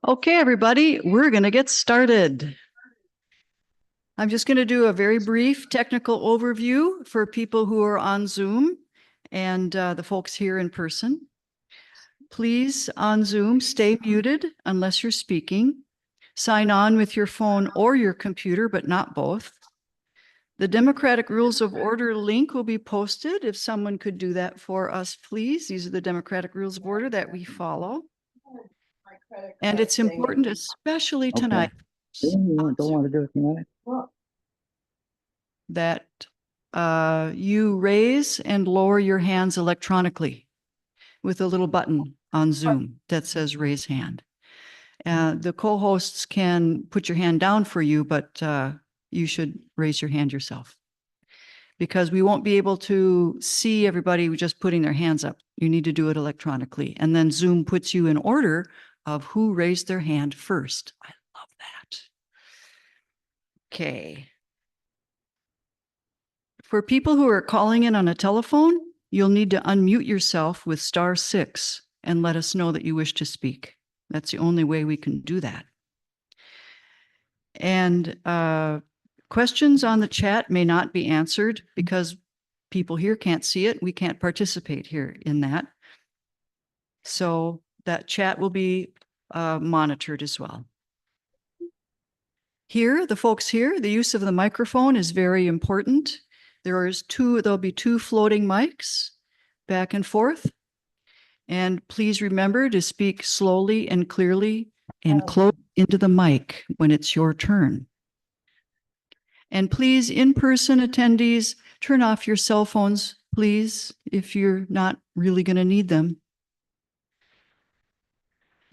Okay, everybody, we're going to get started. I'm just going to do a very brief technical overview for people who are on Zoom and the folks here in person. Please, on Zoom, stay muted unless you're speaking. Sign on with your phone or your computer, but not both. The Democratic Rules of Order link will be posted. If someone could do that for us, please. These are the Democratic Rules of Order that we follow. And it's important, especially tonight, Don't want to do it tonight. that you raise and lower your hands electronically with a little button on Zoom that says raise hand. The co-hosts can put your hand down for you, but you should raise your hand yourself, because we won't be able to see everybody just putting their hands up. You need to do it electronically. And then Zoom puts you in order of who raised their hand first. I love that. Okay. For people who are calling in on a telephone, you'll need to unmute yourself with *6 and let us know that you wish to speak. That's the only way we can do that. And questions on the chat may not be answered because people here can't see it. We can't participate here in that. So that chat will be monitored as well. Here, the folks here, the use of the microphone is very important. There'll be two floating mics back and forth. And please remember to speak slowly and clearly and close into the mic when it's your turn. And please, in-person attendees, turn off your cell phones, please, if you're not really going to need them.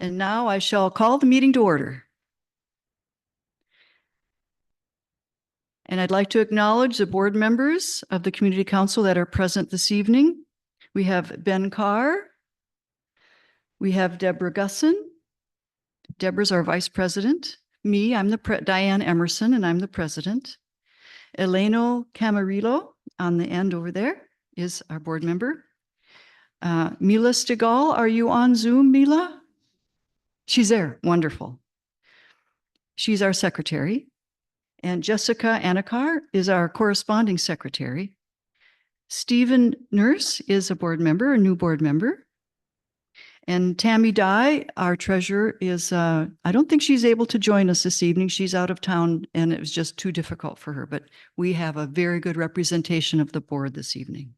And now I shall call the meeting to order. And I'd like to acknowledge the board members of the Community Council that are present this evening. We have Ben Carr. We have Deborah Gusson. Deborah's our vice president. Me, I'm Diane Emerson, and I'm the president. Eleno Camarillo on the end over there is our board member. Mila Stegall, are you on Zoom, Mila? She's there. Wonderful. She's our secretary. And Jessica Anakar is our corresponding secretary. Stephen Nurse is a board member, a new board member. And Tammy Dye, our treasurer, is, I don't think she's able to join us this evening. She's out of town and it was just too difficult for her, but we have a very good representation of the board this evening.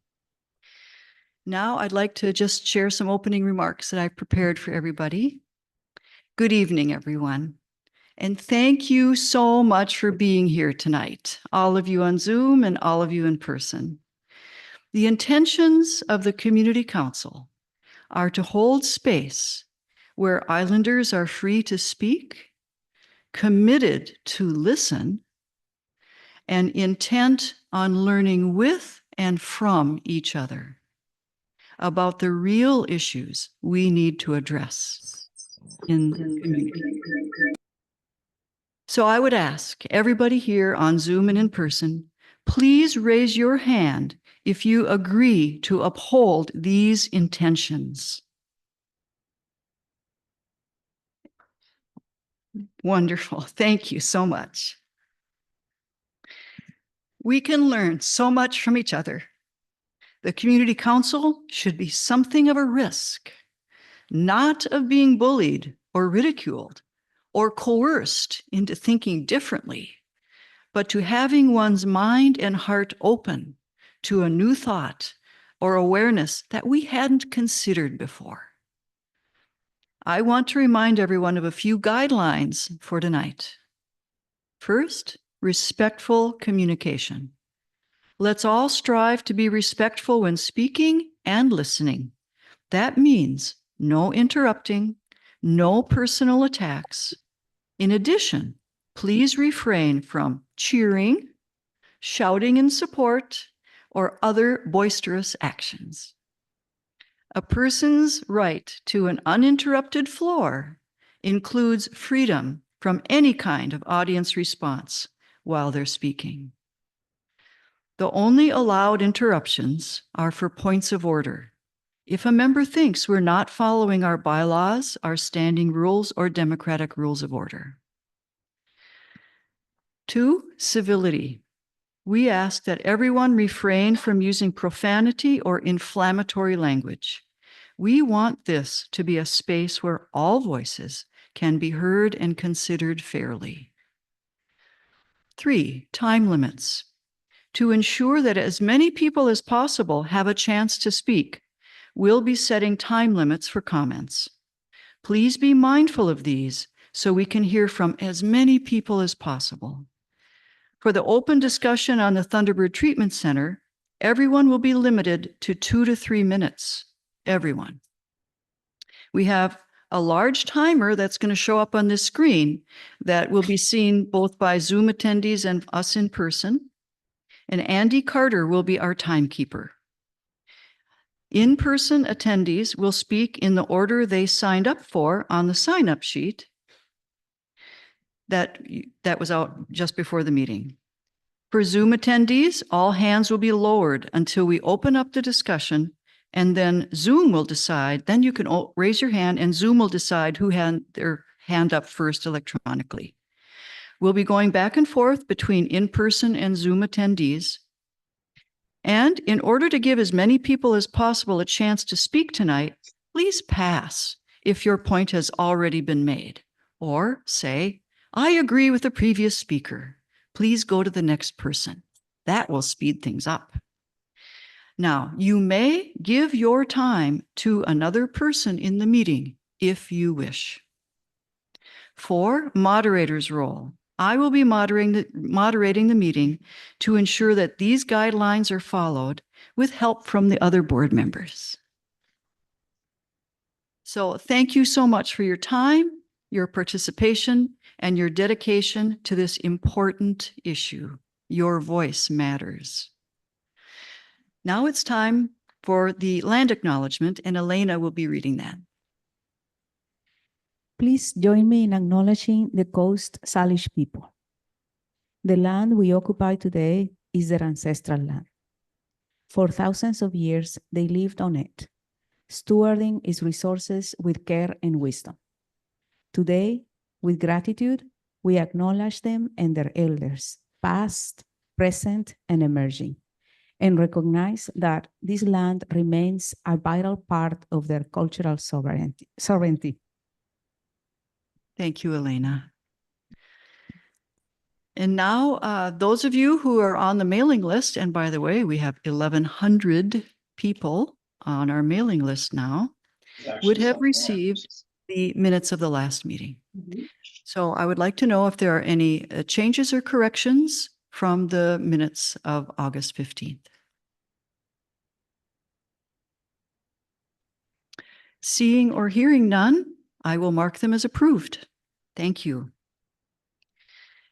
Now I'd like to just share some opening remarks that I've prepared for everybody. Good evening, everyone. And thank you so much for being here tonight, all of you on Zoom and all of you in person. The intentions of the Community Council are to hold space where Islanders are free to speak, committed to listen, and intent on learning with and from each other about the real issues we need to address in the community. So I would ask everybody here on Zoom and in person, please raise your hand if you agree to uphold these intentions. Wonderful. Thank you so much. We can learn so much from each other. The Community Council should be something of a risk, not of being bullied or ridiculed or coerced into thinking differently, but to having one's mind and heart open to a new thought or awareness that we hadn't considered before. I want to remind everyone of a few guidelines for tonight. First, respectful communication. Let's all strive to be respectful when speaking and listening. That means no interrupting, no personal attacks. In addition, please refrain from cheering, shouting in support, or other boisterous actions. A person's right to an uninterrupted floor includes freedom from any kind of audience response while they're speaking. The only allowed interruptions are for points of order, If a member thinks we're not following our bylaws, our standing rules, or democratic rules of order. 2, civility. We ask that everyone refrain from using profanity or inflammatory language. We want this to be a space where all voices can be heard and considered fairly. 3, time limits. To ensure that as many people as possible have a chance to speak, we'll be setting time limits for comments. Please be mindful of these so we can hear from as many people as possible. For the open discussion on the Thunderbird Treatment Center, everyone will be limited to 2 to 3 minutes. Everyone. We have a large timer that's going to show up on this screen that will be seen both by Zoom attendees and us in person. And Andy Carter will be our timekeeper. In-person attendees will speak in the order they signed up for on the sign-up sheet that was out just before the meeting. For Zoom attendees, all hands will be lowered until we open up the discussion, and then Zoom will decide. Then you can raise your hand and Zoom will decide who had their hand up first electronically. We'll be going back and forth between in-person and Zoom attendees. And in order to give as many people as possible a chance to speak tonight, please pass if your point has already been made. Or say, I agree with the previous speaker. Please go to the next person. That will speed things up. Now, you may give your time to another person in the meeting if you wish. 4, moderator's role. I will be moderating the meeting to ensure that these guidelines are followed with help from the other board members. So thank you so much for your time, your participation, and your dedication to this important issue. Your voice matters. Now it's time for the land acknowledgement, and Elena will be reading that. Please join me in acknowledging the Coast Salish people. The land we occupy today is their ancestral land. For thousands of years, they lived on it, stewarding its resources with care and wisdom. Today, with gratitude, we acknowledge them and their elders, past, present, and emerging, and recognize that this land remains a vital part of their cultural sovereignty. Thank you, Elena. And now, those of you who are on the mailing list, and by the way, we have 1,100 people on our mailing list now, would have received the minutes of the last meeting. So I would like to know if there are any changes or corrections from the minutes of August 15th. Seeing or hearing none, I will mark them as approved. Thank you.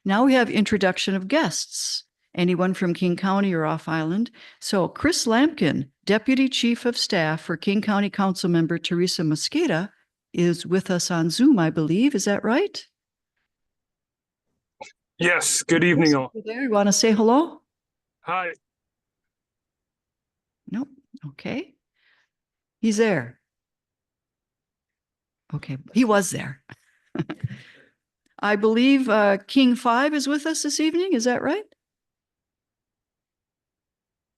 Now we have introduction of guests. Anyone from King County or off island. So Chris Lampkin, Deputy Chief of Staff for King County Council Member Teresa Mosqueda, is with us on Zoom, I believe. Is that right? Yes, good evening all. You there? You want to say hello? Hi. Nope. Okay. He's there. Okay, he was there. I believe King 5 is with us this evening. Is that right?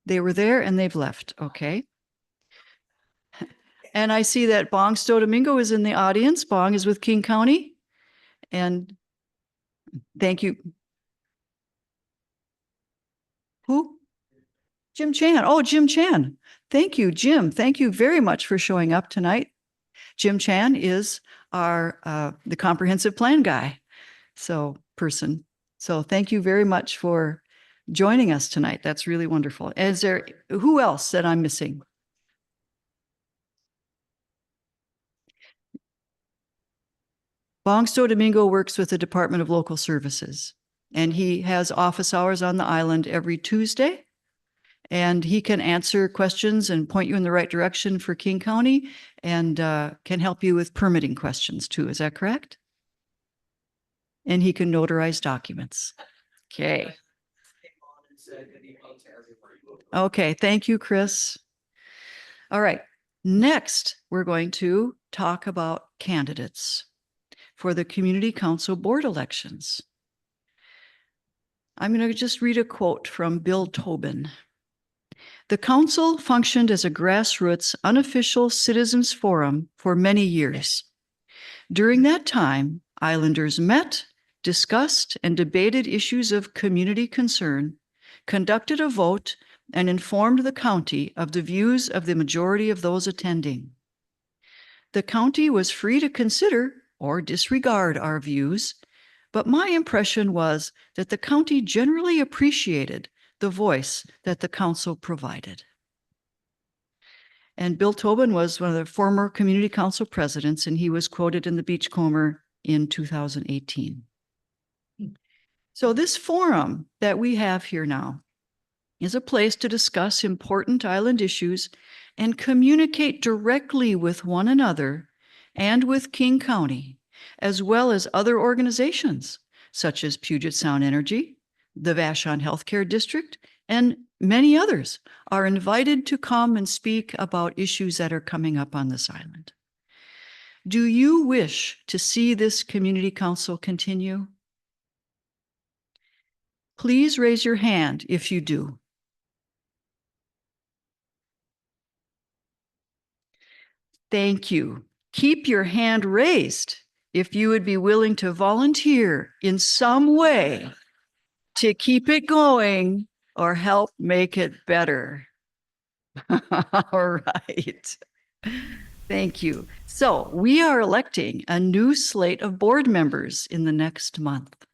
They were there and they've left. Okay. And I see that Bong Sto Domingo is in the audience. Bong is with King County. And thank you. Who? Jim Chan. Oh, Jim Chan. Thank you, Jim. Thank you very much for showing up tonight. Jim Chan is our the comprehensive plan guy. So thank you very much for joining us tonight. That's really wonderful. Is there who else that I'm missing? Bong Sto Domingo works with the Department of Local Services, and he has office hours on the island every Tuesday, and he can answer questions and point you in the right direction for King County, and can help you with permitting questions too. Is that correct? And he can notarize documents. Okay. Okay, thank you, Chris. All right. Next, we're going to talk about candidates for the Community Council Board elections. I'm going to just read a quote from Bill Tobin. The council functioned as a grassroots, unofficial citizens forum for many years. During that time, Islanders met, discussed, and debated issues of community concern, conducted a vote, and informed the county of the views of the majority of those attending. The county was free to consider or disregard our views, but my impression was that the county generally appreciated the voice that the council provided. And Bill Tobin was one of the former community council presidents, and he was quoted in the Beachcomber in 2018. So this forum that we have here now is a place to discuss important island issues and communicate directly with one another and with King County, as well as other organizations such as Puget Sound Energy, the Vashon Healthcare District, and many others are invited to come and speak about issues that are coming up on this island. Do you wish to see this community council continue? Please raise your hand if you do. Thank you. Keep your hand raised if you would be willing to volunteer in some way to keep it going or help make it better. All right. Thank you. So we are electing a new slate of board members in the next month.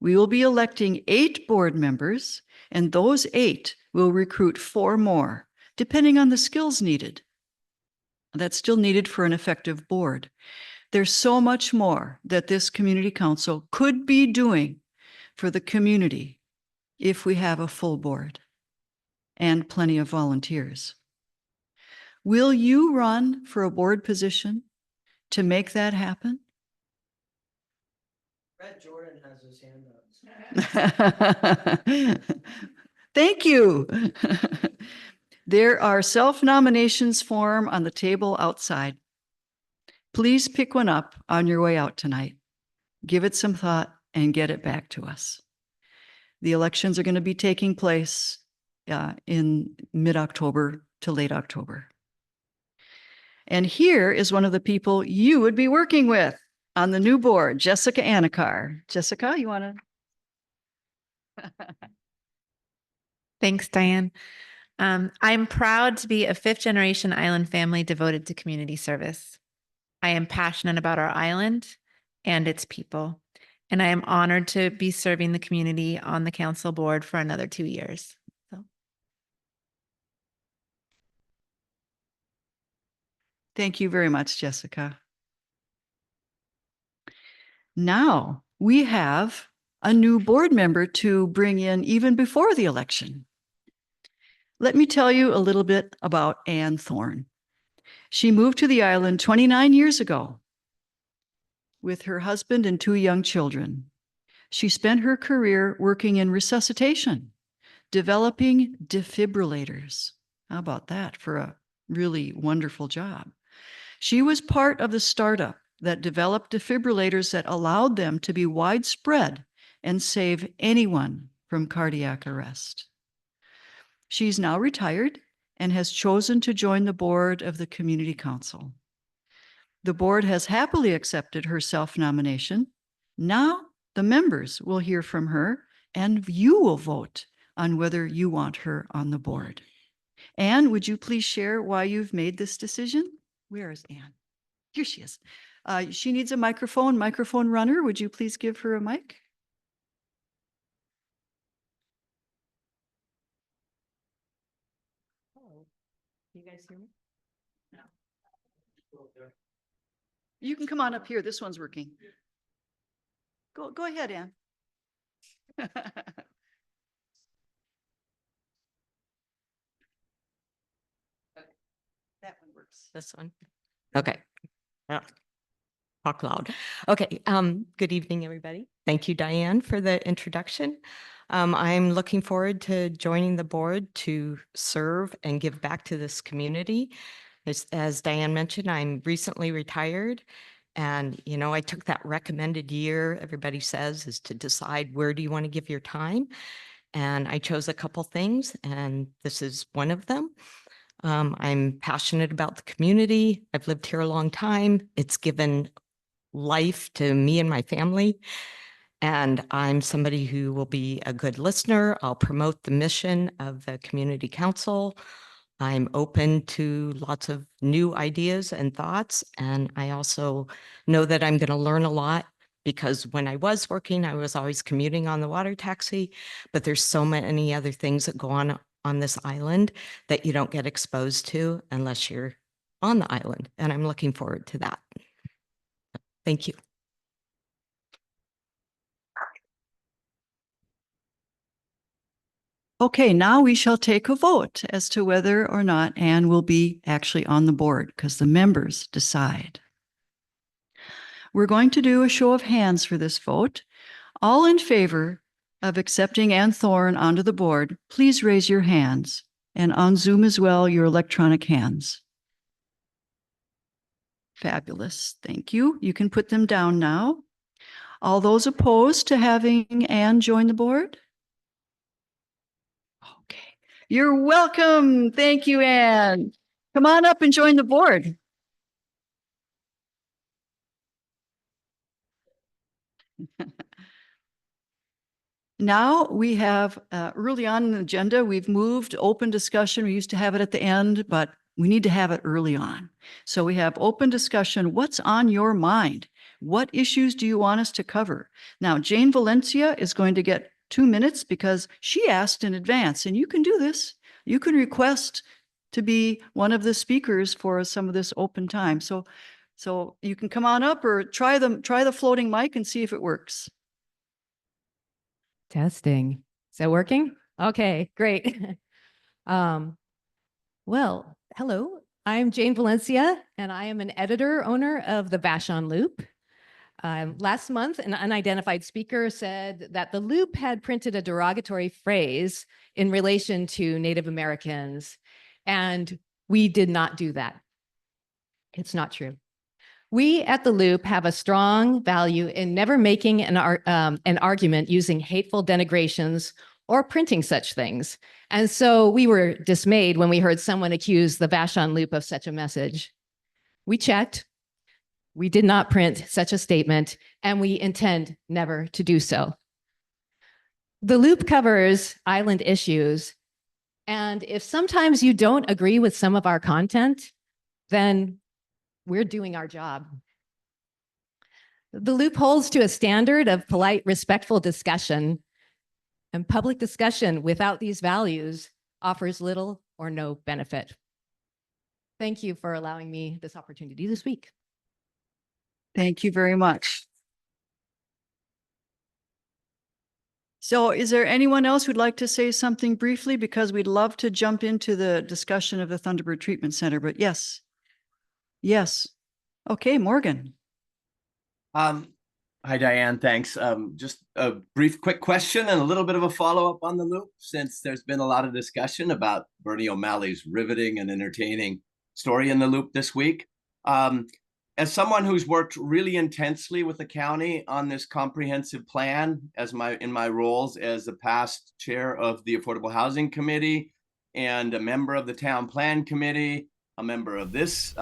We will be electing 8 board members, and those 8 will recruit 4 more, depending on the skills needed. That's still needed for an effective board. There's so much more that this community council could be doing for the community if we have a full board and plenty of volunteers. Will you run for a board position to make that happen? Brad Jordan has his hand up. Thank you. There are self-nominations form on the table outside. Please pick one up on your way out tonight. Give it some thought and get it back to us. The elections are going to be taking place in mid-October to late October. And here is one of the people you would be working with on the new board, Jessica Anakar. Jessica, you want to? Thanks, Diane. I'm proud to be a 5th-generation island family devoted to community service. I am passionate about our island and its people, and I am honored to be serving the community on the council board for another 2 years. Thank you very much, Jessica. Now we have a new board member to bring in even before the election. Let me tell you a little bit about Ann Thorne. She moved to the island 29 years ago with her husband and 2 young children. She spent her career working in resuscitation, developing defibrillators. How about that for a really wonderful job? She was part of the startup that developed defibrillators that allowed them to be widespread and save anyone from cardiac arrest. She's now retired and has chosen to join the board of the Community Council. The board has happily accepted her self-nomination. Now the members will hear from her and you will vote on whether you want her on the board. Anne, would you please share why you've made this decision? Where is Anne? Here she is. She needs a microphone runner. Would you please give her a mic? You guys hear me? No. You can come on up here. This one's working. Go ahead, Anne. That one works. This one. Okay. Yeah. Talk loud. Okay. Good evening, everybody. Thank you, Diane, for the introduction. I'm looking forward to joining the board to serve and give back to this community. As Diane mentioned, I'm recently retired. And, I took that recommended year, everybody says, is to decide where do you want to give your time. And I chose a couple things, and this is one of them. I'm passionate about the community. I've lived here a long time. It's given life to me and my family. And I'm somebody who will be a good listener. I'll promote the mission of the community council. I'm open to lots of new ideas and thoughts. And I also know that I'm going to learn a lot, because when I was working, I was always commuting on the water taxi, but there's so many other things that go on this island that you don't get exposed to unless you're on the island. And I'm looking forward to that. Thank you. Okay, now we shall take a vote as to whether or not Anne will be actually on the board, because the members decide. We're going to do a show of hands for this vote. All in favor of accepting Anne Thorne onto the board, please raise your hands, and on Zoom as well, your electronic hands. Fabulous. Thank you. You can put them down now. All those opposed to having Anne join the board? Okay. You're welcome. Thank you, Anne. Come on up and join the board. Now we have early on in the agenda, we've moved open discussion. We used to have it at the end, but we need to have it early on. So we have open discussion. What's on your mind? What issues do you want us to cover? Now, Jane Valencia is going to get 2 minutes because she asked in advance, and you can do this. You can request to be one of the speakers for some of this open time. So you can come on up or try the floating mic and see if it works. Testing. Is that working? Okay, great. Well, hello, I'm Jane Valencia, and I am an editor owner of the Vashon Loop. Last month, an unidentified speaker said that the Loop had printed a derogatory phrase in relation to Native Americans, and we did not do that. It's not true. We at the Loop have a strong value in never making an argument using hateful denigrations or printing such things. And so we were dismayed when we heard someone accuse the Vashon Loop of such a message. We checked. We did not print such a statement, and we intend never to do so. The Loop covers island issues, and if sometimes you don't agree with some of our content, then we're doing our job. The Loop holds to a standard of polite, respectful discussion, and public discussion without these values offers little or no benefit. Thank you for allowing me this opportunity to speak. Thank you very much. So is there anyone else who'd like to say something briefly? Because we'd love to jump into the discussion of the Thunderbird Treatment Center, but yes. Yes. Okay, Morgan. Hi, Diane. Thanks. Just a brief, quick question and a little bit of a follow-up on the Loop, since there's been a lot of discussion about Bernie O'Malley's riveting and entertaining story in the Loop this week. As someone who's worked really intensely with the county on this comprehensive plan, in my roles as the past chair of the Affordable Housing Committee and a member of the Town Plan Committee, a member of this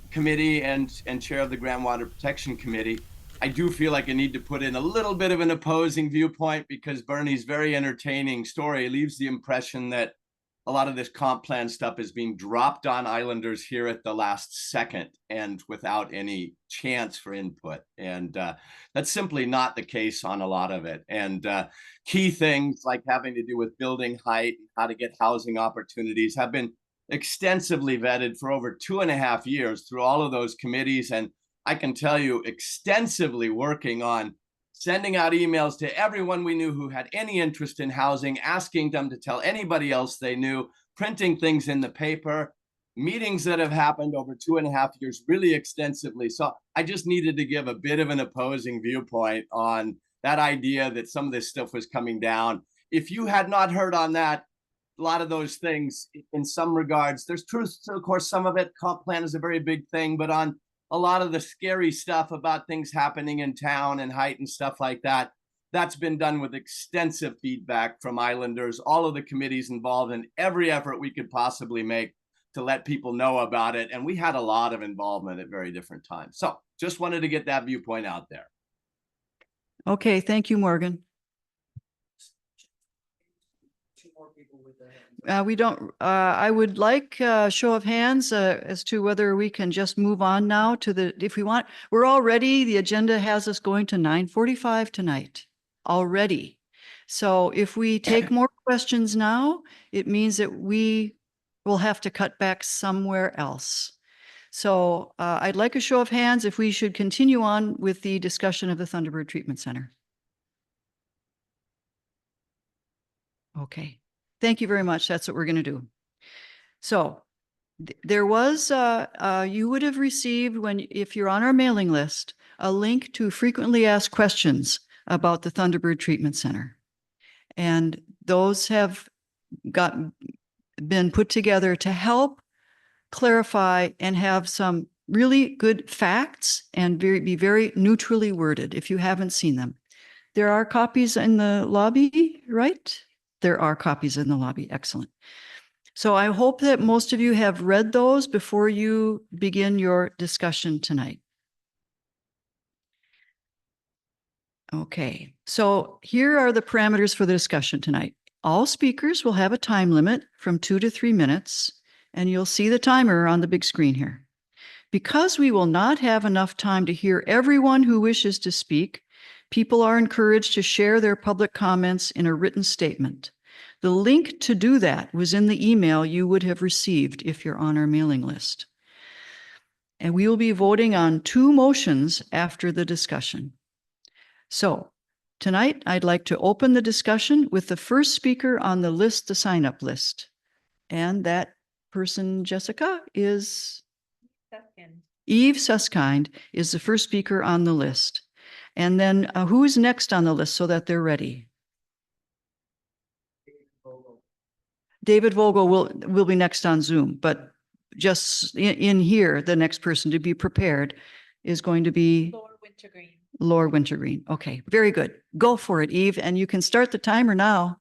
committee, and chair of the Groundwater Protection Committee, I do feel like I need to put in a little bit of an opposing viewpoint, because Bernie's very entertaining story leaves the impression that a lot of this comp plan stuff is being dropped on Islanders here at the last second and without any chance for input. And that's simply not the case on a lot of it. And key things like having to do with building height, how to get housing opportunities have been extensively vetted for over 2.5 years through all of those committees. And I can tell you, extensively working on sending out emails to everyone we knew who had any interest in housing, asking them to tell anybody else they knew, printing things in the paper, meetings that have happened over 2.5 years really extensively. So I just needed to give a bit of an opposing viewpoint on that idea that some of this stuff was coming down. If you had not heard on that, lot of those things in some regards. There's truth to, of course, some of it. Comp plan is a very big thing, but on a lot of the scary stuff about things happening in town and height and stuff like that, that's been done with extensive feedback from Islanders, all of the committees involved, and every effort we could possibly make to let people know about it. And we had a lot of involvement at very different times. So just wanted to get that viewpoint out there. Okay, thank you, Morgan. We don't, I would like a show of hands as to whether we can just move on now to the, if we want, we're already, the agenda has us going to 9:45 tonight already. So if we take more questions now, it means that we will have to cut back somewhere else. So I'd like a show of hands if we should continue on with the discussion of the Thunderbird Treatment Center. Okay. Thank you very much. That's what we're going to do. So there was, you would have received if you're on our mailing list, a link to frequently asked questions about the Thunderbird Treatment Center. And those have been put together to help clarify and have some really good facts and be very neutrally worded if you haven't seen them. There are copies in the lobby, right? There are copies in the lobby. Excellent. So I hope that most of you have read those before you begin your discussion tonight. Okay, so here are the parameters for the discussion tonight. All speakers will have a time limit from 2 to 3 minutes, and you'll see the timer on the big screen here. Because we will not have enough time to hear everyone who wishes to speak, people are encouraged to share their public comments in a written statement. The link to do that was in the email you would have received if you're on our mailing list. And we will be voting on 2 motions after the discussion. So tonight, I'd like to open the discussion with the first speaker on the list, the sign-up list. And that person, Jessica, is Eve Suskind is the first speaker on the list. And then who is next on the list so that they're ready? David Vogel will be next on Zoom, but just in here, the next person to be prepared is going to be Laura Wintergreen. Okay, very good. Go for it, Eve, and you can start the timer now.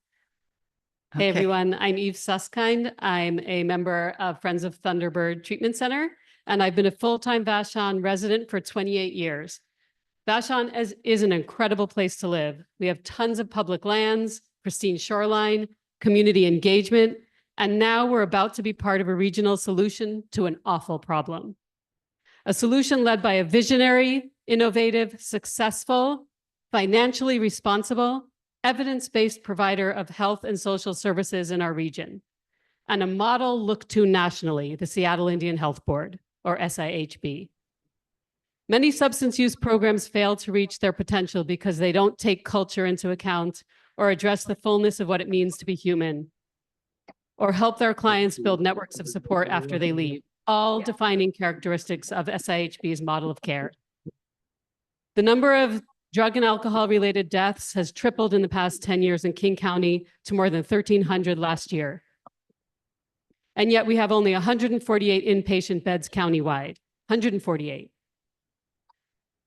Hey Okay. everyone, I'm Eve Suskind. I'm a member of Friends of Thunderbird Treatment Center, and I've been a full-time Vashon resident for 28 years. Vashon is an incredible place to live. We have tons of public lands, pristine shoreline, community engagement, and now we're about to be part of a regional solution to an awful problem. A solution led by a visionary, innovative, successful, financially responsible, evidence-based provider of health and social services in our region, and a model looked to nationally, the Seattle Indian Health Board, or SIHB. Many substance use programs fail to reach their potential because they don't take culture into account or address the fullness of what it means to be human, or help their clients build networks of support after they leave, all defining characteristics of SIHB's model of care. The number of drug and alcohol-related deaths has tripled in the past 10 years in King County to more than 1,300 last year. And yet we have only 148 inpatient beds countywide, 148.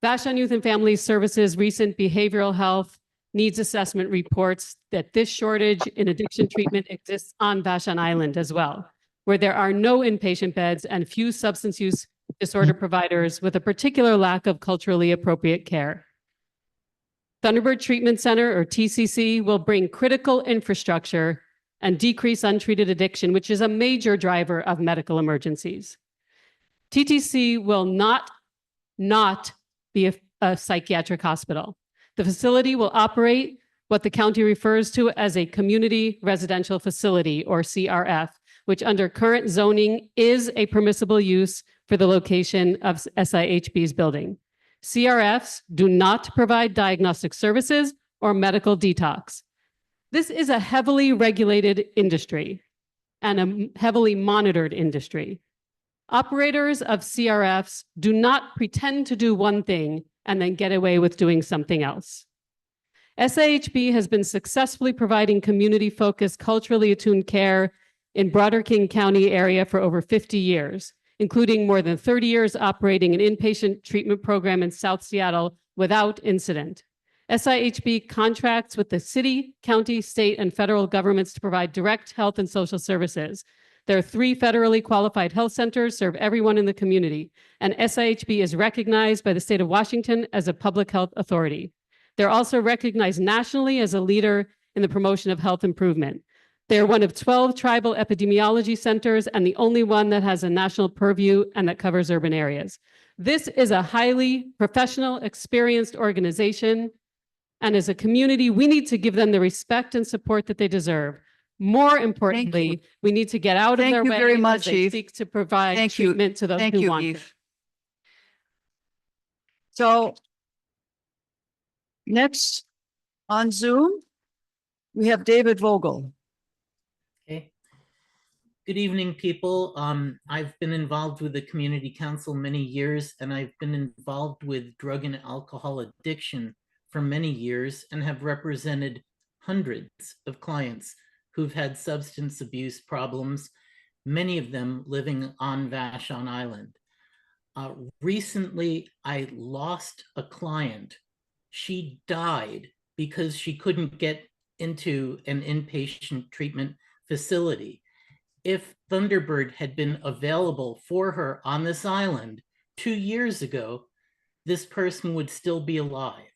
Vashon Youth and Family Services recent behavioral health needs assessment reports that this shortage in addiction treatment exists on Vashon Island as well, where there are no inpatient beds and few substance use disorder providers with a particular lack of culturally appropriate care. Thunderbird Treatment Center, or TCC, will bring critical infrastructure and decrease untreated addiction, which is a major driver of medical emergencies. TTC will not be a psychiatric hospital. The facility will operate what the county refers to as a community residential facility, or CRF, which under current zoning is a permissible use for the location of SIHB's building. CRFs do not provide diagnostic services or medical detox. This is a heavily regulated industry and a heavily monitored industry. Operators of CRFs do not pretend to do one thing and then get away with doing something else. SIHB has been successfully providing community-focused, culturally attuned care in broader King County area for over 50 years, including more than 30 years operating an inpatient treatment program in South Seattle without incident. SIHB contracts with the city, county, state, and federal governments to provide direct health and social services. There are 3 federally qualified health centers serve everyone in the community, and SIHB is recognized by the state of Washington as a public health authority. They're also recognized nationally as a leader in the promotion of health improvement. They're one of 12 tribal epidemiology centers and the only one that has a national purview and that covers urban areas. This is a highly professional, experienced organization. And as a community, we need to give them the respect and support that they deserve. More importantly, we need to get out of Thank their you way very as much, they Eve. seek to provide Thank you. treatment to those Thank who you, want it. Eve. So next on Zoom, we have David Vogel. Okay. Good evening, people. I've been involved with the community council many years, and I've been involved with drug and alcohol addiction for many years and have represented hundreds of clients who've had substance abuse problems, many of them living on Vashon Island. Recently, I lost a client. She died because she couldn't get into an inpatient treatment facility. If Thunderbird had been available for her on this island 2 years ago, this person would still be alive.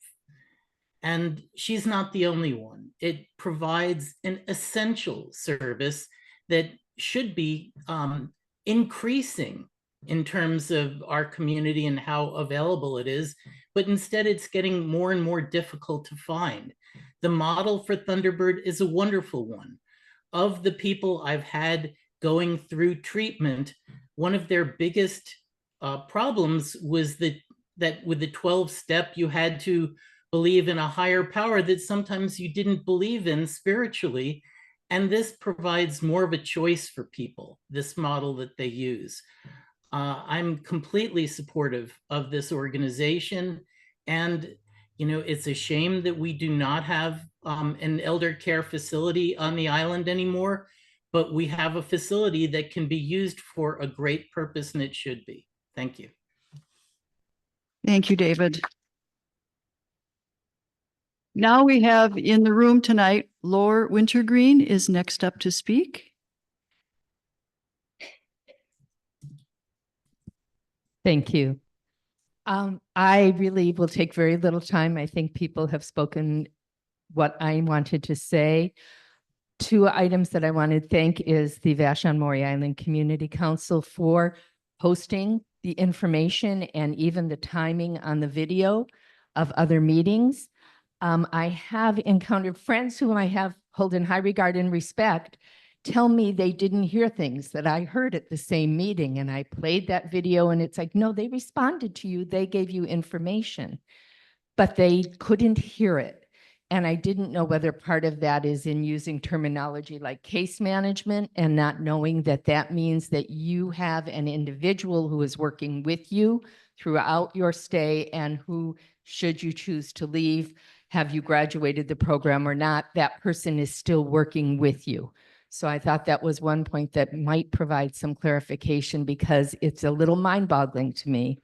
And she's not the only one. It provides an essential service that should be increasing in terms of our community and how available it is, but instead it's getting more and more difficult to find. The model for Thunderbird is a wonderful one. Of the people I've had going through treatment, one of their biggest problems was that with the 12-step, you had to believe in a higher power that sometimes you didn't believe in spiritually. And this provides more of a choice for people, this model that they use. I'm completely supportive of this organization. And, you know, it's a shame that we do not have an elder care facility on the island anymore, but we have a facility that can be used for a great purpose, and it should be. Thank you. Thank you, David. Now we have in the room tonight, Laura Wintergreen is next up to speak. Thank you. I really will take very little time. I think people have spoken what I wanted to say. 2 items that I want to thank is the Vashon-Maury Island Community Council for posting the information and even the timing on the video of other meetings. I have encountered friends whom I have hold in high regard and respect tell me they didn't hear things that I heard at the same meeting, and I played that video and it's like, no, they responded to you, they gave you information, but they couldn't hear it. And I didn't know whether part of that is in using terminology like case management and not knowing that that means that you have an individual who is working with you throughout your stay, and who, should you choose to leave, have you graduated the program or not, that person is still working with you. So I thought that was one point that might provide some clarification, because it's a little mind-boggling to me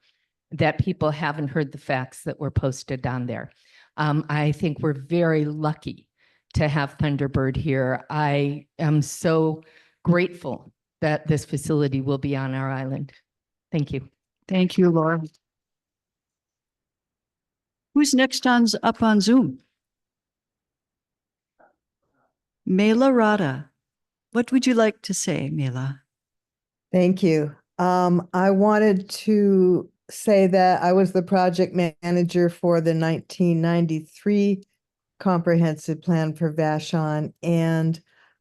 that people haven't heard the facts that were posted on there. I think we're very lucky to have Thunderbird here. I am so grateful that this facility will be on our island. Thank you. Thank you, Laura. Who's next up on Zoom? Mela Rada. What would you like to say, Mela? Thank you. I wanted to say that I was the project manager for the 1993 comprehensive plan for Vashon, and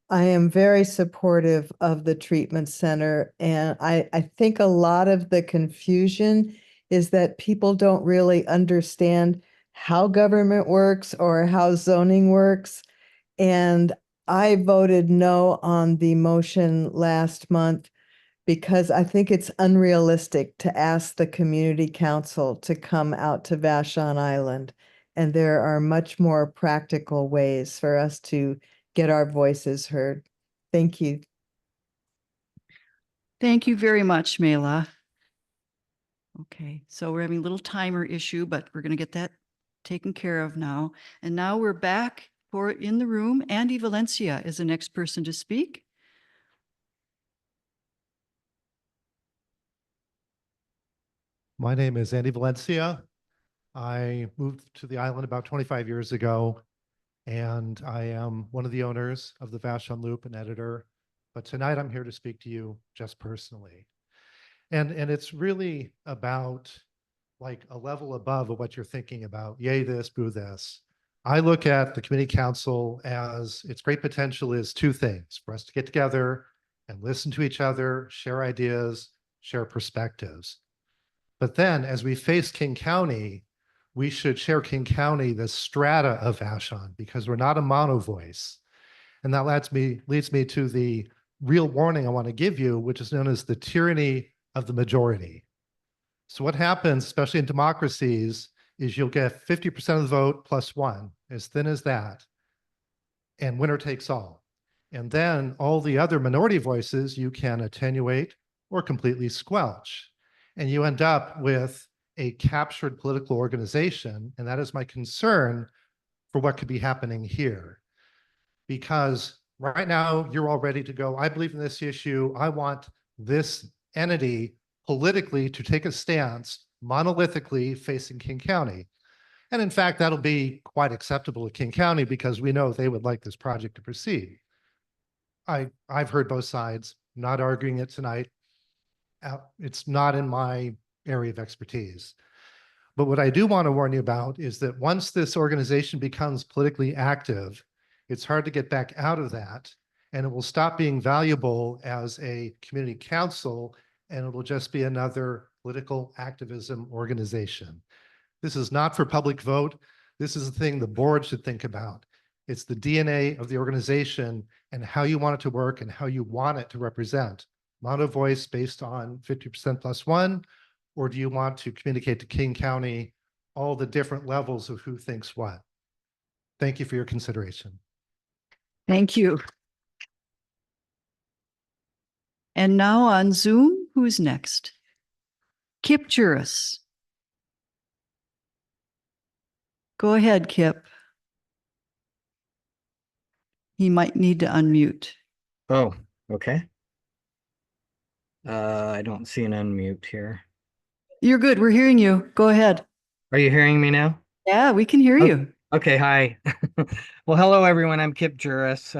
I am very supportive of the treatment center. And I think a lot of the confusion is that people don't really understand how government works or how zoning works. And I voted no on the motion last month because I think it's unrealistic to ask the community council to come out to Vashon Island. And there are much more practical ways for us to get our voices heard. Thank you. Thank you very much, Mela. Okay, so we're having a little timer issue, but we're going to get that taken care of now. And now we're back for in the room. Andy Valencia is the next person to speak. My name is Andy Valencia. I moved to the island about 25 years ago, and I am one of the owners of the Vashon Loop and editor. But tonight I'm here to speak to you just personally. And it's really about like a level above of what you're thinking about, yay this, boo this. I look at the community council as its great potential is two things: for us to get together and listen to each other, share ideas, share perspectives. But then as we face King County, we should share King County, the strata of Vashon, because we're not a mono voice. And that leads me to the real warning I want to give you, which is known as the tyranny of the majority. So what happens, especially in democracies, is you'll get 50% of the vote plus one, as thin as that, and winner takes all. And then all the other minority voices you can attenuate or completely squelch. And you end up with a captured political organization. And that is my concern for what could be happening here. Because right now you're all ready to go, I believe in this issue. I want this entity politically to take a stance monolithically facing King County. And in fact, that'll be quite acceptable to King County because we know they would like this project to proceed. I've heard both sides, not arguing it tonight. It's not in my area of expertise. But what I do want to warn you about is that once this organization becomes politically active, it's hard to get back out of that, and it will stop being valuable as a community council, and it will just be another political activism organization. This is not for public vote. This is the thing the board should think about. It's the DNA of the organization and how you want it to work and how you want it to represent. Mono voice based on 50% plus one, or do you want to communicate to King County all the different levels of who thinks what? Thank you for your consideration. Thank you. And now on Zoom, who's next? Kip Juris. Go ahead, Kip. He might need to unmute. Oh, okay. I don't see an unmute here. You're good. We're hearing you. Go ahead. Are you hearing me now? Yeah, we can hear you. Okay, hi. Well, hello, everyone. I'm Kip Juris,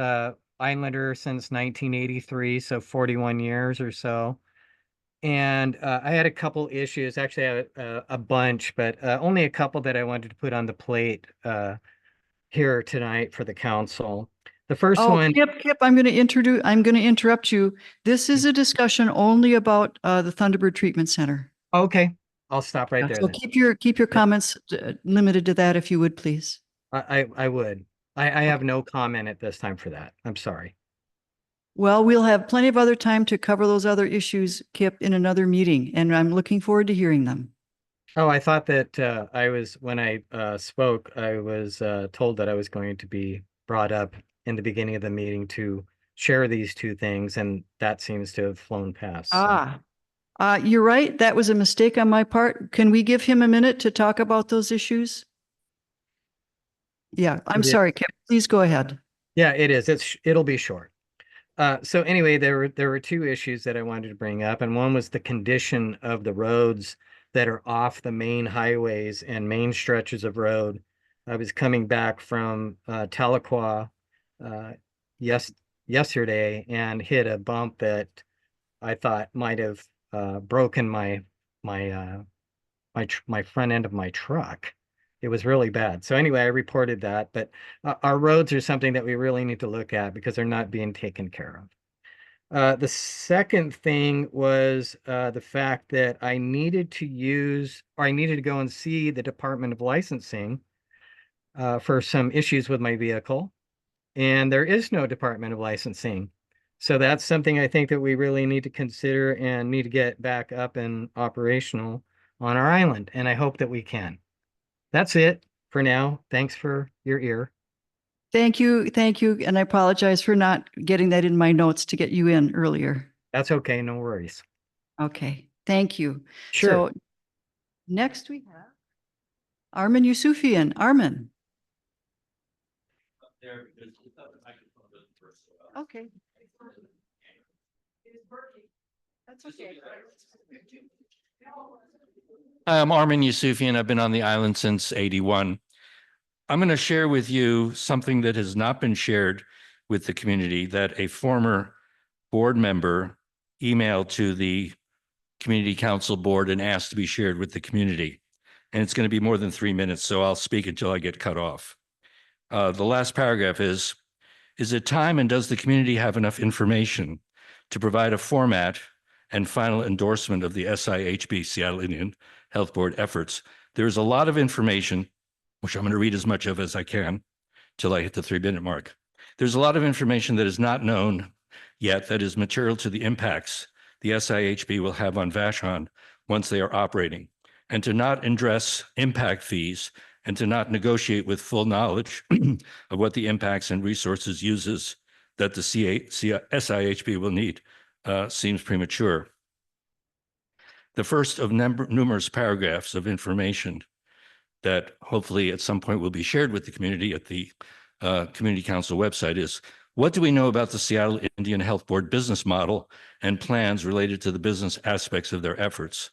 Islander since 1983, so 41 years or so. And I had a couple issues, actually a bunch, but only a couple that I wanted to put on the plate here tonight for the council. The first one. Kip, I'm going to interrupt you. This is a discussion only about the Thunderbird Treatment Center. Okay, I'll stop right there. So then. keep your comments limited to that, if you would, please. I would. I have no comment at this time for that. I'm sorry. Well, we'll have plenty of other time to cover those other issues, Kip, in another meeting, and I'm looking forward to hearing them. Oh, I thought that when I spoke, I was told that I was going to be brought up in the beginning of the meeting to share these two things, and that seems to have flown past. So. You're right. That was a mistake on my part. Can we give him a minute to talk about those issues? Yeah, I'm sorry, Kip. Please go ahead. Yeah, it is. It'll be short. So anyway, there were two issues that I wanted to bring up, and one was the condition of the roads that are off the main highways and main stretches of road. I was coming back from Tahlequah yesterday and hit a bump that I thought might have broken my front end of my truck. It was really bad. So anyway, I reported that, but our roads are something that we really need to look at because they're not being taken care of. The second thing was the fact that I needed to go and see the Department of Licensing for some issues with my vehicle. And there is no Department of Licensing. So that's something I think that we really need to consider and need to get back up and operational on our island. And I hope that we can. That's it for now, thanks for your ear. Thank you. Thank you. And I apologize for not getting that in my notes to get you in earlier. That's okay, no worries. Okay. Thank you. Sure. So next we have Armin Yusufian. Armin. Okay. That's okay. Hi, I'm Armin Yusufian. I've been on the island since '81. I'm going to share with you something that has not been shared with the community that a former board member emailed to the community council board and asked to be shared with the community. And it's going to be more than 3 minutes, so I'll speak until I get cut off. The last paragraph is it time and does the community have enough information to provide a format and final endorsement of the SIHB, Seattle Indian Health Board efforts? There's a lot of information, which I'm going to read as much of as I can till I hit the 3-minute mark. There's a lot of information that is not known yet that is material to the impacts the SIHB will have on Vashon once they are operating, and to not address impact fees and to not negotiate with full knowledge of what the impacts and resources uses that the SIHB will need seems premature. The first of numerous paragraphs of information that hopefully at some point will be shared with the community at the Community Council website is, what do we know about the Seattle Indian Health Board business model and plans related to the business aspects of their efforts?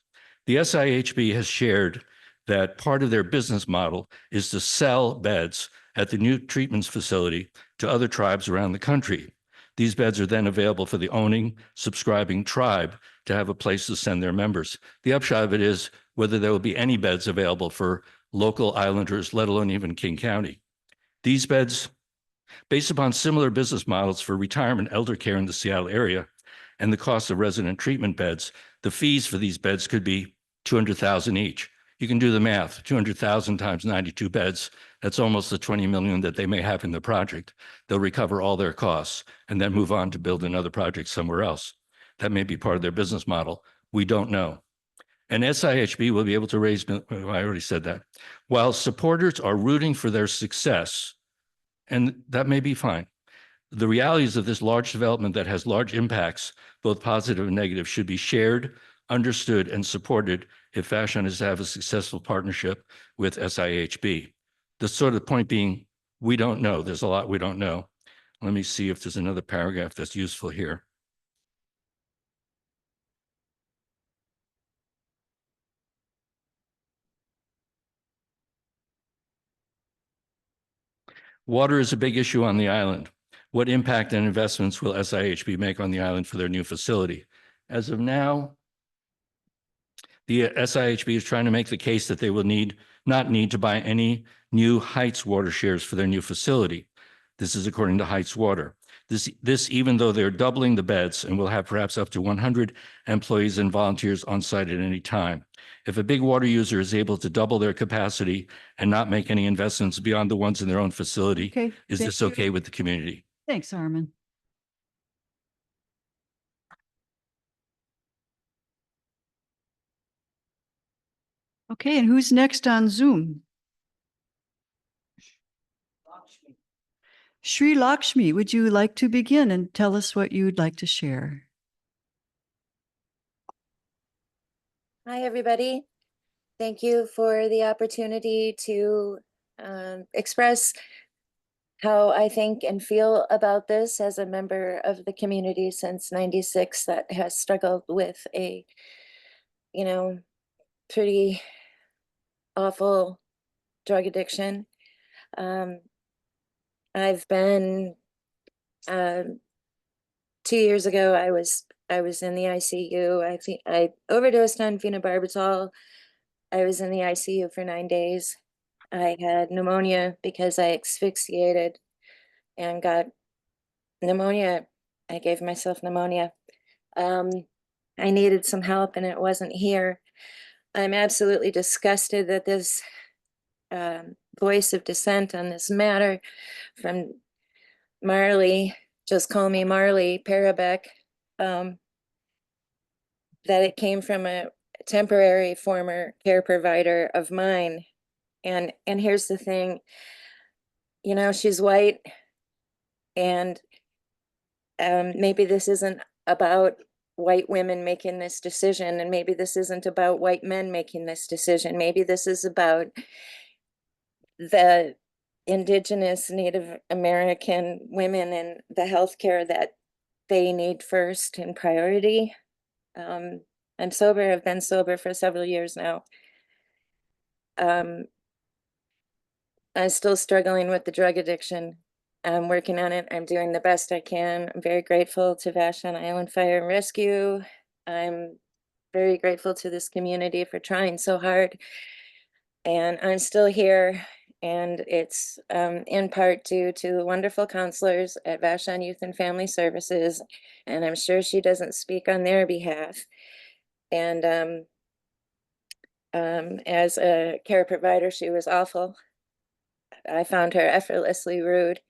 The SIHB has shared that part of their business model is to sell beds at the new treatments facility to other tribes around the country. These beds are then available for the owning, subscribing tribe to have a place to send their members. The upshot of it is whether there will be any beds available for local islanders, let alone even King County. These beds, based upon similar business models for retirement elder care in the Seattle area and the cost of resident treatment beds, the fees for these beds could be $200,000 each. You can do the math, 200,000 times 92 beds, that's almost the 20 million that they may have in the project. They'll recover all their costs and then move on to build another project somewhere else. That may be part of their business model. We don't know. And SIHB will be able to raise, I already said that. While supporters are rooting for their success, and that may be fine, the realities of this large development that has large impacts, both positive and negative, should be shared, understood, and supported if Vashon is to have a successful partnership with SIHB. The sort of point being, we don't know. There's a lot we don't know. Let me see if there's another paragraph that's useful here. Water is a big issue on the island. What impact and investments will SIHB make on the island for their new facility? As of now, the SIHB is trying to make the case that they will not need to buy any new Heights water shares for their new facility. This is according to Heights Water. This even though they're doubling the beds and will have perhaps up to 100 employees and volunteers on site at any time. If a big water user is able to double their capacity and not make any investments beyond the ones in their own facility, Okay, is thank this you. okay with the community? Thanks, Armin. Okay, and who's next on Zoom? Sri Lakshmi, would you like to begin and tell us what you'd like to share? Hi, everybody. Thank you for the opportunity to express how I think and feel about this as a member of the community since '96 that has struggled with a, pretty awful drug addiction. I've been 2 years ago, I was in the ICU. I overdosed on phenobarbital. I was in the ICU for 9 days. I had pneumonia because I asphyxiated and got pneumonia. I gave myself pneumonia. I needed some help and it wasn't here. I'm absolutely disgusted that this voice of dissent on this matter from Marley, just call me Marley Parabeck, that it came from a temporary former care provider of mine And here's the thing, you know, she's white, and maybe this isn't about white women making this decision, and maybe this isn't about white men making this decision. Maybe this is about the Indigenous Native American women and the healthcare that they need first in priority. I'm sober. I've been sober for several years now. I'm still struggling with the drug addiction. I'm working on it. I'm doing the best I can. I'm very grateful to Vashon Island Fire and Rescue. I'm very grateful to this community for trying so hard. And I'm still here. And it's in part due to the wonderful counselors at Vashon Youth and Family Services. And I'm sure she doesn't speak on their behalf. And as a care provider, she was awful. I found her effortlessly rude.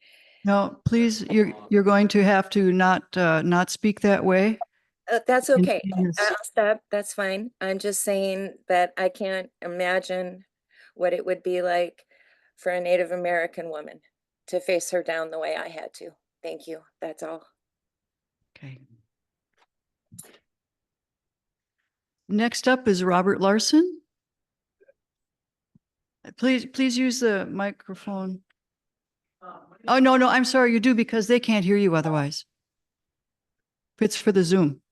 No, please, you're going to have to not speak that way. That's okay. Yes. I'll stop. That's fine. I'm just saying that I can't imagine what it would be like for a Native American woman to face her down the way I had to. Thank you. That's all. Okay. Next up is Robert Larson. Please use the microphone. Oh, no, I'm sorry, you do, because they can't hear you otherwise. It's for the Zoom.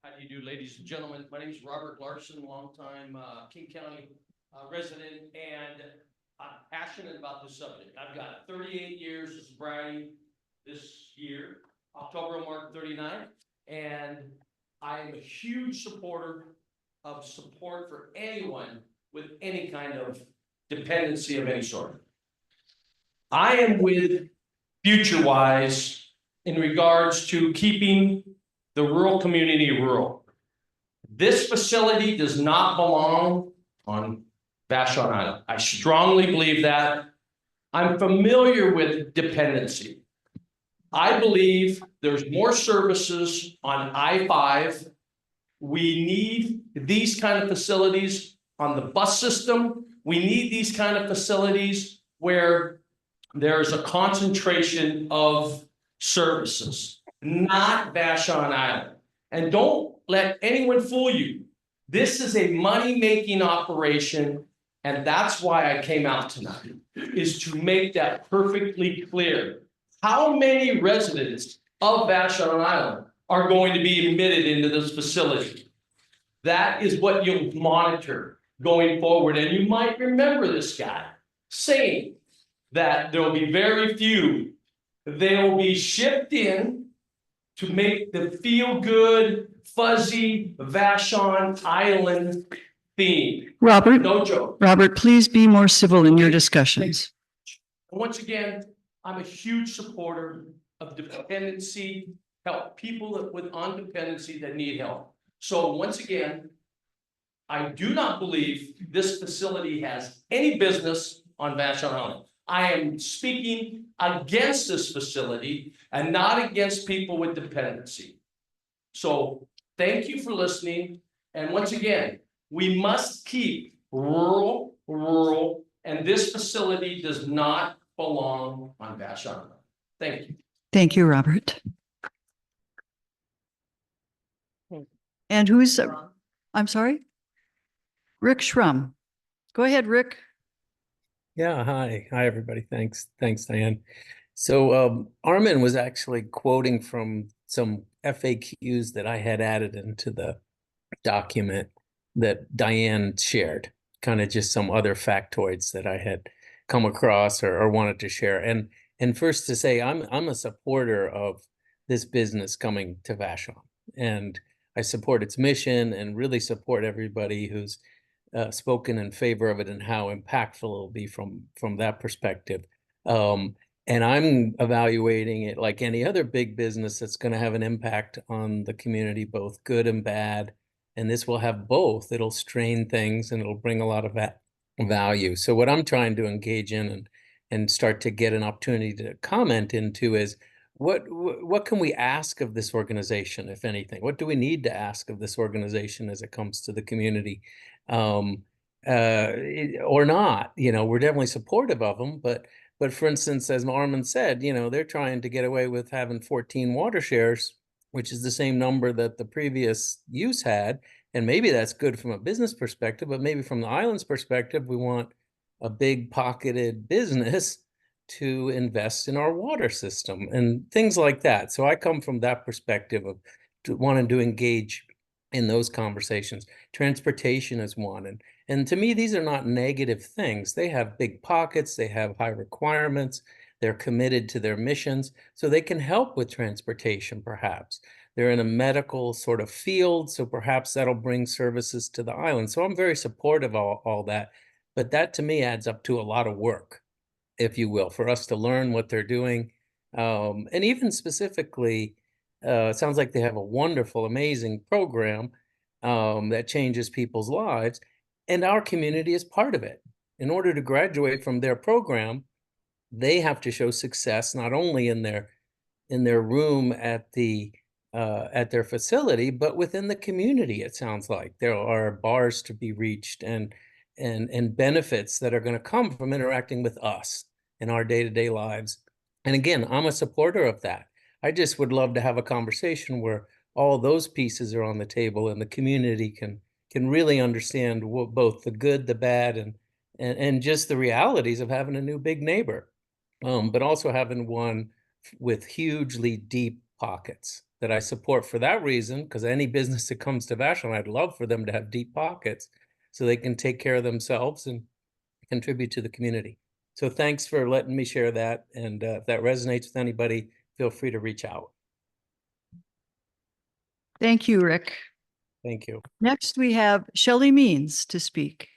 How do you do, ladies and gentlemen? My name is Robert Larson, longtime King County resident, and I'm passionate about this subject. I've got 38 years of sobriety this year. October will mark 39, and I am a huge supporter of support for anyone with any kind of dependency of any sort. I am with FutureWise in regards to keeping the rural community rural. This facility does not belong on Vashon Island. I strongly believe that. I'm familiar with dependency. I believe there's more services on I-5. We need these kind of facilities on the bus system. We need these kind of facilities where there's a concentration of services, not Vashon Island. And don't let anyone fool you. This is a money-making operation, and that's why I came out tonight, is to make that perfectly clear. How many residents of Vashon Island are going to be admitted into this facility? That is what you'll monitor going forward. And you might remember this guy saying that there'll be very few. They'll be shipped in to make the feel-good, fuzzy Vashon Island theme. Robert, No joke. Robert, please be more civil in your discussions. And once again, I'm a huge supporter of dependency, help people on dependency that need help. So once again, I do not believe this facility has any business on Vashon Island. I am speaking against this facility and not against people with dependency. So thank you for listening. And once again, we must keep rural, and this facility does not belong on Vashon Island. Thank you. Thank you, Robert. And who's, I'm sorry? Rick Schrum. Go ahead, Rick. Yeah, hi, everybody. Thanks, Diane. So Armin was actually quoting from some FAQs that I had added into the document that Diane shared, kind of just some other factoids that I had come across or wanted to share. And first to say, I'm a supporter of this business coming to Vashon, and I support its mission and really support everybody who's spoken in favor of it and how impactful it'll be from that perspective. And I'm evaluating it like any other big business that's going to have an impact on the community, both good and bad. And this will have both. It'll strain things and it'll bring a lot of value. So what I'm trying to engage in and start to get an opportunity to comment into is what can we ask of this organization, if anything? What do we need to ask of this organization as it comes to the community? or not. We're definitely supportive of them, but for instance, as Armin said, they're trying to get away with having 14 water shares, which is the same number that the previous use had. And maybe that's good from a business perspective, but maybe from the island's perspective, we want a big pocketed business to invest in our water system and things like that. So I come from that perspective of wanting to engage in those conversations. Transportation is one. And to me, these are not negative things. They have big pockets, they have high requirements, they're committed to their missions, so they can help with transportation, perhaps. They're in a medical sort of field, so perhaps that'll bring services to the island. So I'm very supportive of all that. But that to me adds up to a lot of work, if you will, for us to learn what they're doing. And even specifically, it sounds like they have a wonderful, amazing program that changes people's lives, and our community is part of it. In order to graduate from their program, they have to show success not only in their room at their facility, but within the community. It sounds like there are bars to be reached and benefits that are going to come from interacting with us in our day-to-day lives. And again, I'm a supporter of that. I just would love to have a conversation where all those pieces are on the table and the community can really understand both the good, the bad, and just the realities of having a new big neighbor, but also having one with hugely deep pockets that I support for that reason, because any business that comes to Vashon, I'd love for them to have deep pockets so they can take care of themselves and contribute to the community. So thanks for letting me share that. And if that resonates with anybody, feel free to reach out. Thank you, Rick. Thank you. Next, we have Shelley Means to speak.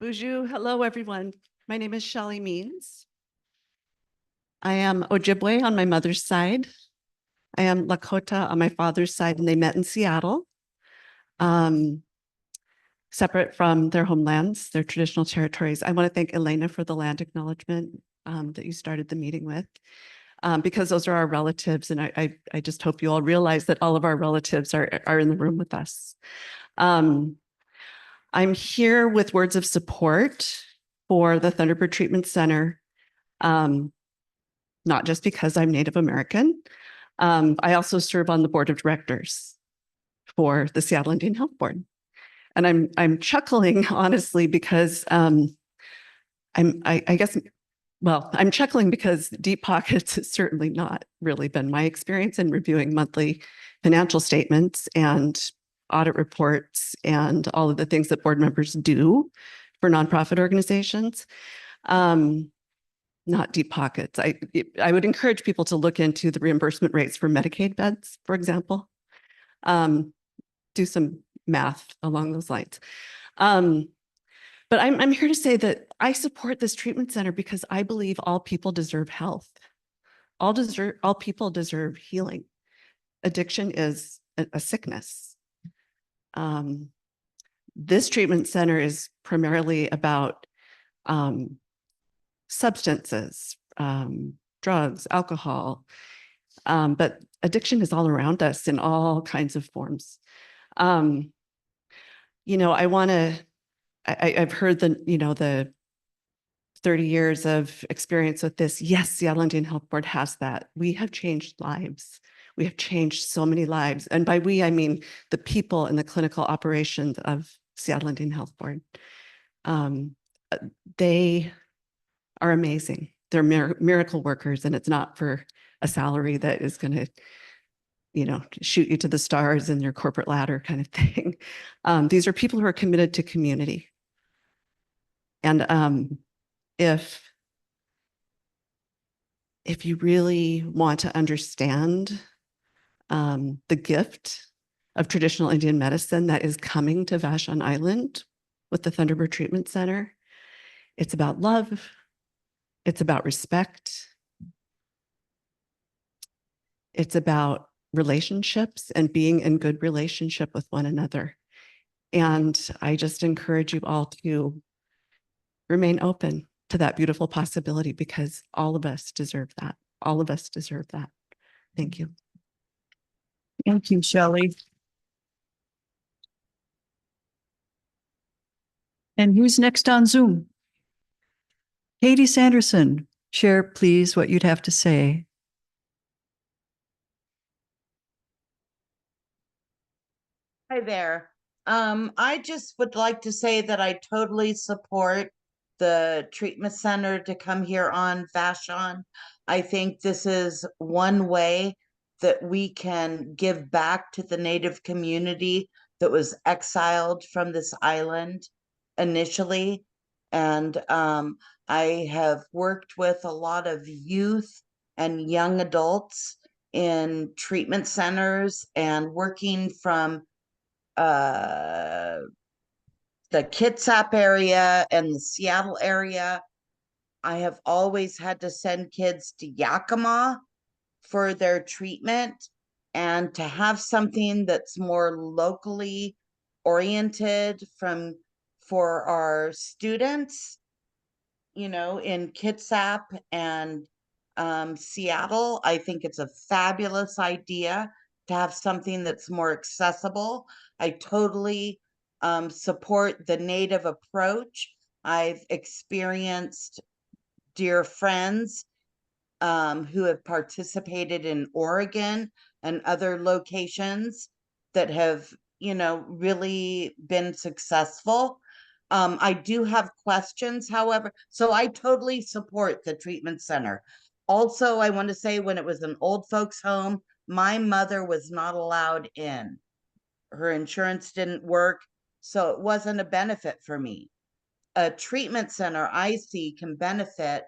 Bonjour. Hello, everyone. My name is Shelley Means. I am Ojibwe on my mother's side. I am Lakota on my father's side, and they met in Seattle, separate from their homelands, their traditional territories. I want to thank Elena for the land acknowledgement that you started the meeting with, because those are our relatives, and I just hope you all realize that all of our relatives are in the room with us. I'm here with words of support for the Thunderbird Treatment Center, not just because I'm Native American. I also serve on the board of directors for the Seattle Indian Health Board. And I'm chuckling, honestly, because I'm chuckling because deep pockets has certainly not really been my experience in reviewing monthly financial statements and audit reports and all of the things that board members do for nonprofit organizations. Not deep pockets. I would encourage people to look into the reimbursement rates for Medicaid beds, for example. Do some math along those lines. But I'm here to say that I support this treatment center because I believe all people deserve health. All people deserve healing. Addiction is a sickness. This treatment center is primarily about substances, drugs, alcohol, but addiction is all around us in all kinds of forms. I've heard the 30 years of experience with this. Yes, Seattle Indian Health Board has that. We have changed lives. We have changed so many lives. And by we, I mean the people in the clinical operations of Seattle Indian Health Board. They are amazing. They're miracle workers, and it's not for a salary that is going to, shoot you to the stars in your corporate ladder kind of thing. These are people who are committed to community. And if you really want to understand the gift of traditional Indian medicine that is coming to Vashon Island with the Thunderbird Treatment Center, it's about love. It's about respect. It's about relationships and being in good relationship with one another. And I just encourage you all to remain open to that beautiful possibility because all of us deserve that. all of us deserve that. Thank you. Thank you, Shelley. And who's next on Zoom? Katie Sanderson, share please what you'd have to say. Hi there. I just would like to say that I totally support the treatment center to come here on Vashon. I think this is one way that we can give back to the Native community that was exiled from this island initially. And I have worked with a lot of youth and young adults in treatment centers and working from the Kitsap area and the Seattle area. I have always had to send kids to Yakima for their treatment, and to have something that's more locally oriented for our students, you know, in Kitsap and Seattle. I think it's a fabulous idea to have something that's more accessible. I totally support the Native approach. I've experienced dear friends who have participated in Oregon and other locations that have, you know, really been successful. I do have questions, however, so I totally support the treatment center. Also, I want to say when it was an old folks home, my mother was not allowed in. Her insurance didn't work, so it wasn't a benefit for me. A treatment center I see can benefit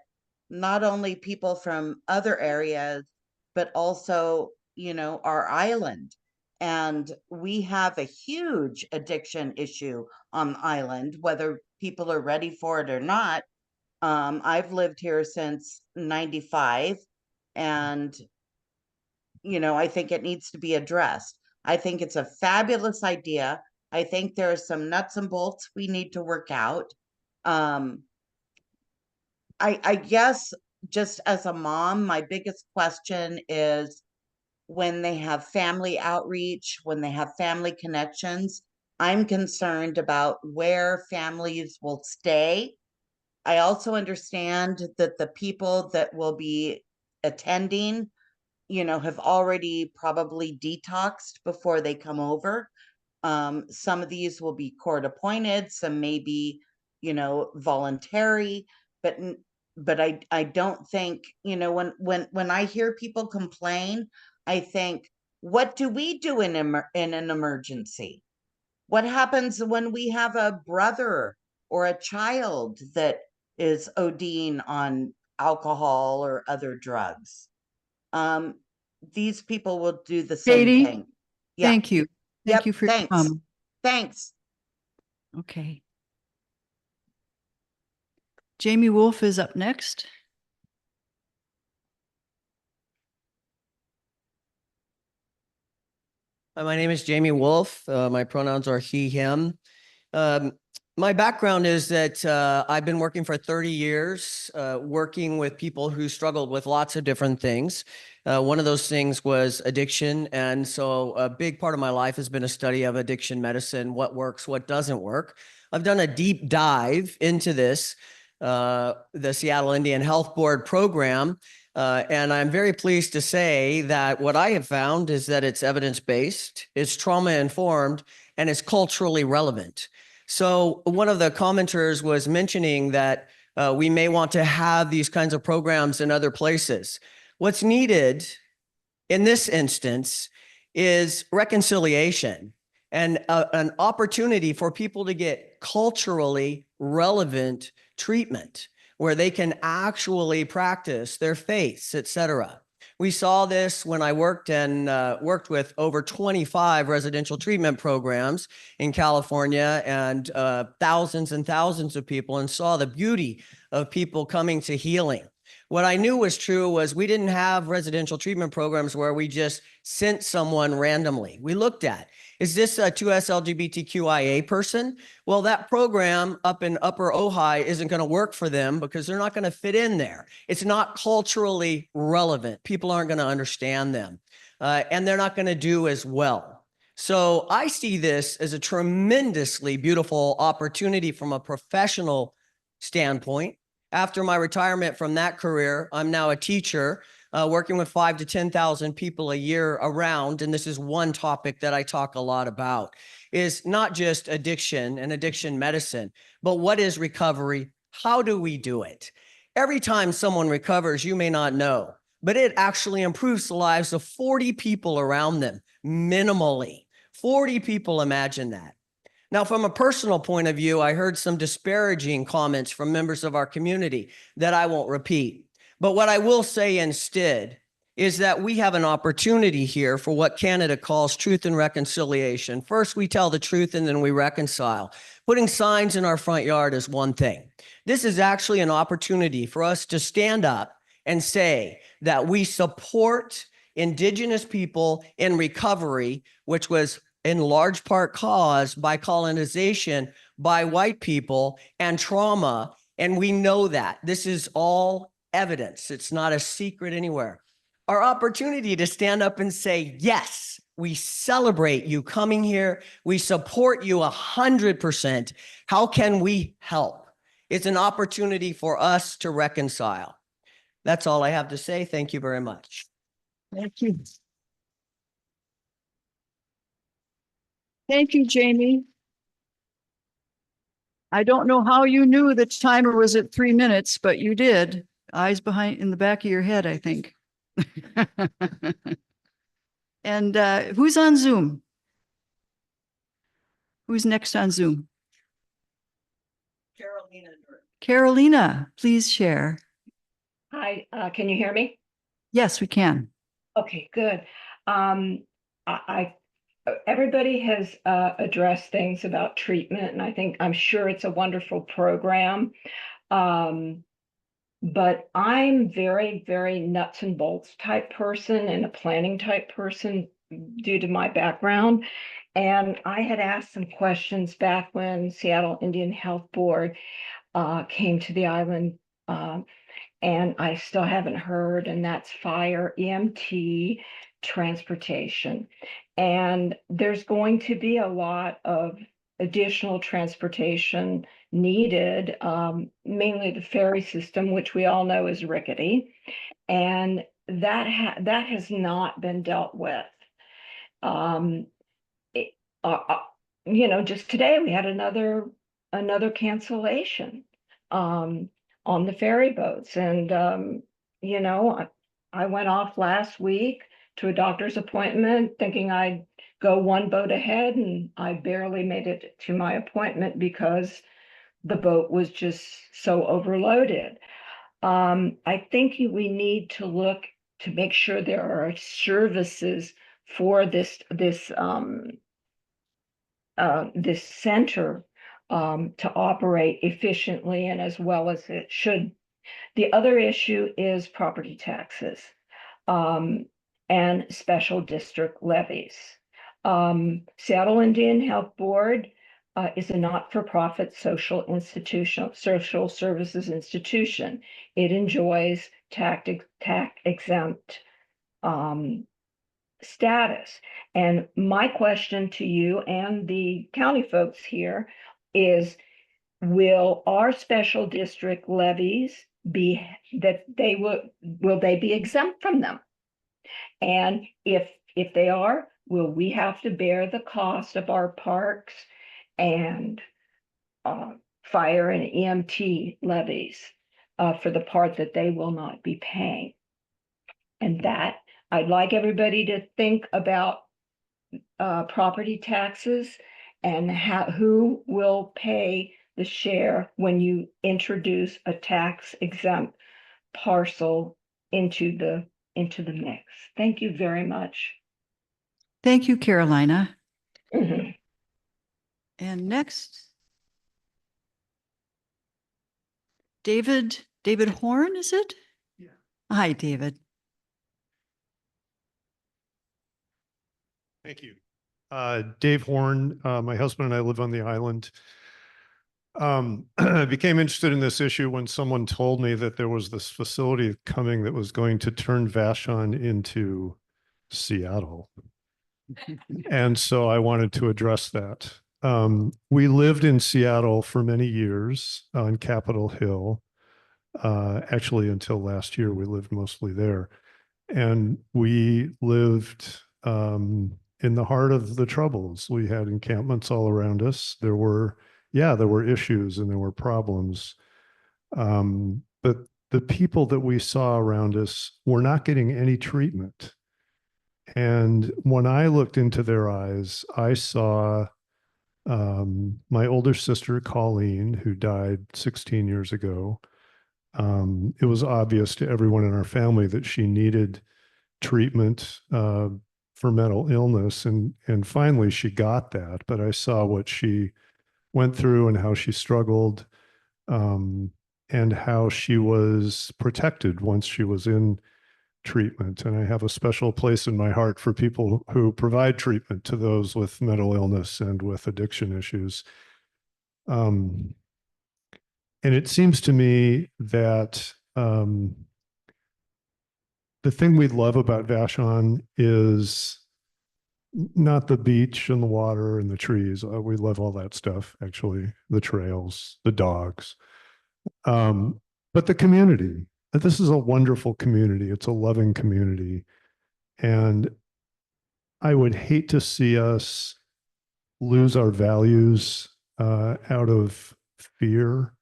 not only people from other areas, but also, you know, our island. And we have a huge addiction issue on the island, whether people are ready for it or not. I've lived here since 95, and, you know, I think it needs to be addressed. I think it's a fabulous idea. I think there are some nuts and bolts we need to work out. I guess just as a mom, my biggest question is when they have family outreach, when they have family connections, I'm concerned about where families will stay. I also understand that the people that will be attending, you know, have already probably detoxed before they come over. Some of these will be court appointed, some may be, you know, voluntary, but I don't think, you know, when I hear people complain, I think, what do we do in an emergency? What happens when we have a brother or a child that is ODing on alcohol or other drugs? These people will do the same Katie, thing. Yeah. thank you. Thank you for your Thanks. comment. Thanks. Okay. Jamie Wolf is up next. My name is Jamie Wolf. My pronouns are he, him. My background is that I've been working for 30 years, working with people who struggled with lots of different things. One of those things was addiction. And so a big part of my life has been a study of addiction medicine, what works, what doesn't work. I've done a deep dive into this, the Seattle Indian Health Board program. And I'm very pleased to say that what I have found is that it's evidence-based, it's trauma-informed, and it's culturally relevant. So one of the commenters was mentioning that we may want to have these kinds of programs in other places. What's needed in this instance is reconciliation and an opportunity for people to get culturally relevant treatment where they can actually practice their faiths, etc. We saw this when I worked with over 25 residential treatment programs in California and thousands of people, and saw the beauty of people coming to healing. What I knew was true was we didn't have residential treatment programs where we just sent someone randomly. We looked at, is this a 2S LGBTQIA person? Well, that program up in Upper Ojai isn't going to work for them because they're not going to fit in there. It's not culturally relevant. People aren't going to understand them, and they're not going to do as well. So I see this as a tremendously beautiful opportunity from a professional standpoint. After my retirement from that career, I'm now a teacher, working with 5,000 to 10,000 people a year around. And this is one topic that I talk a lot about, is not just addiction and addiction medicine, but what is recovery? How do we do it? Every time someone recovers, you may not know, but it actually improves the lives of 40 people around them, minimally. 40 people, imagine that. Now, from a personal point of view, I heard some disparaging comments from members of our community that I won't repeat. But what I will say instead is that we have an opportunity here for what Canada calls truth and reconciliation. First, we tell the truth and then we reconcile. Putting signs in our front yard is one thing. This is actually an opportunity for us to stand up and say that we support Indigenous people in recovery, which was in large part caused by colonization by white people and trauma. And we know that. This is all evidence. It's not a secret anywhere. Our opportunity to stand up and say, yes, we celebrate you coming here. We support you 100%. How can we help? It's an opportunity for us to reconcile. That's all I have to say. Thank you very much. Thank you. Thank you, Jamie. I don't know how you knew the timer was at 3 minutes, but you did. Eyes behind in the back of your head, I think. And who's on Zoom? Who's next on Zoom? Carolina, please share. Hi, can you hear me? Yes, we can. Okay, good. Everybody has addressed things about treatment, and I'm sure it's a wonderful program. But I'm very, very nuts and bolts type person and a planning type person due to my background. And I had asked some questions back when Seattle Indian Health Board came to the island, and I still haven't heard, and that's fire, EMT, transportation. And there's going to be a lot of additional transportation needed, mainly the ferry system, which we all know is rickety. And that has not been dealt with. Just today we had another cancellation on the ferry boats. And, I went off last week to a doctor's appointment thinking I'd go one boat ahead, and I barely made it to my appointment because the boat was just so overloaded. I think we need to look to make sure there are services for this center to operate efficiently and as well as it should. The other issue is property taxes and special district levies. Seattle Indian Health Board is a not-for-profit social services institution. It enjoys tax exempt status. And my question to you and the county folks here is, will our special district levies will they be exempt from them? And if they are, will we have to bear the cost of our parks and fire and EMT levies for the part that they will not be paying? And that I'd like everybody to think about property taxes and who will pay the share when you introduce a tax exempt parcel into the mix. Thank you very much. Thank you, Carolina. And next, David Horn, is it? Hi, David. Thank you. Dave Horn, my husband and I live on the island. I became interested in this issue when someone told me that there was this facility coming that was going to turn Vashon into Seattle. And so I wanted to address that. We lived in Seattle for many years on Capitol Hill. Actually, until last year, we lived mostly there. And we lived in the heart of the troubles. We had encampments all around us. There were issues and there were problems. But the people that we saw around us were not getting any treatment. And when I looked into their eyes, I saw my older sister, Colleen, who died 16 years ago. It was obvious to everyone in our family that she needed treatment for mental illness. And finally she got that, but I saw what she went through and how she struggled, and how she was protected once she was in treatment. And I have a special place in my heart for people who provide treatment to those with mental illness and with addiction issues. And it seems to me that the thing we love about Vashon is not the beach and the water and the trees. We love all that stuff, actually, the trails, the dogs, but the community. This is a wonderful community. It's a loving community. And I would hate to see us lose our values out of fear.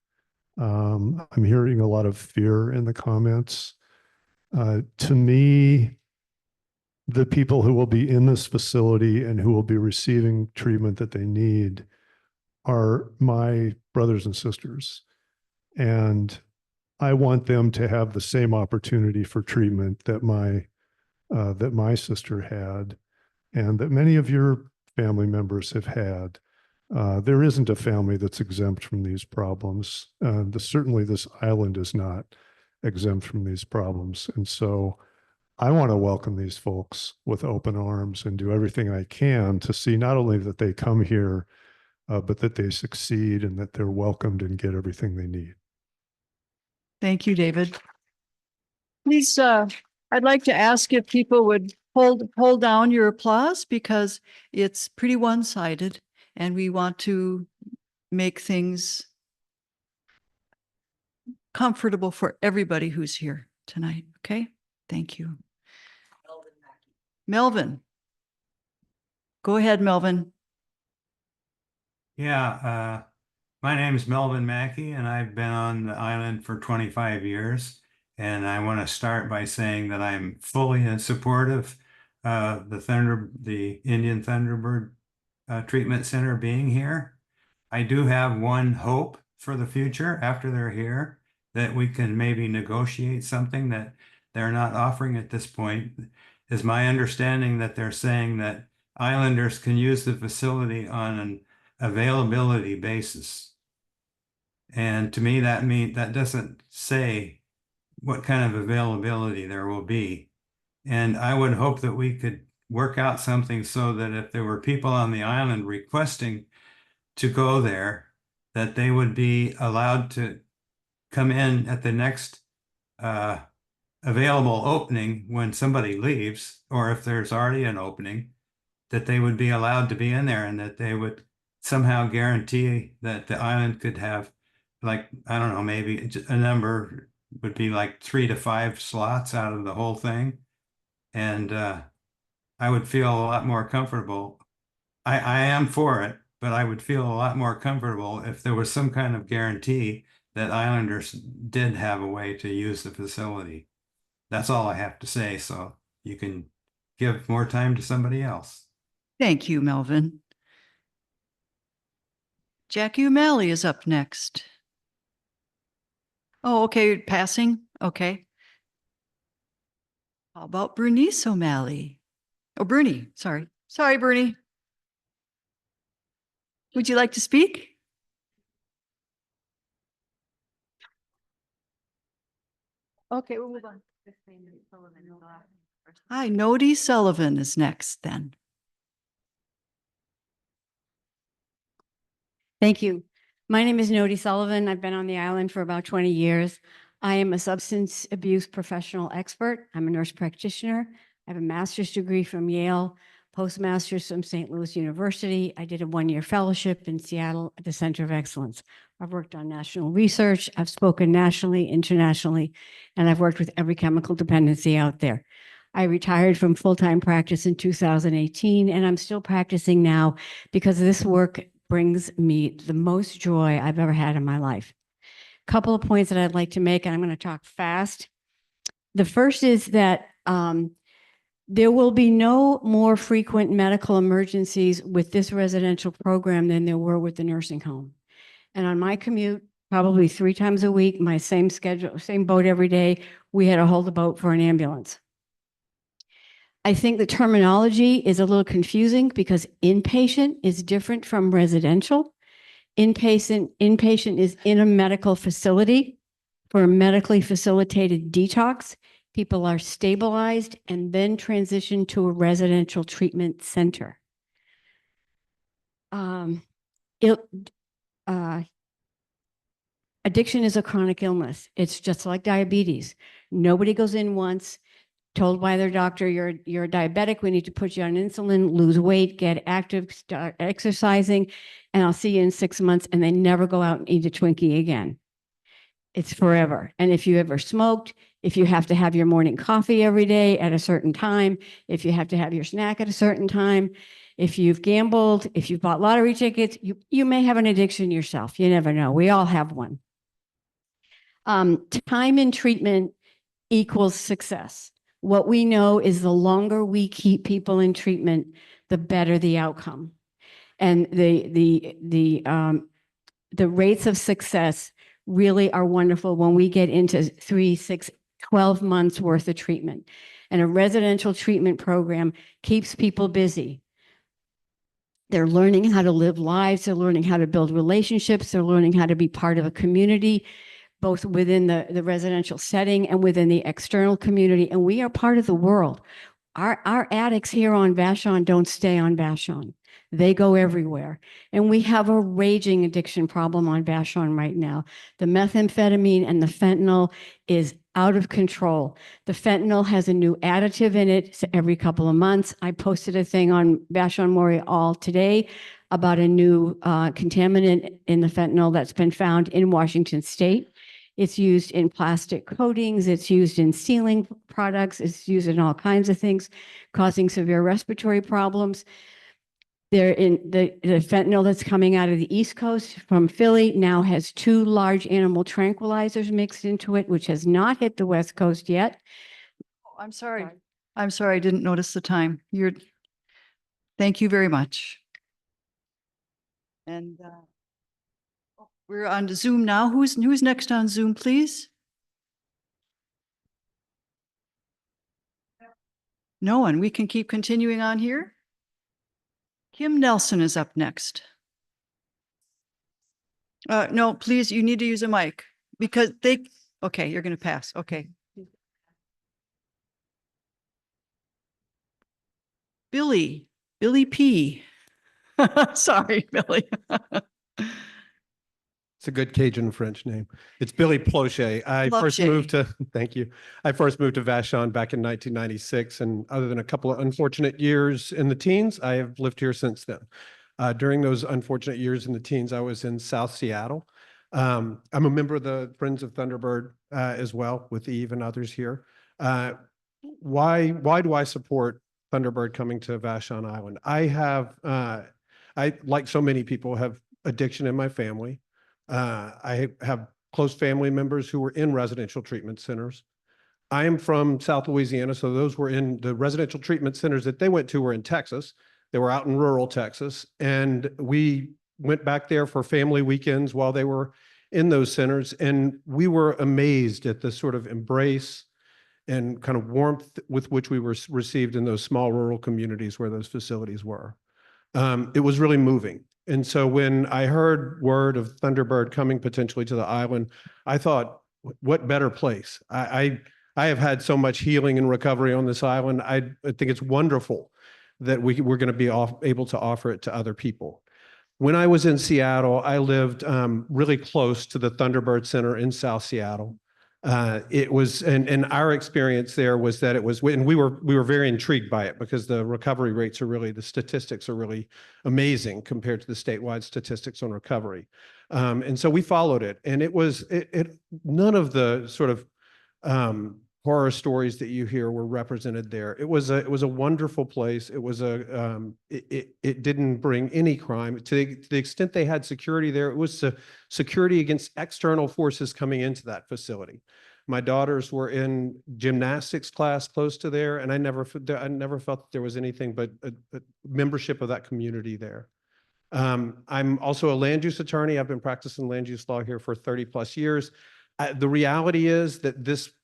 I'm hearing a lot of fear in the comments. To me, the people who will be in this facility and who will be receiving treatment that they need are my brothers and sisters. And I want them to have the same opportunity for treatment that my sister had, and that many of your family members have had. There isn't a family that's exempt from these problems. Certainly this island is not exempt from these problems. And so I want to welcome these folks with open arms and do everything I can to see not only that they come here, but that they succeed and that they're welcomed and get everything they need. Thank you, David. Please, I'd like to ask if people would hold down your applause, because it's pretty one-sided and we want to make things comfortable for everybody who's here tonight. Okay, thank you. Melvin. Go ahead, Melvin. Yeah, my name is Melvin Mackey, and I've been on the island for 25 years. And I want to start by saying that I'm fully in support of the Indian Thunderbird Treatment Center being here. I do have one hope for the future after they're here, that we can maybe negotiate something that they're not offering at this point. Is my understanding that they're saying that Islanders can use the facility on an availability basis. And to me, that doesn't say what kind of availability there will be. And I would hope that we could work out something so that if there were people on the island requesting to go there, that they would be allowed to come in at the next available opening when somebody leaves, or if there's already an opening, that they would be allowed to be in there, and that they would somehow guarantee that the island could have, like, I don't know, maybe a number would be like 3 to 5 slots out of the whole thing. And I would feel a lot more comfortable. I am for it, but I would feel a lot more comfortable if there was some kind of guarantee that Islanders did have a way to use the facility. That's all I have to say, so you can give more time to somebody else. Thank you, Melvin. Jackie O'Malley is up next. Oh, okay, passing. Okay. How about Bernice O'Malley? Oh, Bernie, sorry. Sorry, Bernie. Would you like to speak? Okay, we'll move on. Hi, Nodie Sullivan is next then. Thank you. My name is Nodie Sullivan. I've been on the island for about 20 years. I am a substance abuse professional expert. I'm a nurse practitioner. I have a master's degree from Yale, postmaster's from St. Louis University. I did a one-year fellowship in Seattle at the Center of Excellence. I've worked on national research. I've spoken nationally, internationally, and I've worked with every chemical dependency out there. I retired from full-time practice in 2018, and I'm still practicing now because this work brings me the most joy I've ever had in my life. Couple of points that I'd like to make, and I'm going to talk fast. The first is that there will be no more frequent medical emergencies with this residential program than there were with the nursing home. And on my commute, probably 3 times a week, my same schedule, same boat every day, we had to hold the boat for an ambulance. I think the terminology is a little confusing because inpatient is different from residential. Inpatient is in a medical facility for a medically facilitated detox. People are stabilized and then transitioned to a residential treatment center. Addiction is a chronic illness. It's just like diabetes. Nobody goes in once, told by their doctor, you're a diabetic, we need to put you on insulin, lose weight, get active, start exercising, and I'll see you in 6 months, and they never go out and eat a Twinkie again. It's forever. And if you ever smoked, if you have to have your morning coffee every day at a certain time, if you have to have your snack at a certain time, if you've gambled, if you've bought lottery tickets, you may have an addiction yourself. You never know. We all have one. Time in treatment equals success. What we know is the longer we keep people in treatment, the better the outcome. And the rates of success really are wonderful when we get into 3, 6, 12 months worth of treatment. And a residential treatment program keeps people busy. They're learning how to live lives. They're learning how to build relationships. They're learning how to be part of a community, both within the residential setting and within the external community. And we are part of the world. Our addicts here on Vashon don't stay on Vashon. They go everywhere. And we have a raging addiction problem on Vashon right now. The methamphetamine and the fentanyl is out of control. The fentanyl has a new additive in it every couple of months. I posted a thing on Vashon-Maury all today about a new contaminant in the fentanyl that's been found in Washington State. It's used in plastic coatings. It's used in sealing products. It's used in all kinds of things, causing severe respiratory problems. They're in the fentanyl that's coming out of the East Coast from Philly now has 2 large animal tranquilizers mixed into it, which has not hit the West Coast yet. Oh, I'm sorry. I'm sorry, I didn't notice the time. Thank you very much. And we're on to Zoom now. Who's next on Zoom, please? No one. We can keep continuing on here. Kim Nelson is up next. No, please, you need to use a mic because okay, you're going to pass. Okay. Billy P. Sorry, Billy. It's a good Cajun French name. It's Billy Plochet. Thank you. I first moved to Vashon back in 1996. And other than a couple of unfortunate years in the teens, I have lived here since then. During those unfortunate years in the teens, I was in South Seattle. I'm a member of the Friends of Thunderbird as well, with Eve and others here. Why do I support Thunderbird coming to Vashon Island? I, like so many people, have addiction in my family. I have close family members who were in residential treatment centers. I am from South Louisiana, so those were in the residential treatment centers that they went to were in Texas. They were out in rural Texas, and we went back there for family weekends while they were in those centers, and we were amazed at the sort of embrace and kind of warmth with which we were received in those small rural communities where those facilities were. It was really moving. And so when I heard word of Thunderbird coming potentially to the island, I thought, what better place? I I have had so much healing and recovery on this island. I think it's wonderful that we're going to be able to offer it to other people. When I was in Seattle, I lived really close to the Thunderbird Center in South Seattle. It was, and our experience there was that it was, and we were very intrigued by it because the recovery rates are really, the statistics are really amazing compared to the statewide statistics on recovery. And so we followed it, and it was, none of the sort of horror stories that you hear were represented there. It was a wonderful place. It was it didn't bring any crime. To the extent they had security there, it was security against external forces coming into that facility. My daughters were in gymnastics class close to there, and I never felt that there was anything but a membership of that community there. I'm also a land use attorney. I've been practicing land use law here for 30 plus years. The reality is that this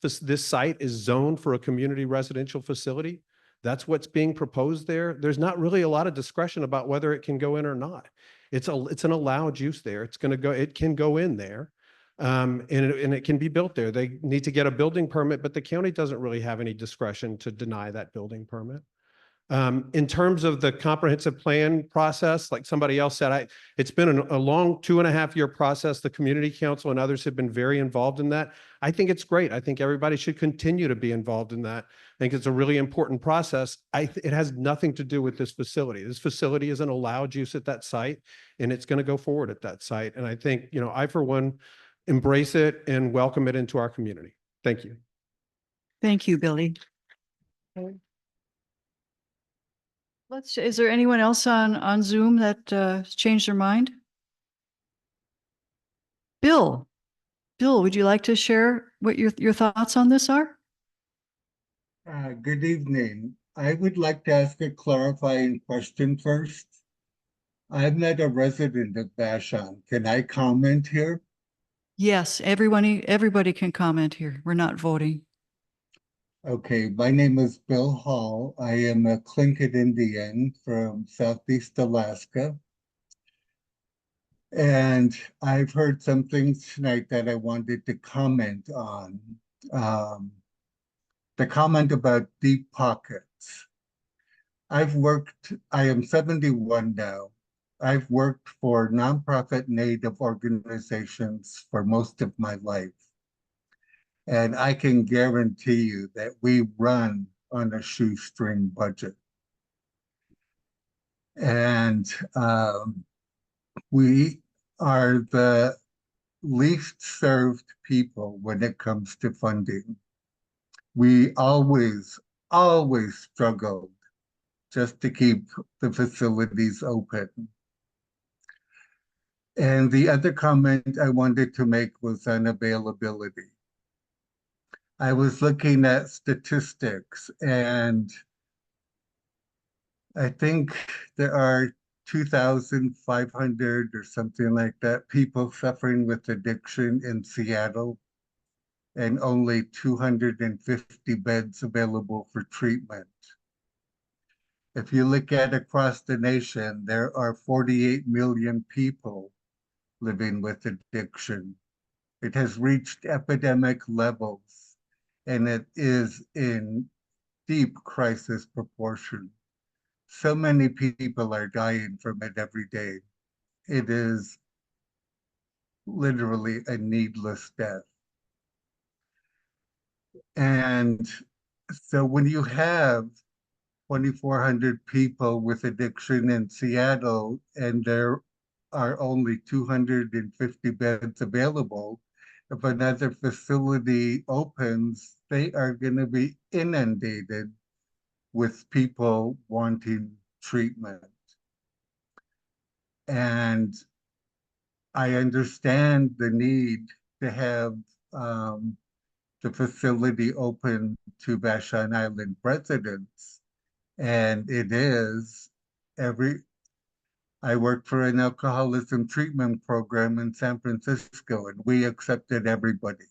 site is zoned for a community residential facility. That's what's being proposed there. There's not really a lot of discretion about whether it can go in or not. It's an allowed use there. It can go in there, and it can be built there. They need to get a building permit, but the county doesn't really have any discretion to deny that building permit. In terms of the comprehensive plan process, like somebody else said, it's been a long 2.5-year process. The community council and others have been very involved in that. I think it's great. I think everybody should continue to be involved in that. I think it's a really important process. It has nothing to do with this facility. This facility is an allowed use at that site, and it's going to go forward at that site. And I think, I, for one, embrace it and welcome it into our community. Thank you. Thank you, Billy. Is there anyone else on Zoom that changed their mind? Bill, would you like to share what your thoughts on this are? Good evening. I would like to ask a clarifying question first. I'm not a resident of Vashon. Can I comment here? Yes, everybody can comment here. We're not voting. Okay, my name is Bill Hall. I am a Tlingit Indian from Southeast Alaska. And I've heard some things tonight that I wanted to comment on. The comment about deep pockets. I am 71 now. I've worked for nonprofit Native organizations for most of my life. And I can guarantee you that we run on a shoestring budget. And we are the least served people when it comes to funding. We always struggled just to keep the facilities open. And the other comment I wanted to make was on availability. I was looking at statistics, and I think there are 2,500 or something like that people suffering with addiction in Seattle, and only 250 beds available for treatment. If you look at across the nation, there are 48 million people living with addiction. It has reached epidemic levels, and it is in deep crisis proportion. So many people are dying from it every day. It is literally a needless death. And so when you have 2,400 people with addiction in Seattle, and there are only 250 beds available, if another facility opens, they are going to be inundated with people wanting treatment. And I understand the need to have the facility open to Vashon Island residents. And it is I worked for an alcoholism treatment program in San Francisco, and we accepted everybody.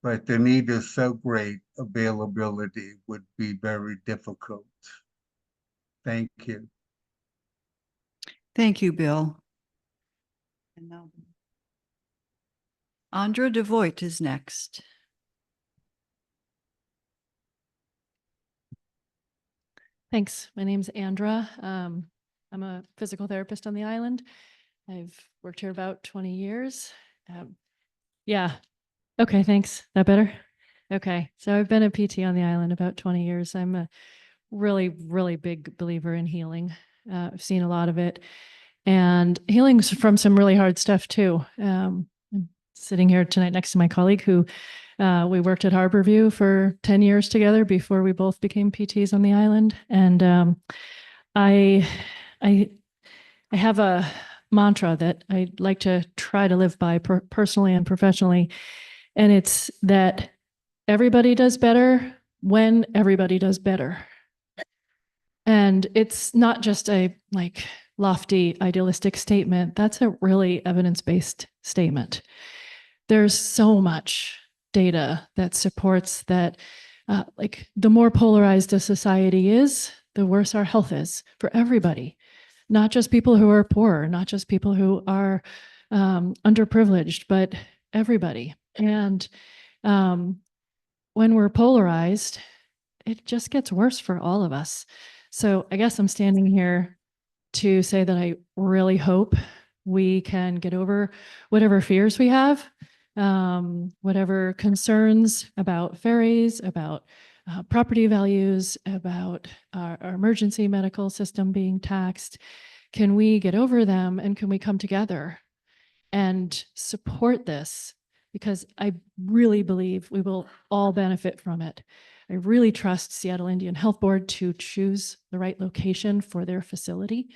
But the need is so great, availability would be very difficult. Thank you. Thank you, Bill. And now Andra DeVoit is next. Thanks. My name's Andra. I'm a physical therapist on the island. I've worked here about 20 years. Yeah. Okay, thanks. That better? Okay. So I've been a PT on the island about 20 years. I'm a really, really big believer in healing. I've seen a lot of it. And healing's from some really hard stuff too. I'm sitting here tonight next to my colleague who we worked at Harborview for 10 years together before we both became PTs on the island. And I have a mantra that I like to try to live by personally and professionally. And it's that everybody does better when everybody does better. And it's not just a like lofty idealistic statement. That's a really evidence-based statement. There's so much data that supports that like the more polarized a society is, the worse our health is for everybody, not just people who are poor, not just people who are underprivileged, but everybody. And when we're polarized, it just gets worse for all of us. So I guess I'm standing here to say that I really hope we can get over whatever fears we have, whatever concerns about ferries, about property values, about our emergency medical system being taxed. Can we get over them and can we come together and support this? Because I really believe we will all benefit from it. I really trust Seattle Indian Health Board to choose the right location for their facility.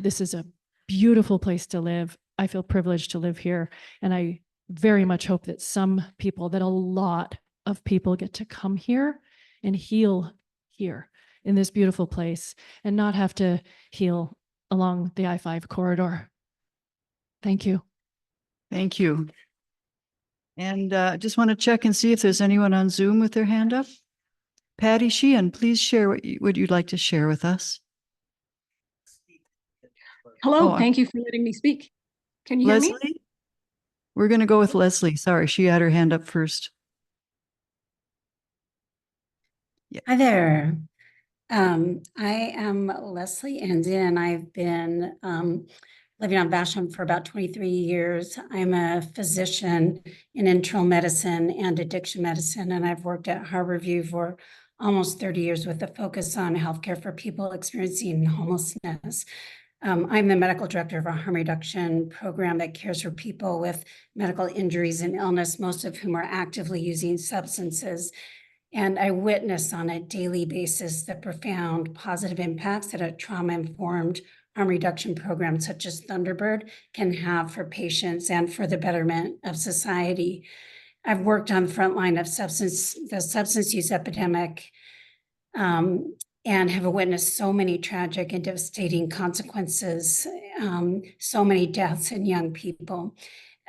This is a beautiful place to live. I feel privileged to live here. And I very much hope that that a lot of people get to come here and heal here in this beautiful place and not have to heal along the I-5 corridor. Thank you. Thank you. And just want to check and see if there's anyone on Zoom with their hand up. Patty Sheehan, please share what you'd like to share with us. Hello, thank you for letting me speak. Can you hear me? Leslie? We're going to go with Leslie. Sorry, she had her hand up first. Yeah. Hi there. I am Leslie Andin, and I've been living on Vashon for about 23 years. I'm a physician in internal medicine and addiction medicine, and I've worked at Harborview for almost 30 years with a focus on healthcare for people experiencing homelessness. I'm the medical director of a harm reduction program that cares for people with medical injuries and illness, most of whom are actively using substances. And I witness on a daily basis the profound positive impacts that a trauma-informed harm reduction program such as Thunderbird can have for patients and for the betterment of society. I've worked on the front line of the substance use epidemic, and have witnessed so many tragic and devastating consequences, so many deaths in young people.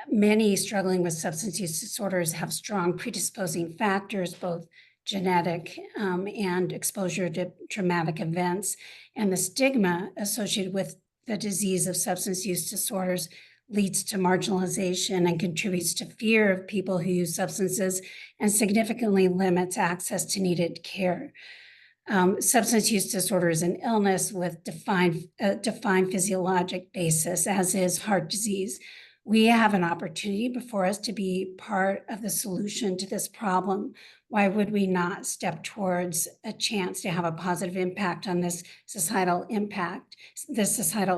Many struggling with substance use disorders have strong predisposing factors, both genetic and exposure to traumatic events. And the stigma associated with the disease of substance use disorders leads to marginalization and contributes to fear of people who use substances and significantly limits access to needed care. Substance use disorder is an illness with defined physiologic basis, as is heart disease. We have an opportunity before us to be part of the solution to this problem. Why would we not step towards a chance to have a positive impact on this societal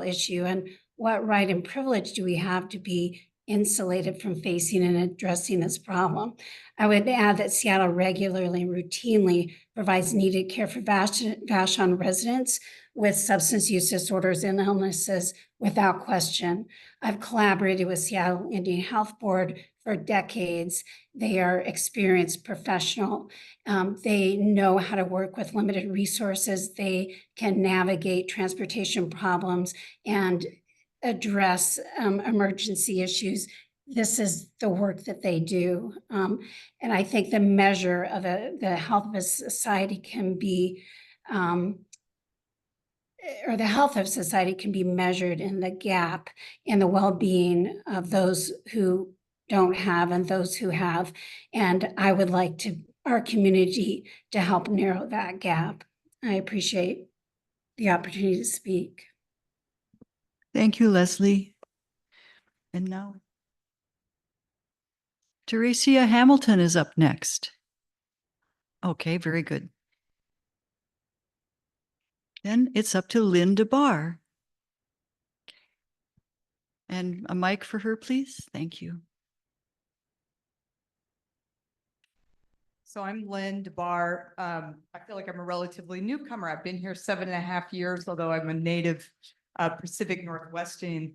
issue? And what right and privilege do we have to be insulated from facing and addressing this problem? I would add that Seattle regularly and routinely provides needed care for Vashon residents with substance use disorders and illnesses without question. I've collaborated with Seattle Indian Health Board for decades. They are experienced professional. They know how to work with limited resources. They can navigate transportation problems and address emergency issues. This is the work that they do. And I think the measure of the health of a society can be, or the health of society can be measured in the gap in the well-being of those who don't have and those who have. And I would like our community to help narrow that gap. I appreciate the opportunity to speak. Thank you, Leslie. And now Teresia Hamilton is up next. Okay, very good. Then it's up to Linda Barr. And a mic for her, please. Thank you. So I'm Lynn DeBar. I feel like I'm a relatively newcomer. I've been here 7.5 years, although I'm a native Pacific Northwestian.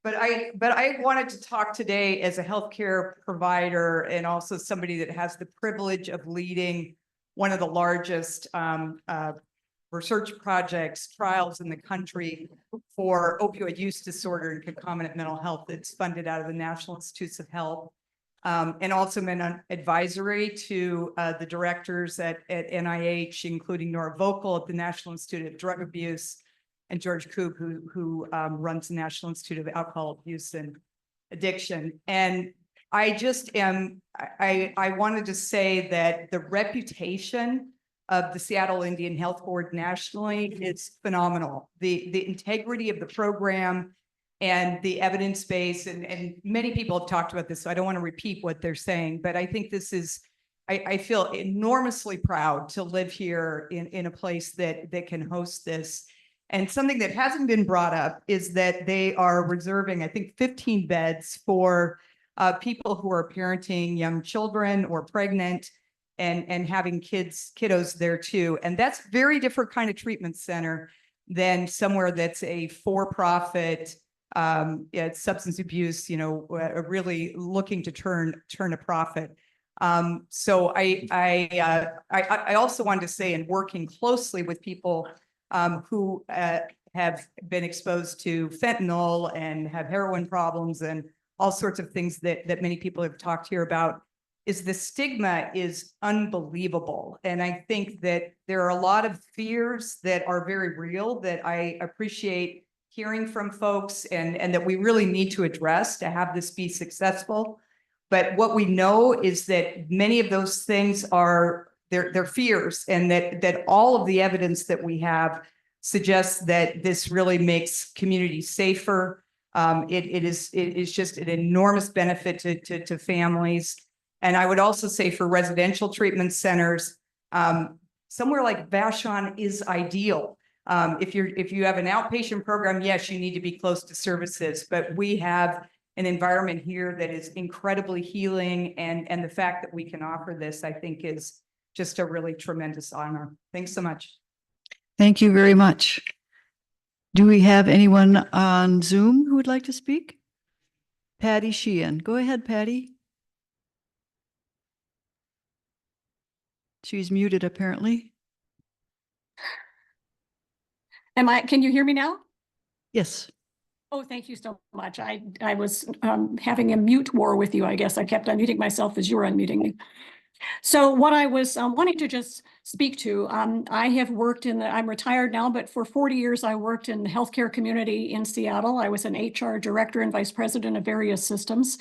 But I wanted to talk today as a healthcare provider and also somebody that has the privilege of leading one of the largest research projects, trials in the country for opioid use disorder and concomitant mental health that's funded out of the National Institutes of Health. And also been an advisory to the directors at NIH, including Nora Vocal at the National Institute of Drug Abuse, and George Koob, who runs the National Institute of Alcohol Abuse and Addiction. And I just am, I wanted to say that the reputation of the Seattle Indian Health Board nationally is phenomenal. The integrity of the program and the evidence base, and many people have talked about this, so I don't want to repeat what they're saying, but I think this is, I feel enormously proud to live here in a place that can host this. And something that hasn't been brought up is that they are reserving, I think, 15 beds for people who are parenting young children or pregnant and having kiddos there too. And that's a very different kind of treatment center than somewhere that's a for-profit substance abuse, really looking to turn a profit. So I also wanted to say, in working closely with people who have been exposed to fentanyl and have heroin problems and all sorts of things that many people have talked here about, is the stigma is unbelievable. And I think that there are a lot of fears that are very real that I appreciate hearing from folks and that we really need to address to have this be successful. But what we know is that many of those things are their fears, and that all of the evidence that we have suggests that this really makes communities safer. It is just an enormous benefit to families. And I would also say for residential treatment centers, somewhere like Vashon is ideal. If you have an outpatient program, yes, you need to be close to services, but we have an environment here that is incredibly healing, and the fact that we can offer this, I think, is just a really tremendous honor. Thanks so much. Thank you very much. Do we have anyone on Zoom who would like to speak? Patty Sheehan. Go ahead, Patty. She's muted, apparently. Can you hear me now? Yes. Oh, thank you so much. I was having a mute war with you, I guess. I kept unmuting myself as you were unmuting me. So what I was wanting to just speak to, I have worked I'm retired now, but for 40 years, I worked in the healthcare community in Seattle. I was an HR director and vice president of various systems.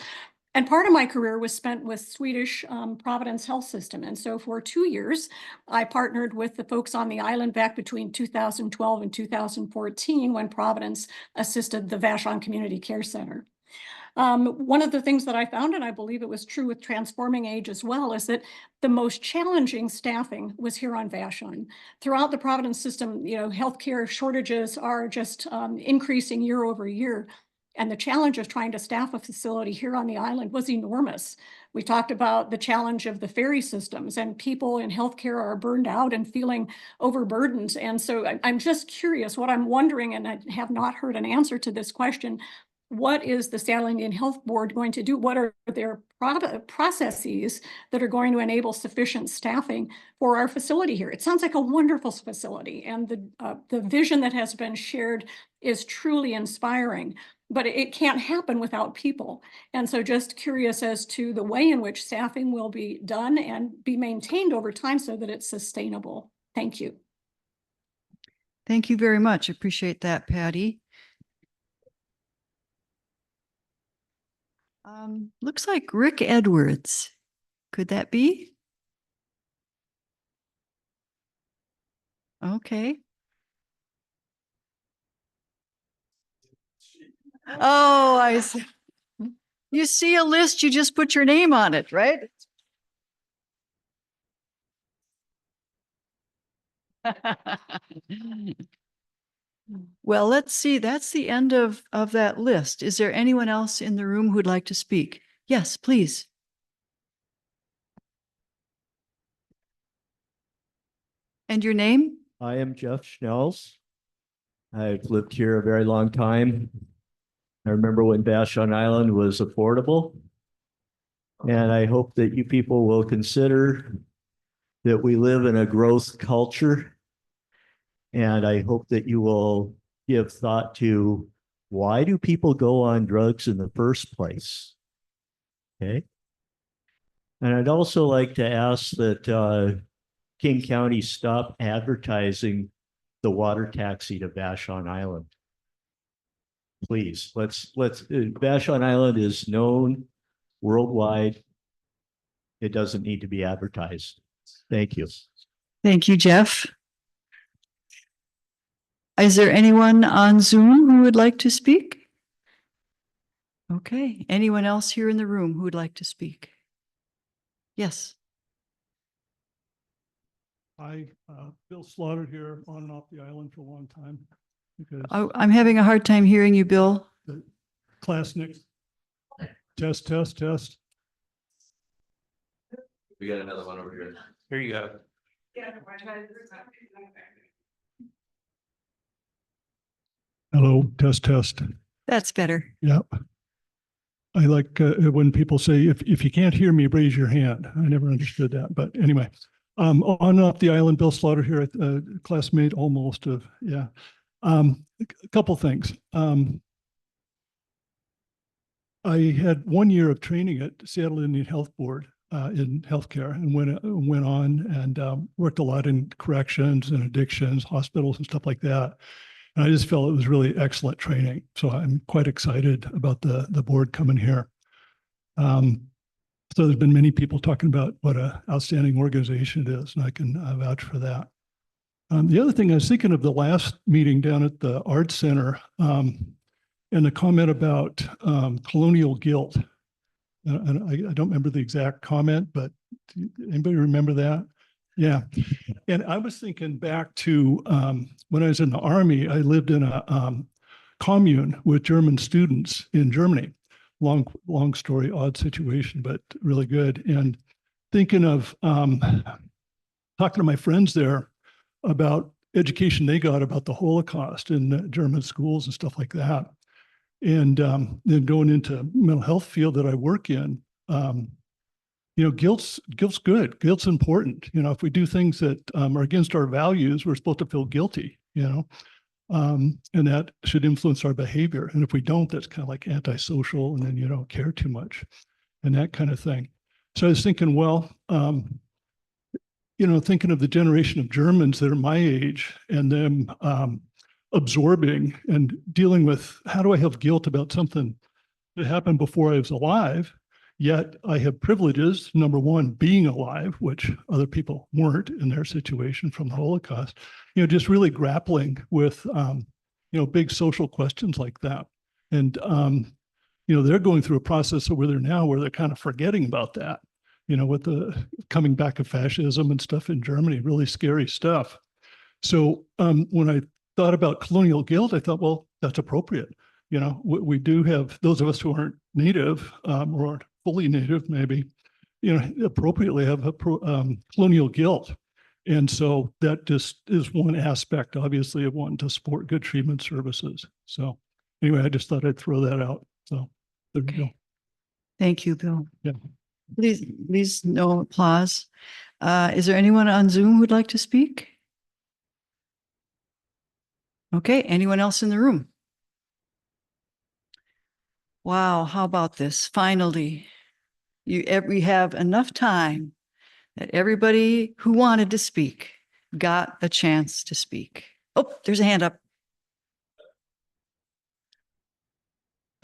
And part of my career was spent with Swedish Providence Health System. And so for 2 years, I partnered with the folks on the island back between 2012 and 2014 when Providence assisted the Vashon Community Care Center. One of the things that I found, and I believe it was true with Transforming Age as well, is that the most challenging staffing was here on Vashon. Throughout the Providence system, healthcare shortages are just increasing year over year. And the challenge of trying to staff a facility here on the island was enormous. We talked about the challenge of the ferry systems, and people in healthcare are burned out and feeling overburdened. And so I'm just curious, what I'm wondering, and I have not heard an answer to this question, what is the Seattle Indian Health Board going to do? What are their processes that are going to enable sufficient staffing for our facility here? It sounds like a wonderful facility, and the vision that has been shared is truly inspiring, but it can't happen without people. And so just curious as to the way in which staffing will be done and be maintained over time so that it's sustainable. Thank you. Thank you very much. Appreciate that, Patty. Looks like Rick Edwards. Could that be? Okay. Oh, I see. You see a list, you just put your name on it, right? Well, let's see. That's the end of that list. Is there anyone else in the room who'd like to speak? Yes, please. And your name? I am Jeff Schnells. I've lived here a very long time. I remember when Vashon Island was affordable. And I hope that you people will consider that we live in a growth culture. And I hope that you will give thought to, why do people go on drugs in the first place? Okay. And I'd also like to ask that King County stop advertising the water taxi to Vashon Island. Please, Vashon Island is known worldwide. It doesn't need to be advertised. Thank you. Thank you, Jeff. Is there anyone on Zoom who would like to speak? Okay. Anyone else here in the room who would like to speak? Yes. Hi, Bill Slaughter here, on and off the island for a long time. Because I'm having a hard time hearing you, Bill. the class next. Test, test, test. We got another one over here. Here you go. Hello, test, test. That's better. Yep. I like when people say, if you can't hear me, raise your hand. I never understood that, but anyway. On and off the island, Bill Slaughter here, classmate almost of, yeah. A couple things. I had 1 year of training at Seattle Indian Health Board in healthcare, and went on and worked a lot in corrections and addictions, hospitals and stuff like that. And I just felt it was really excellent training. So I'm quite excited about the board coming here. So there's been many people talking about what an outstanding organization it is, and I can vouch for that. The other thing, I was thinking of the last meeting down at the Arts Center, and the comment about colonial guilt. And I don't remember the exact comment, but anybody remember that? Yeah. And I was thinking back to when I was in the Army, I lived in a commune with German students in Germany. Long story, odd situation, but really good. And thinking of talking to my friends there about education they got about the Holocaust in the German schools and stuff like that. And then going into mental health field that I work in, guilt's good. Guilt's important. If we do things that are against our values, we're supposed to feel guilty, and that should influence our behavior. And if we don't, that's kind of like antisocial, and then you don't care too much and that kind of thing. So I was thinking, well, thinking of the generation of Germans that are my age and them absorbing and dealing with, how do I have guilt about something that happened before I was alive, yet I have privileges, number one, being alive, which other people weren't in their situation from the Holocaust, just really grappling with, big social questions like that. And, they're going through a process where they're now where they're kind of forgetting about that, with the coming back of fascism and stuff in Germany, really scary stuff. So when I thought about colonial guilt, I thought, well, that's appropriate. We do have those of us who aren't native or aren't fully native, maybe, appropriately have a colonial guilt. And so that just is one aspect, obviously, of wanting to support good treatment services. So anyway, I just thought I'd throw that out. So there we go. Thank you, Bill. Yeah. Please, no applause. Is there anyone on Zoom who'd like to speak? Okay, anyone else in the room? Wow, how about this? Finally, we have enough time that everybody who wanted to speak got a chance to speak. Oh, there's a hand up.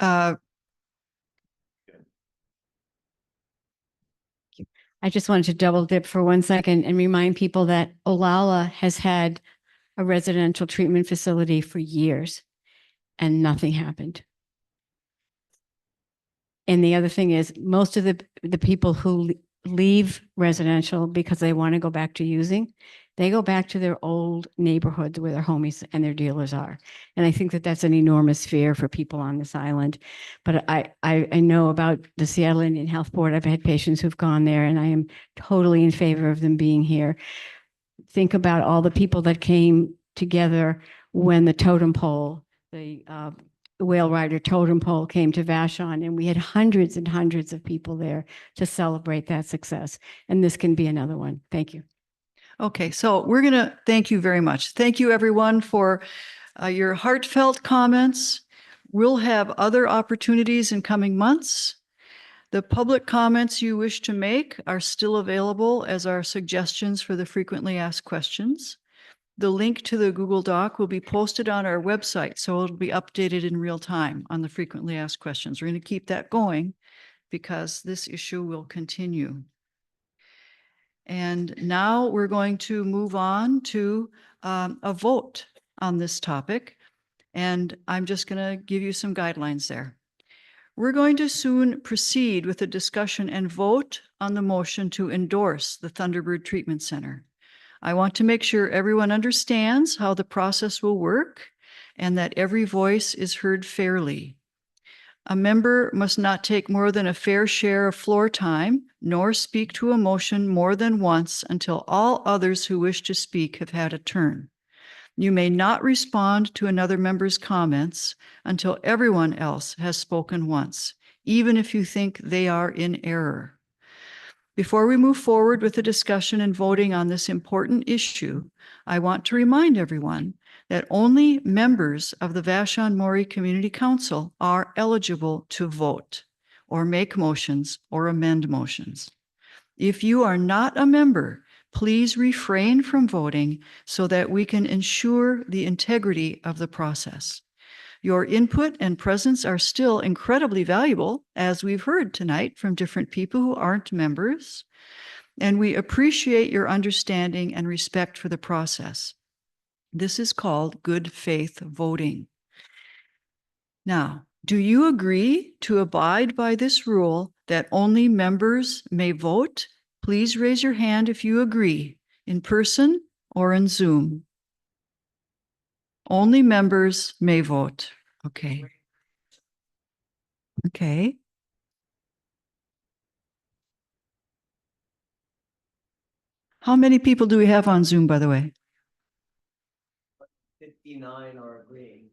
I just wanted to double dip for 1 second and remind people that Olalla has had a residential treatment facility for years and nothing happened. And the other thing is most of the people who leave residential because they want to go back to using, they go back to their old neighborhoods where their homies and their dealers are. And I think that that's an enormous fear for people on this island. But I know about the Seattle Indian Health Board. I've had patients who've gone there and I am totally in favor of them being here. Think about all the people that came together when the totem pole, the Whale Rider totem pole came to Vashon, and we had hundreds and hundreds of people there to celebrate that success. And this can be another one. Thank you. Okay, so we're going to thank you very much. Thank you, everyone, for your heartfelt comments. We'll have other opportunities in coming months. The public comments you wish to make are still available as our suggestions for the frequently asked questions. The link to the Google Doc will be posted on our website, so it'll be updated in real time on the frequently asked questions. We're going to keep that going because this issue will continue. And now we're going to move on to a vote on this topic. And I'm just going to give you some guidelines there. We're going to soon proceed with a discussion and vote on the motion to endorse the Thunderbird Treatment Center. I want to make sure everyone understands how the process will work and that every voice is heard fairly. A member must not take more than a fair share of floor time, nor speak to a motion more than once until all others who wish to speak have had a turn. You may not respond to another member's comments until everyone else has spoken once, even if you think they are in error. Before we move forward with the discussion and voting on this important issue, I want to remind everyone that only members of the Vashon-Maury Community Council are eligible to vote or make motions or amend motions. If you are not a member, please refrain from voting so that we can ensure the integrity of the process. Your input and presence are still incredibly valuable, as we've heard tonight from different people who aren't members, and we appreciate your understanding and respect for the process. This is called good faith voting. Now, do you agree to abide by this rule that only members may vote? Please raise your hand if you agree, in person or in Zoom. Only members may vote. Okay. Okay. How many people do we have on Zoom, by the way? 59 are agreeing.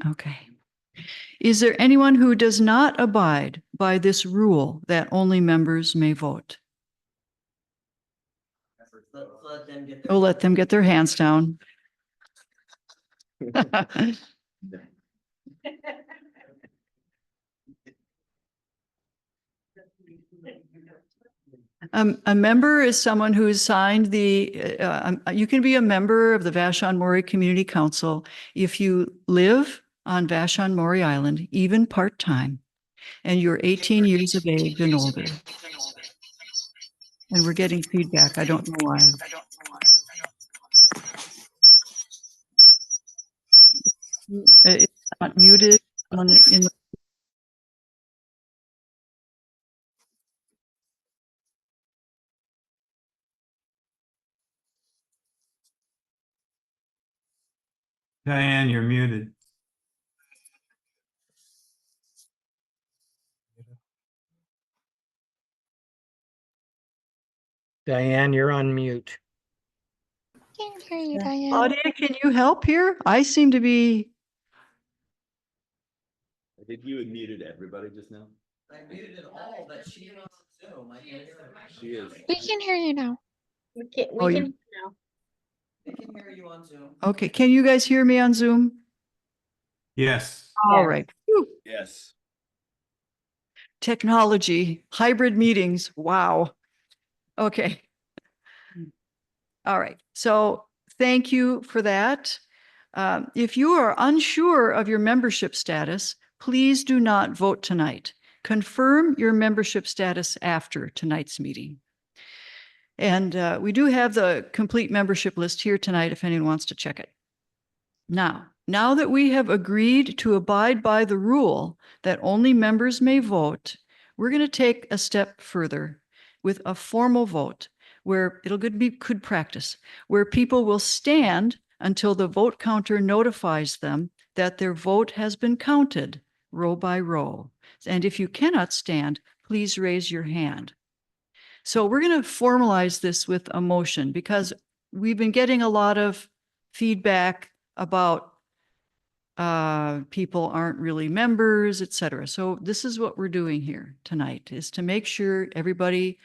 Okay. Is there anyone who does not abide by this rule that only members may vote? We'll let them get their hands down. A member is someone who has signed the, you can be a member of the Vashon-Maury Community Council if you live on Vashon-Maury Island, even part-time, and you're 18 years of age and older. And we're getting feedback. I don't know why. It's not muted in the Diane, you're muted. Diane, you're on mute. Can't hear you, Diane. Claudia, can you help here? I seem to be. Did you muted everybody just now? I muted all, but she's on Zoom. I can hear her. She is. We can hear you now. We can Oh, you- now. They can hear you on Zoom. Okay, can you guys hear me on Zoom? Yes. All right. Whew. Yes. Technology, hybrid meetings. Wow. Okay. All right. So thank you for that. If you are unsure of your membership status, please do not vote tonight. Confirm your membership status after tonight's meeting. And we do have the complete membership list here tonight if anyone wants to check it. Now that we have agreed to abide by the rule that only members may vote, we're going to take a step further with a formal vote where it'll be good practice, where people will stand until the vote counter notifies them that their vote has been counted row by row. And if you cannot stand, please raise your hand. So we're going to formalize this with a motion because we've been getting a lot of feedback about people aren't really members, et cetera. So this is what we're doing here tonight, is to make sure everybody,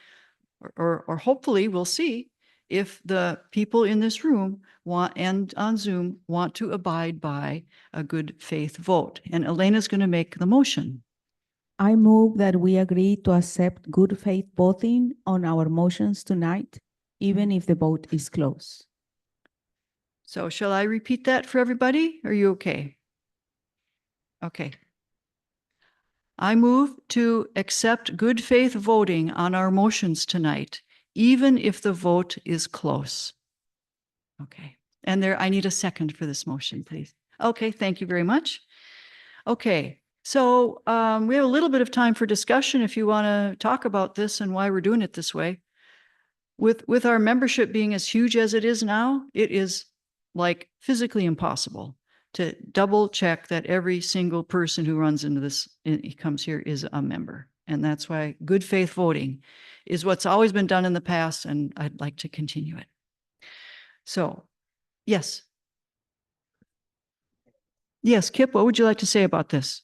or hopefully we'll see if the people in this room want, and on Zoom, want to abide by a good faith vote. And Elena's going to make the motion. I move that we agree to accept good faith voting on our motions tonight, even if the vote is close. So shall I repeat that for everybody? Are you okay? Okay. I move to accept good faith voting on our motions tonight, even if the vote is close. Okay. And I need a second for this motion, please. Okay, thank you very much. Okay, so we have a little bit of time for discussion if you want to talk about this and why we're doing it this way. With our membership being as huge as it is now, it is like physically impossible to double check that every single person who runs into this, he comes here, is a member. And that's why good faith voting is what's always been done in the past, and I'd like to continue it. So, yes. Yes, Kip, what would you like to say about this?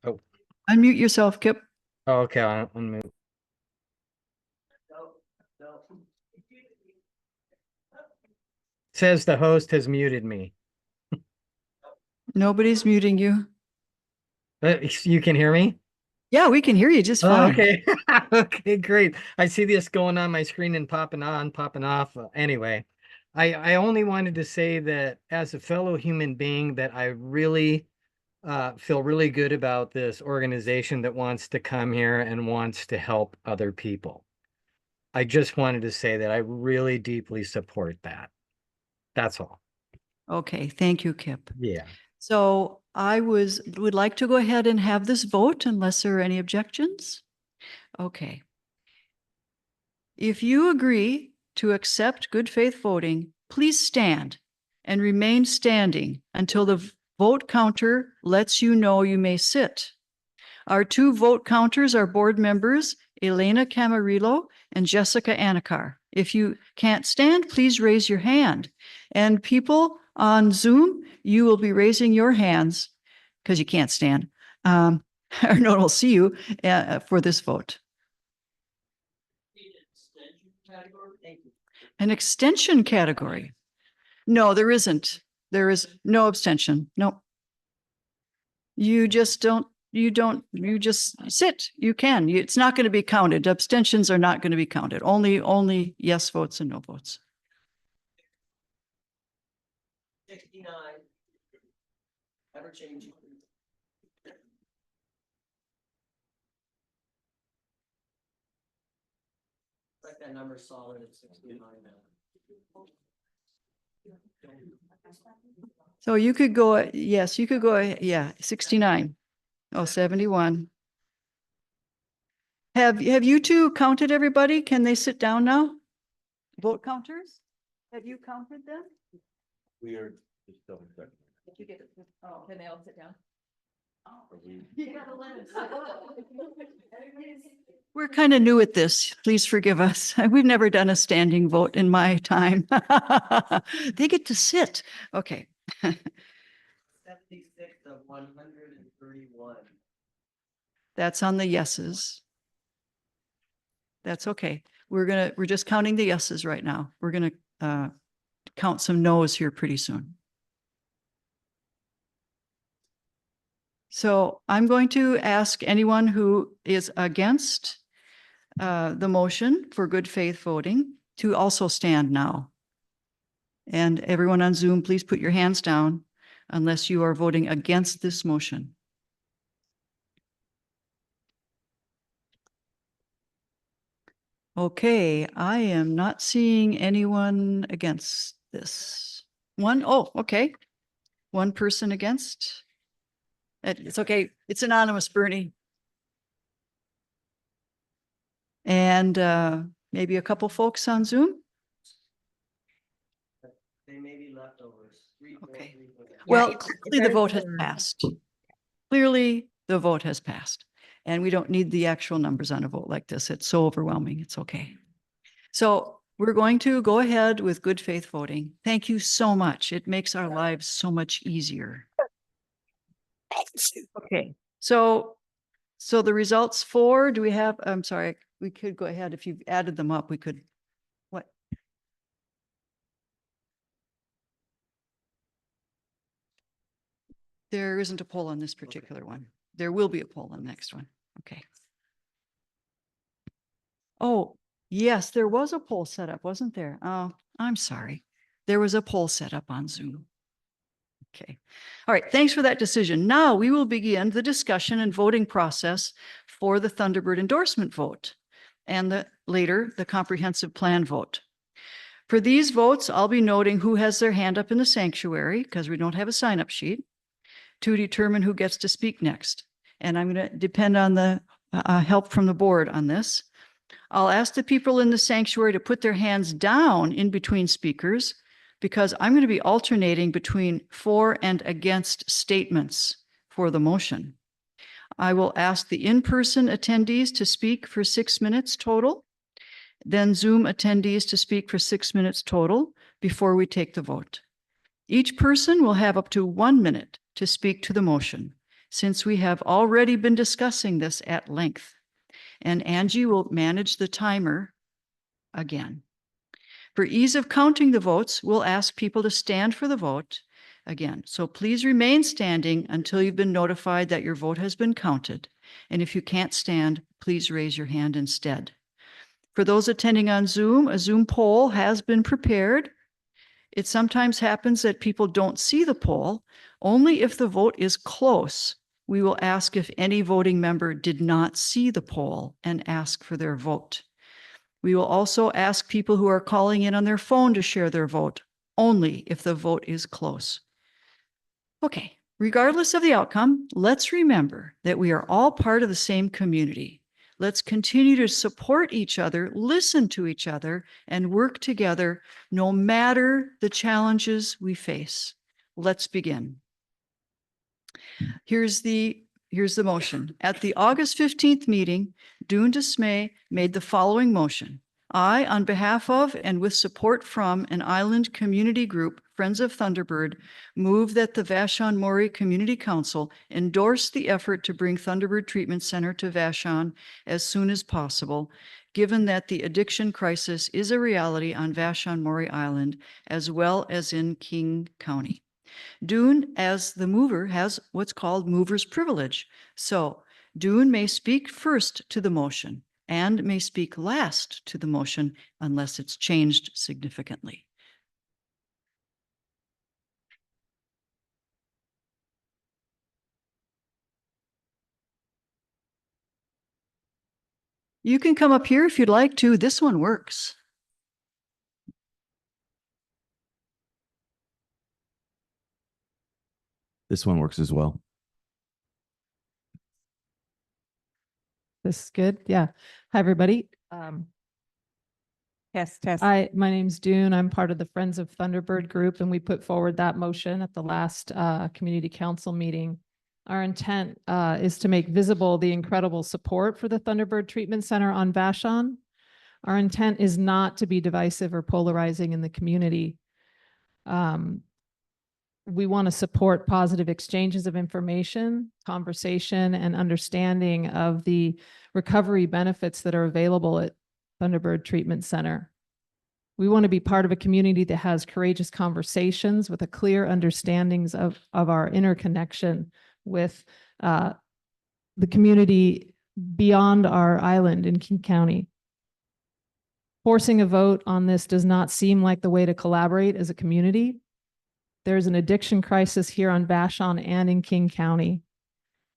Oh. Unmute yourself, Kip. Oh, okay, I'll unmute. Says the host has muted me. Nobody's muting you. You can hear me? Yeah, we can hear you just fine. Okay. Okay, great. I see this going on my screen and popping on, popping off. Anyway, I only wanted to say that as a fellow human being that I really feel really good about this organization that wants to come here and wants to help other people. I just wanted to say that I really deeply support that. That's all. Okay, thank you, Kip. Yeah. So I would like to go ahead and have this vote unless there are any objections. Okay. If you agree to accept good faith voting, please stand and remain standing until the vote counter lets you know you may sit. Our two vote counters are board members, Elena Camarillo and Jessica Anakar. If you can't stand, please raise your hand. And people on Zoom, you will be raising your hands because you can't stand. Or no one will see you for this vote. An extension category? No, there isn't. There is no abstention. No. You just don't. You just sit. You can. It's not going to be counted. Abstentions are not going to be counted. Only yes votes and no votes. 69. Ever changing. Like that number solid at 69 now. So you could go, yes, you could go, yeah, 69. Oh, 71. Have you two counted everybody? Can they sit down now? Vote counters? Have you counted them? We are just double checking. Did you get it? Oh, can they all sit down? We're kind of new at this. Please forgive us. We've never done a standing vote in my time. They get to sit. Okay. 76 of 131. That's on the yeses. That's okay. We're just counting the yeses right now. We're going to count some no's here pretty soon. So I'm going to ask anyone who is against the motion for good faith voting to also stand now. And everyone on Zoom, please put your hands down unless you are voting against this motion. Okay, I am not seeing anyone against this. Oh, okay. One person against. It's okay. It's anonymous, Bernie. And maybe a couple folks on Zoom. They may be leftovers. Okay. Yeah, Well, it's clearly the very vote has clear. passed. Clearly, the vote has passed. And we don't need the actual numbers on a vote like this. It's so overwhelming. It's okay. So we're going to go ahead with good faith voting. Thank you so much. It makes our lives so much easier. Okay, so the results do we have, I'm sorry, we could go ahead. If you've added them up, we could, what? There isn't a poll on this particular one. There will be a poll on the next one. Okay. Oh, yes, there was a poll set up, wasn't there? Oh, I'm sorry. There was a poll set up on Zoom. Okay. All right. Thanks for that decision. Now we will begin the discussion and voting process for the Thunderbird endorsement vote and later the comprehensive plan vote. For these votes, I'll be noting who has their hand up in the sanctuary because we don't have a sign-up sheet to determine who gets to speak next. And I'm going to depend on the help from the board on this. I'll ask the people in the sanctuary to put their hands down in between speakers because I'm going to be alternating between for and against statements for the motion. I will ask the in-person attendees to speak for 6 minutes total, then Zoom attendees to speak for 6 minutes total before we take the vote. Each person will have up to 1 minute to speak to the motion, since we have already been discussing this at length. And Angie will manage the timer again. For ease of counting the votes, we'll ask people to stand for the vote again. So please remain standing until you've been notified that your vote has been counted. And if you can't stand, please raise your hand instead. For those attending on Zoom, a Zoom poll has been prepared. It sometimes happens that people don't see the poll. Only if the vote is close, we will ask if any voting member did not see the poll and ask for their vote. We will also ask people who are calling in on their phone to share their vote, only if the vote is close. Okay, regardless of the outcome, let's remember that we are all part of the same community. Let's continue to support each other, listen to each other, and work together no matter the challenges we face. Let's begin. Here's the motion. At the August 15th meeting, Dune Dismay made the following motion. I, on behalf of and with support from an island community group, Friends of Thunderbird, move that the Vashon-Maury Community Council endorse the effort to bring Thunderbird Treatment Center to Vashon as soon as possible, given that the addiction crisis is a reality on Vashon-Maury Island as well as in King County. Dune, as the mover, has what's called mover's privilege. So Dune may speak first to the motion and may speak last to the motion unless it's changed significantly. You can come up here if you'd like to. This one works. This one works as well. This is good. Yeah. Hi, everybody. Test. My name's Dune. I'm part of the Friends of Thunderbird group, and we put forward that motion at the last community council meeting. Our intent is to make visible the incredible support for the Thunderbird Treatment Center on Vashon. Our intent is not to be divisive or polarizing in the community. We want to support positive exchanges of information, conversation, and understanding of the recovery benefits that are available at Thunderbird Treatment Center. We want to be part of a community that has courageous conversations with a clear understandings of our interconnection with the community beyond our island in King County. Forcing a vote on this does not seem like the way to collaborate as a community. There's an addiction crisis here on Vashon and in King County.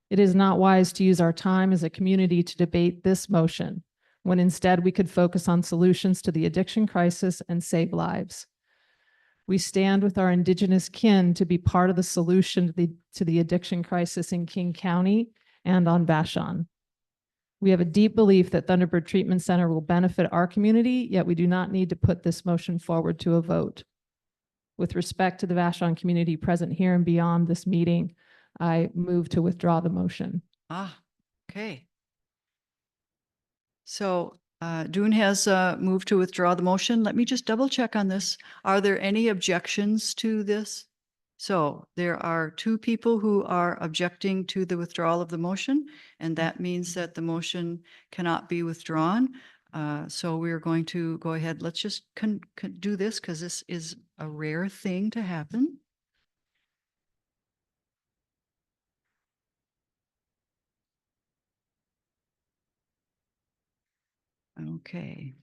It is not wise to use our time as a community to debate this motion. when instead we could focus on solutions to the addiction crisis and save lives. We stand with our Indigenous kin to be part of the solution to the addiction crisis in King County and on Vashon. We have a deep belief that Thunderbird Treatment Center will benefit our community, yet we do not need to put this motion forward to a vote. With respect to the Vashon community present here and beyond this meeting, I move to withdraw the motion. Okay. So Dune has moved to withdraw the motion. Let me just double check on this. Are there any objections to this? So there are two people who are objecting to the withdrawal of the motion, and that means that the motion cannot be withdrawn. So we're going to go ahead. Let's just do this because this is a rare thing to happen. Okay.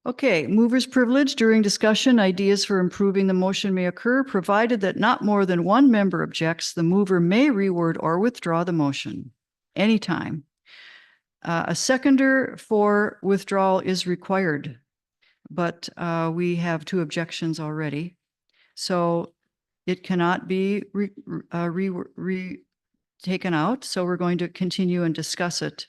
Okay, mover's privilege. During discussion, ideas for improving the motion may occur, provided that not more than one member objects. The mover may reword or withdraw the motion anytime. A seconder for withdrawal is required, but we have two objections already. So it cannot be taken out. So we're going to continue and discuss it.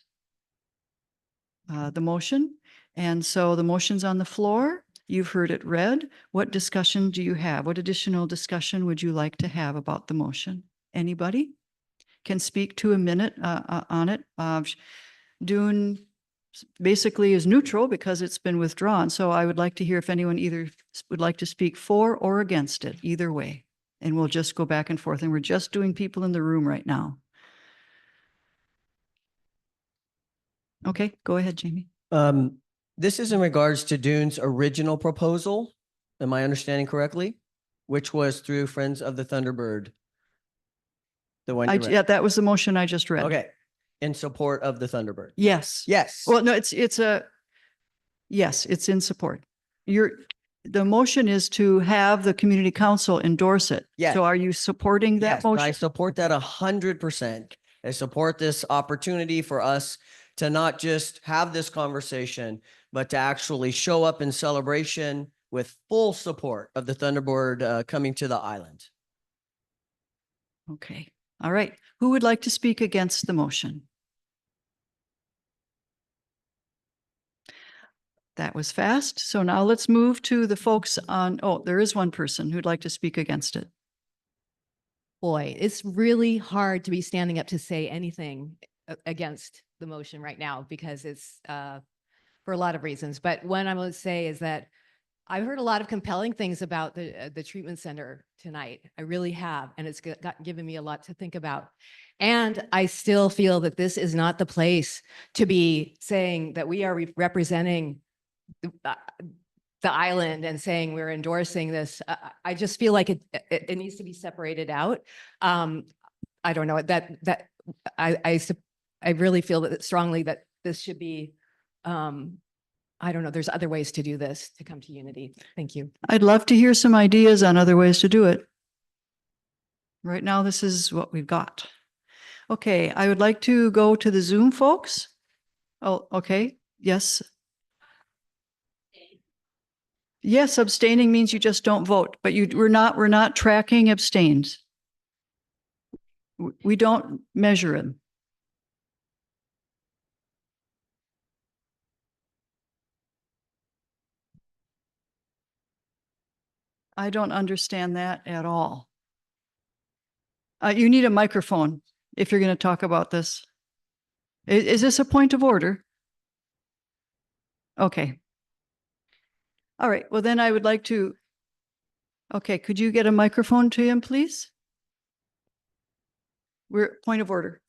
The motion. And so the motion's on the floor. You've heard it read. What discussion do you have? What additional discussion would you like to have about the motion? Anybody can speak to a minute on it. Dune basically is neutral because it's been withdrawn. So I would like to hear if anyone either would like to speak for or against it, either way. And we'll just go back and forth. And we're just doing people in the room right now. Okay, go ahead, Jamie. This is in regards to Dune's original proposal. Am I understanding correctly? Which was through Friends of the Thunderbird. The one you read. Yeah, that was the motion I just read. Okay. In support of the Thunderbird. Yes. Yes. Well, no, yes, it's in support. The motion is to have the community council endorse it. Yes. So are you supporting that Yes, motion? I support that 100%. I support this opportunity for us to not just have this conversation, but to actually show up in celebration with full support of the Thunderbird coming to the island. Okay. All right. Who would like to speak against the motion? That was fast. So now let's move to the folks on, oh, there is one person who'd like to speak against it. Boy, it's really hard to be standing up to say anything against the motion right now because it's for a lot of reasons. But one I would say is that I've heard a lot of compelling things about the treatment center tonight. I really have, and it's given me a lot to think about. And I still feel that this is not the place to be saying that we are representing the island and saying we're endorsing this. I just feel like it needs to be separated out. I don't know that I really feel that strongly that this should be, I don't know, there's other ways to do this to come to unity. Thank you. I'd love to hear some ideas on other ways to do it. Right now, this is what we've got. Okay, I would like to go to the Zoom folks. Oh, okay. Yes. Yes, abstaining means you just don't vote, but we're not tracking abstains. We don't measure it. I don't understand that at all. You need a microphone if you're going to talk about this. Is this a point of order? Okay. All right. Well, then I would like to. Okay. Could you get a microphone to him, please? We're point of order.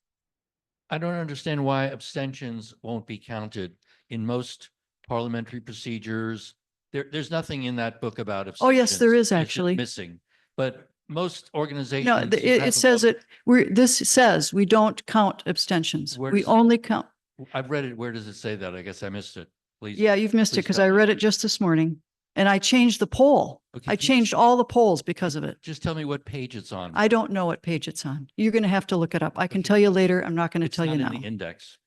I don't understand why abstentions won't be counted in most parliamentary procedures. There's nothing in that book about abstentions. Oh, yes, there is It's just actually. missing, but most organizations. No, it says it. This says we don't count abstentions. Where We does- only count. I've read it. Where does it say that? I guess I missed it. Please. Yeah, you've missed it please because tell I me. read it just this morning and I changed the poll. Okay, I can you changed all the polls because of it. just tell me what page it's on. I don't know what page it's on. You're going to have to look it up. I can tell you later. I'm not going to It's tell you not now. in the index.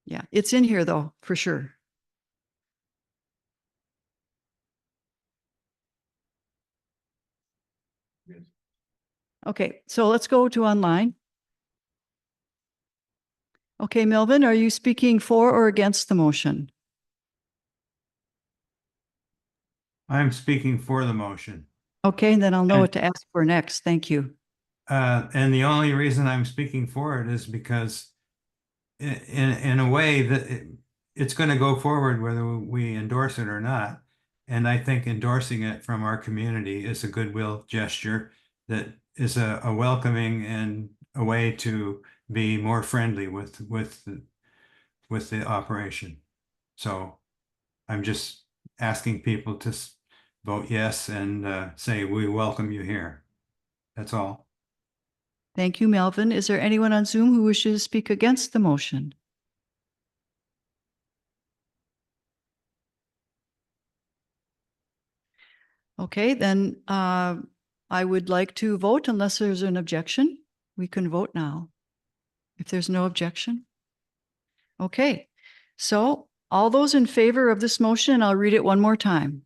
Yeah, it's in here though, for sure. Okay, so let's go to online. Okay, Melvin, are you speaking for or against the motion? I'm speaking for the motion. Okay, then I'll know And- what to ask for next. Thank you. And the only reason I'm speaking for it is because in a way that it's going to go forward whether we endorse it or not. And I think endorsing it from our community is a goodwill gesture that is a welcoming and a way to be more friendly with the operation. So I'm just asking people to vote yes and say we welcome you here. That's all. Thank you, Melvin. Is there anyone on Zoom who wishes to speak against the motion? Okay, then I would like to vote unless there's an objection. We can vote now. If there's no objection. Okay, so all those in favor of this motion, I'll read it one more time.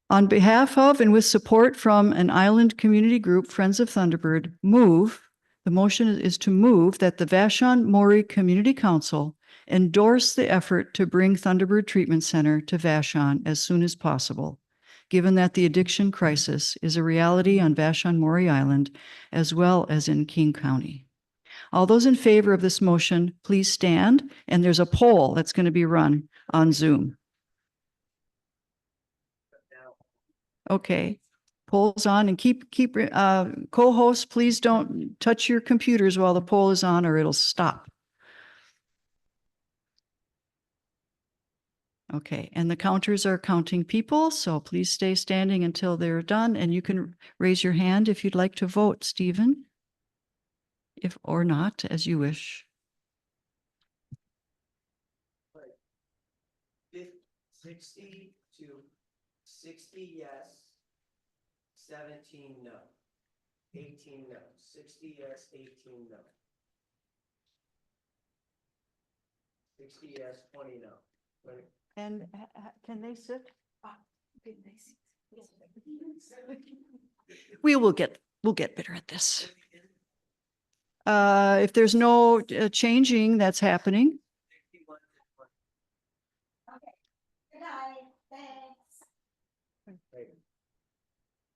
On behalf of and with support from an island community group, Friends of Thunderbird, the motion is to move that the Vashon-Maury Community Council endorse the effort to bring Thunderbird Treatment Center to Vashon as soon as possible, given that the addiction crisis is a reality on Vashon-Maury Island as well as in King County. All those in favor of this motion, please stand, and there's a poll that's going to be run on Zoom. Okay, poll's on, and keep co-hosts, please don't touch your computers while the poll is on or it'll stop. Okay, and the counters are counting people, so please stay standing until they're done, and you can raise your hand if you'd like to vote, Stephen. If or not, as you wish. 60 to 60 yes, 17 no, 18 no, 60 yes, 18 no. 60 yes, 20 no. 20. And can they sit? We'll get better at this. If there's no changing that's happening.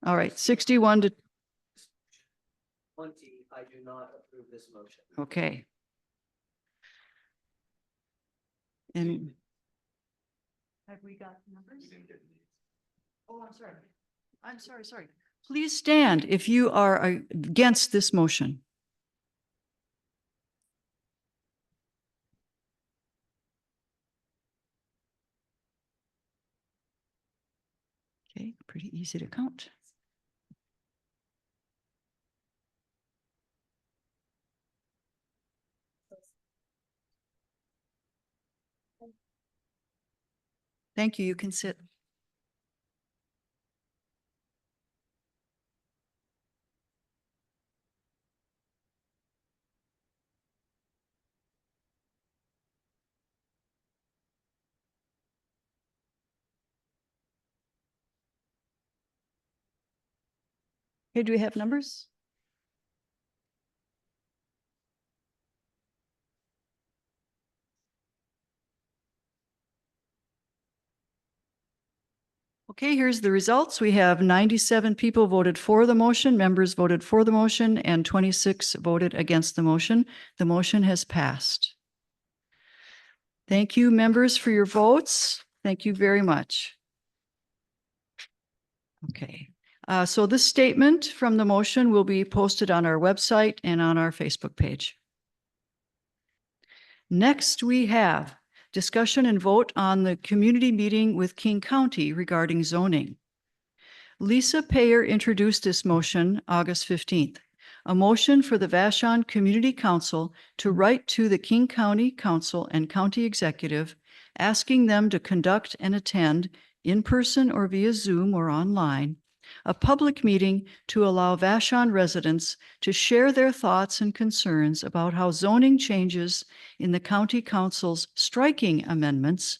All right, 61 to 20, I do not approve this motion. okay. And have we got numbers? Oh, I'm sorry. Please stand if you are against this motion. Okay, pretty easy to count. Thank you. You can sit. Okay, do we have numbers? Okay, here's the results. We have 97 people voted for the motion, members voted for the motion, and 26 voted against the motion. The motion has passed. Thank you, members, for your votes. Thank you very much. Okay, so this statement from the motion will be posted on our website and on our Facebook page. Next, we have discussion and vote on the community meeting with King County regarding zoning. Lisa Payer introduced this motion August 15th. a motion for the Vashon Community Council to write to the King County Council and County Executive, asking them to conduct and attend in person or via Zoom or online, a public meeting to allow Vashon residents to share their thoughts and concerns about how zoning changes in the county council's striking amendments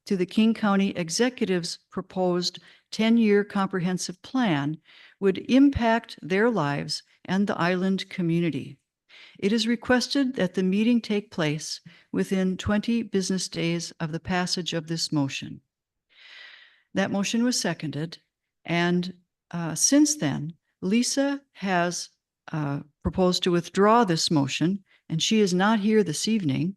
to the King County Executive's proposed 10-year comprehensive plan would impact their lives and the island community. It is requested that the meeting take place within 20 business days of the passage of this motion. That motion was seconded, and since then, Lisa has proposed to withdraw this motion, and she is not here this evening.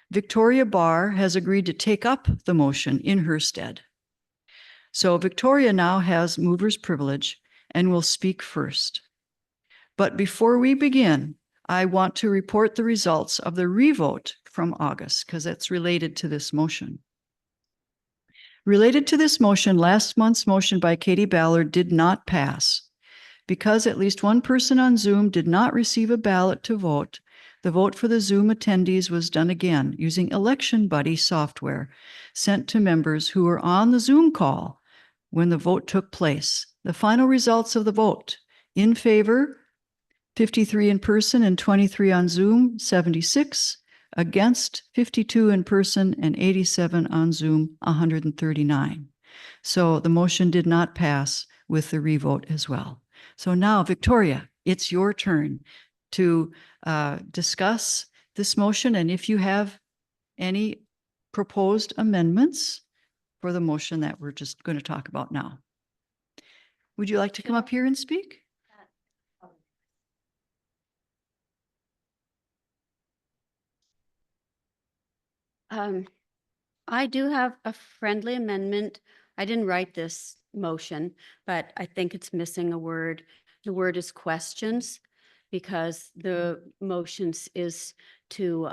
Victoria Barr has agreed to take up the motion in her stead. So Victoria now has mover's privilege and will speak first. But before we begin, I want to report the results of the revote from August, because that's related to this motion. Related to this motion, last month's motion by Katie Ballard did not pass. Because at least one person on Zoom did not receive a ballot to vote, the vote for the Zoom attendees was done again using Election Buddy software sent to members who were on the Zoom call when the vote took place. The final results of the vote: in favor, 53 in person and 23 on Zoom, 76. Against, 52 in person and 87 on Zoom, 139. So the motion did not pass with the revote as well. So now, Victoria, it's your turn to discuss this motion, and if you have any proposed amendments for the motion that we're just going to talk about now. Would you like to come up here and speak? I do have a friendly amendment. I didn't write this motion, but I think it's missing a word. The word is questions, because the motions is to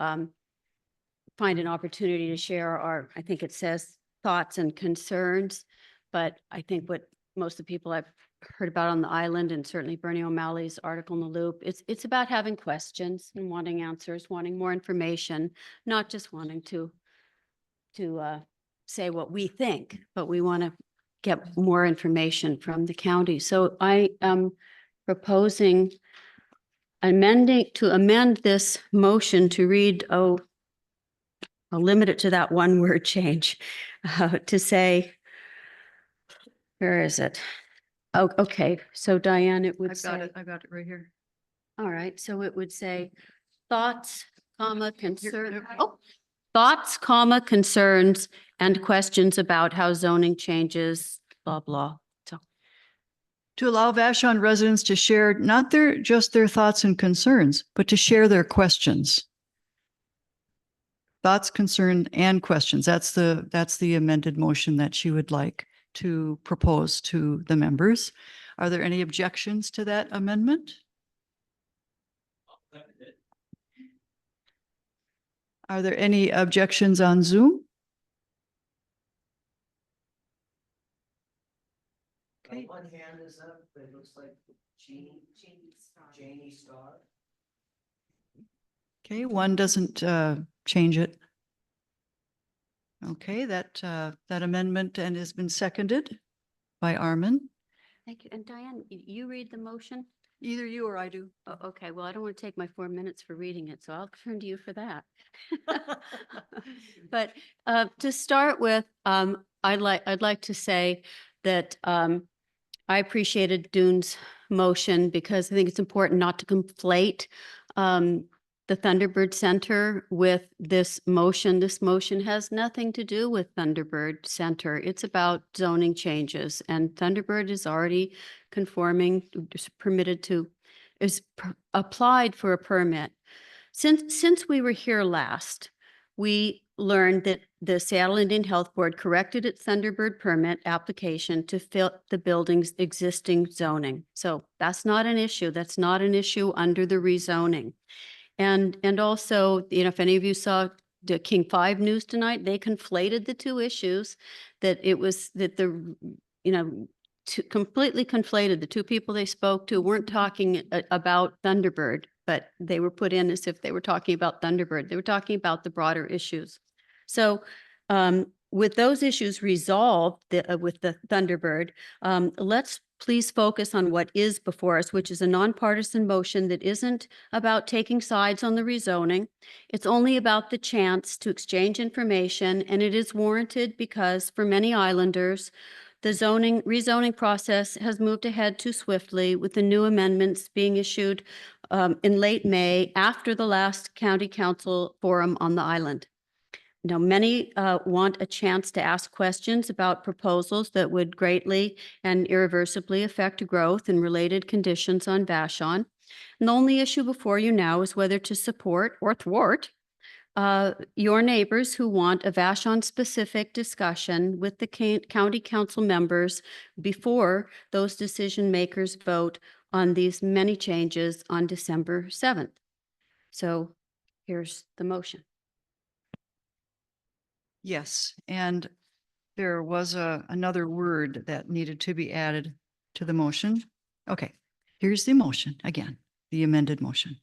find an opportunity to share our, I think it says thoughts and concerns, but I think what most of the people I've heard about on the island, and certainly Bernie O'Malley's article in the Loop, it's about having questions and wanting answers, wanting more information, not just wanting to say what we think, but we want to get more information from the county. So I am proposing to amend this motion to read, I'll limit it to that one word change, to say, where is it? Oh, okay. So Diane, it would say. I got it right here. All right. So it would say thoughts, thoughts, concerns and questions about how zoning changes, blah, blah. So To allow Vashon residents to share not just their thoughts and concerns, but to share their questions. Thoughts, concern, and questions. That's the amended motion that she would like to propose to the members. Are there any objections to that amendment? Are there any objections on Zoom? Okay. One hand is up, but it looks like Janie Star. Okay, one doesn't change it. Okay, that amendment and has been seconded by Armin. thank you. And Diane, you read the motion? Either you or I do. Oh, okay, well, I don't want to take my 4 minutes for reading it, so I'll turn to you for that. But to start with, I'd like to say that I appreciated Dune's motion because I think it's important not to conflate the Thunderbird Center with this motion. This motion has nothing to do with Thunderbird Center. It's about zoning changes, and Thunderbird is already conforming, applied for a permit. Since we were here last, we learned that the Seattle Indian Health Board corrected its Thunderbird permit application to fit the building's existing zoning. So that's not an issue. That's not an issue under the rezoning. And also, if any of you saw the King 5 news tonight, they conflated the two issues, that it was that completely conflated. The two people they spoke to weren't talking about Thunderbird, but they were put in as if they were talking about Thunderbird. They were talking about the broader issues. So with those issues resolved with the Thunderbird, let's please focus on what is before us, which is a nonpartisan motion that isn't about taking sides on the rezoning. It's only about the chance to exchange information, and it is warranted because for many islanders, the rezoning process has moved ahead too swiftly, with the new amendments being issued in late May after the last county council forum on the island. Now, many want a chance to ask questions about proposals that would greatly and irreversibly affect growth and related conditions on Vashon. And the only issue before you now is whether to support or thwart your neighbors who want a Vashon-specific discussion with the county council members before those decision makers vote on these many changes on December 7th. So here's the motion. Yes, and there was another word that needed to be added to the motion. Okay, here's the motion again, the amended motion.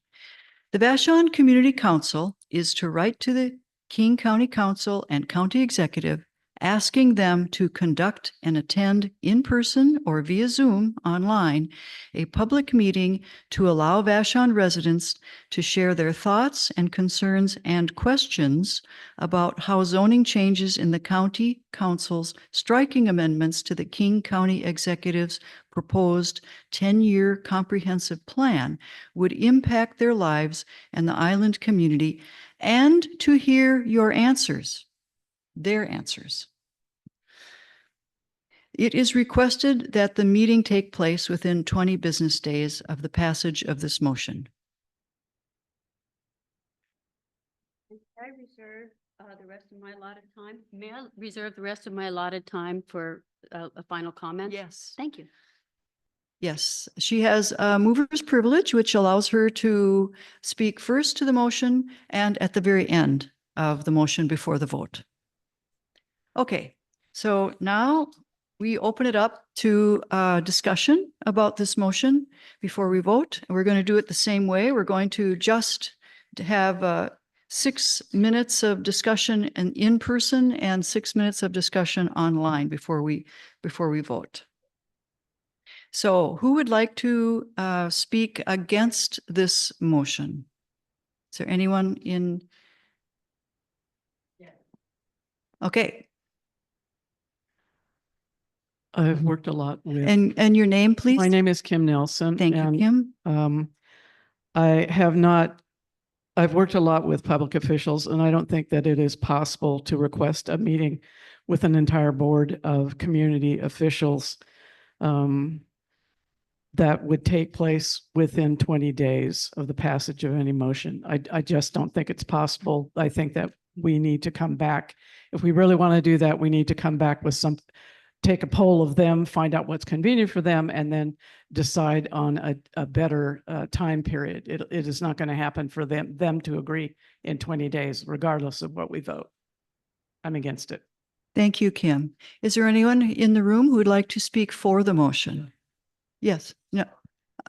The Vashon Community Council is to write to the King County Council and County Executive asking them to conduct and attend in person or via Zoom online a public meeting to allow Vashon residents to share their thoughts and concerns and questions about how zoning changes in the county council's striking amendments to the King County Executive's proposed 10-year comprehensive plan would impact their lives and the island community, and to hear your answers. Their answers. It is requested that the meeting take place within 20 business days of the passage of this motion. I reserve the rest of my allotted time. May I reserve the rest of my allotted time for a final comment? Yes. Thank you. Yes, she has mover's privilege, which allows her to speak first to the motion and at the very end of the motion before the vote. Okay, so now we open it up to discussion about this motion before we vote. We're going to do it the same way. We're going to just have 6 minutes of discussion in person and 6 minutes of discussion online before we vote. So who would like to speak against this motion? Is there anyone in? Okay. I've worked a lot with. And your name, please? My name is Kim Nelson. Thank you, Kim. I've worked a lot with public officials, and I don't think that it is possible to request a meeting with an entire board of community officials that would take place within 20 days of the passage of any motion. I just don't think it's possible. I think that we need to come back. If we really want to do that, we need to come back with take a poll of them, find out what's convenient for them, and then decide on a better time period. It is not going to happen for them to agree in 20 days, regardless of what we vote. I'm against it. Thank you, Kim. Is there anyone in the room who would like to speak for the motion? Yes, no,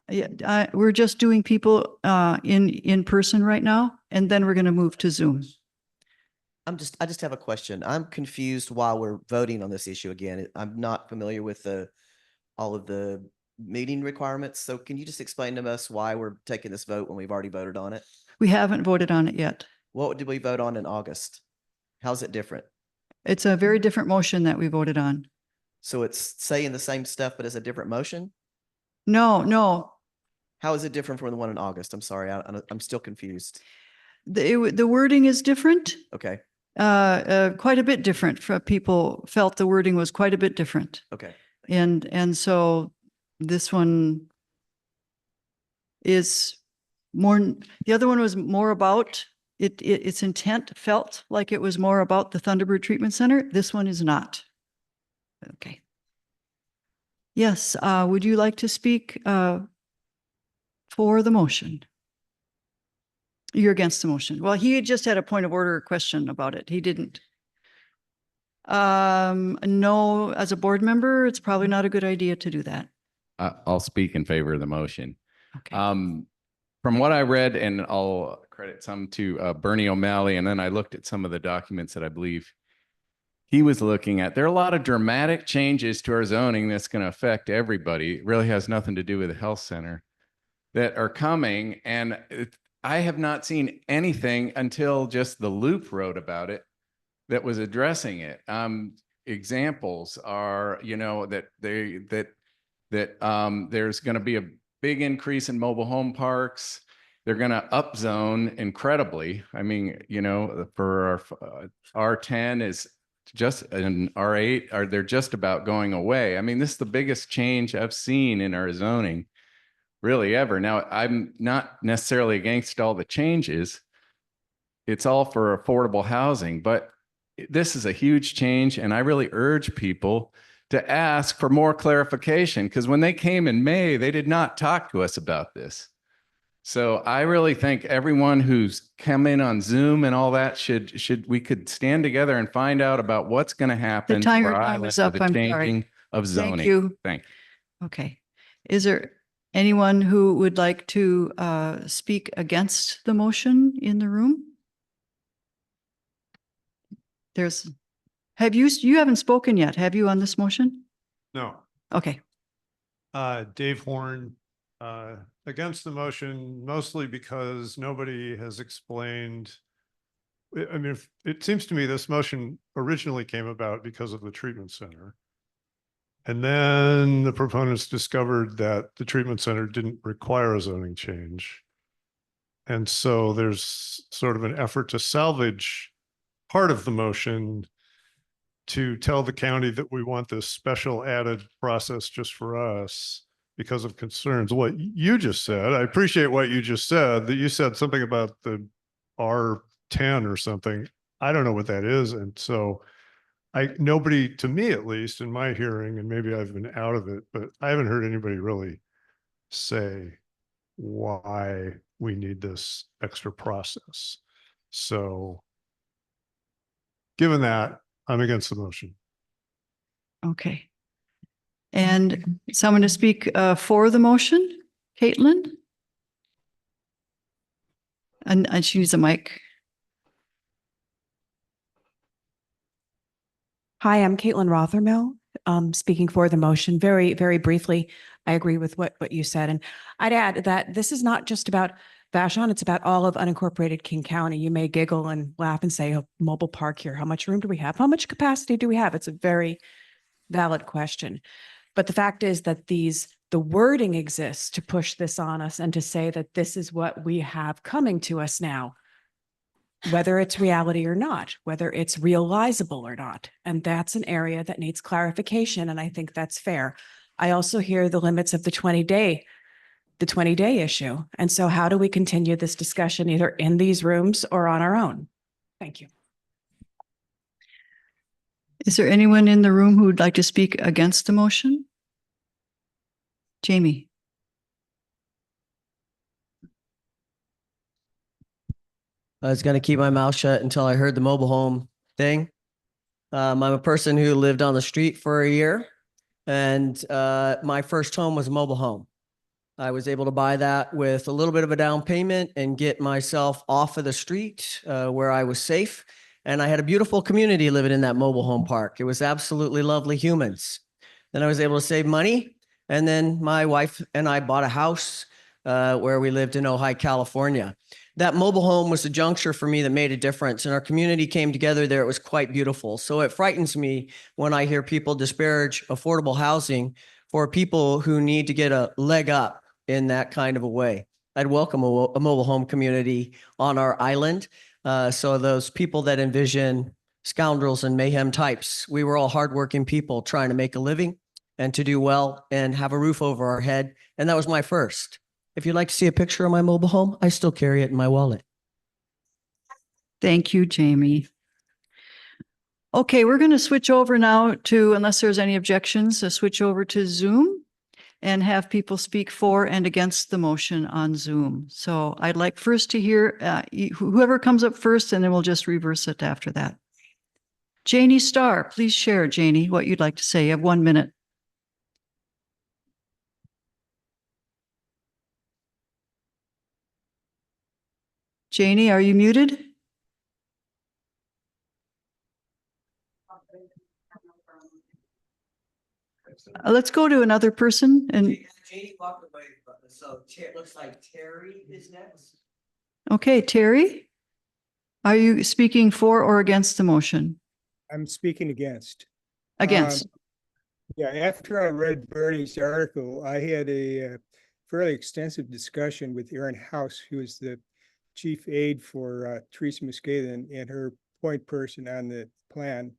yeah, we're just doing people in person right now, and then we're going to move to Zoom. I just have a question. I'm confused why we're voting on this issue again. I'm not familiar with all of the meeting requirements. So can you just explain to us why we're taking this vote when we've already voted on it? We haven't voted on it yet. What did we vote on in August? How's it different? It's a very different motion that we voted on. So it's saying the same stuff, but it's a different motion? No. How is it different from the one in August? I'm sorry, I'm still confused. The wording is different. Okay. Quite a bit different. People felt the wording was quite a bit different. Okay. And so this one is more, the other one was more about its intent felt like it was more about the Thunderbird Treatment Center. This one is not. Okay. Yes, would you like to speak for the motion? You're against the motion. Well, he just had a point of order question about it. He didn't. No, as a board member, it's probably not a good idea to do that. I'll speak in favor of the motion. Okay. From what I read, and I'll credit some to Bernie O'Malley, and then I looked at some of the documents that I believe he was looking at. There are a lot of dramatic changes to our zoning that's going to affect everybody. It really has nothing to do with the health center that are coming. And I have not seen anything until just the Loop wrote about it that was addressing it. Examples are, you know, that there's going to be a big increase in mobile home parks. They're going to upzone incredibly. I mean, you know, for our R10 is just an R8, they're just about going away. I mean, this is the biggest change I've seen in our zoning really ever. Now, I'm not necessarily against all the changes. It's all for affordable housing, but this is a huge change. And I really urge people to ask for more clarification, because when they came in May, they did not talk to us about this. So I really think everyone who's come in on Zoom and all that we could stand together and find out about what's going to happen. The time for your time Island is up. with the I'm sorry. changing of zoning. Thank you. Thank you. Okay. Is there anyone who would like to speak against the motion in the room? You haven't spoken yet, have you, on this motion? No. Okay. Dave Horn, against the motion, mostly because nobody has explained. I mean, it seems to me this motion originally came about because of the treatment center. And then the proponents discovered that the treatment center didn't require a zoning change. And so there's sort of an effort to salvage part of the motion to tell the county that we want this special added process just for us because of concerns. What you just said, I appreciate what you just said, that you said something about the R10 or something. I don't know what that is. And so nobody, to me at least, in my hearing, and maybe I've been out of it, but I haven't heard anybody really say why we need this extra process. So given that, I'm against the motion. Okay. And someone to speak for the motion? Caitlin? And she needs a mic. Hi, I'm Caitlin Rothermill, speaking for the motion. Very, very briefly, I agree with what you said. And I'd add that this is not just about Vashon, it's about all of unincorporated King County. You may giggle and laugh and say, "Oh, mobile park here. How much room do we have? How much capacity do we have?" It's a very valid question. But the fact is that the wording exists to push this on us and to say that this is what we have coming to us now, whether it's reality or not, whether it's realizable or not. And that's an area that needs clarification. And I think that's fair. I also hear the limits of the 20-day issue. And so how do we continue this discussion either in these rooms or on our own? Thank you. Is there anyone in the room who would like to speak against the motion? Jamie. I was going to keep my mouth shut until I heard the mobile home thing. I'm a person who lived on the street for a year, and my first home was a mobile home. I was able to buy that with a little bit of a down payment and get myself off of the street where I was safe. And I had a beautiful community living in that mobile home park. It was absolutely lovely humans. Then I was able to save money. And then my wife and I bought a house where we lived in Ojai, California. That mobile home was a juncture for me that made a difference, and our community came together there. It was quite beautiful. So it frightens me when I hear people disparage affordable housing for people who need to get a leg up in that kind of a way. I'd welcome a mobile home community on our island. So those people that envision scoundrels and mayhem types, we were all hardworking people trying to make a living and to do well and have a roof over our head. And that was my first. If you'd like to see a picture of my mobile home, I still carry it in my wallet. Thank you, Jamie. Okay, we're going to switch over now to, unless there's any objections, switch over to Zoom and have people speak for and against the motion on Zoom. So I'd like first to hear whoever comes up first, and then we'll just reverse it after that. Janie Starr, please share, Janie, what you'd like to say. You have 1 minute. Janie, are you muted? Let's go to another person and, Janie walked away, so it looks like Terry is next. okay, Terry, are you speaking for or against the motion? I'm speaking against. Against. Yeah, after I read Bernie's article, I had a fairly extensive discussion with Erin House, who is the chief aide for Teresa Muscathan and her point person on the plan.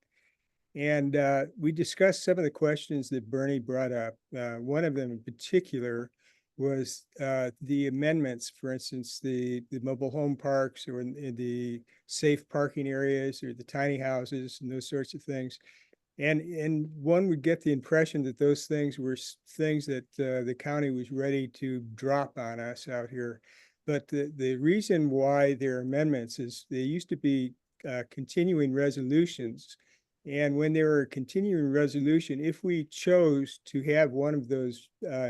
And we discussed some of the questions that Bernie brought up. One of them in particular was the amendments, for instance, the mobile home parks or the safe parking areas or the tiny houses and those sorts of things. And one would get the impression that those things were things that the county was ready to drop on us out here. But the reason why they're amendments is they used to be continuing resolutions. And when they were a continuing resolution, if we chose to have one of those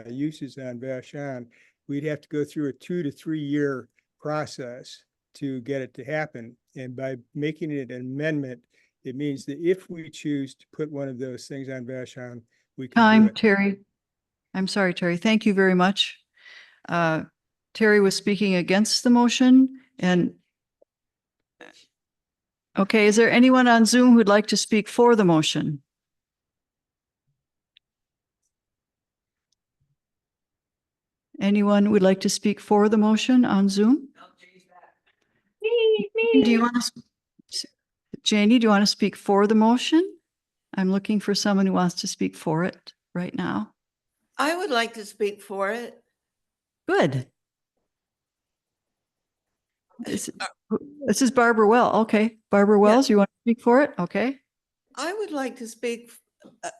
uses on Vashon, we'd have to go through a 2 to 3 year process to get it to happen. And by making it an amendment, it means that if we choose to put one of those things on Vashon, we can do Time, it. Terry. I'm sorry, Terry. Thank you very much. Terry was speaking against the motion and okay, is there anyone on Zoom who'd like to speak for the motion? Anyone would like to speak for the motion on Zoom? Do you want to, Janie, do you want to speak for the motion? I'm looking for someone who wants to speak for it right now. I would like to speak for it. Good. This is Barbara Well. Okay, Barbara Wells, you want to speak for it? Okay. I would like to speak,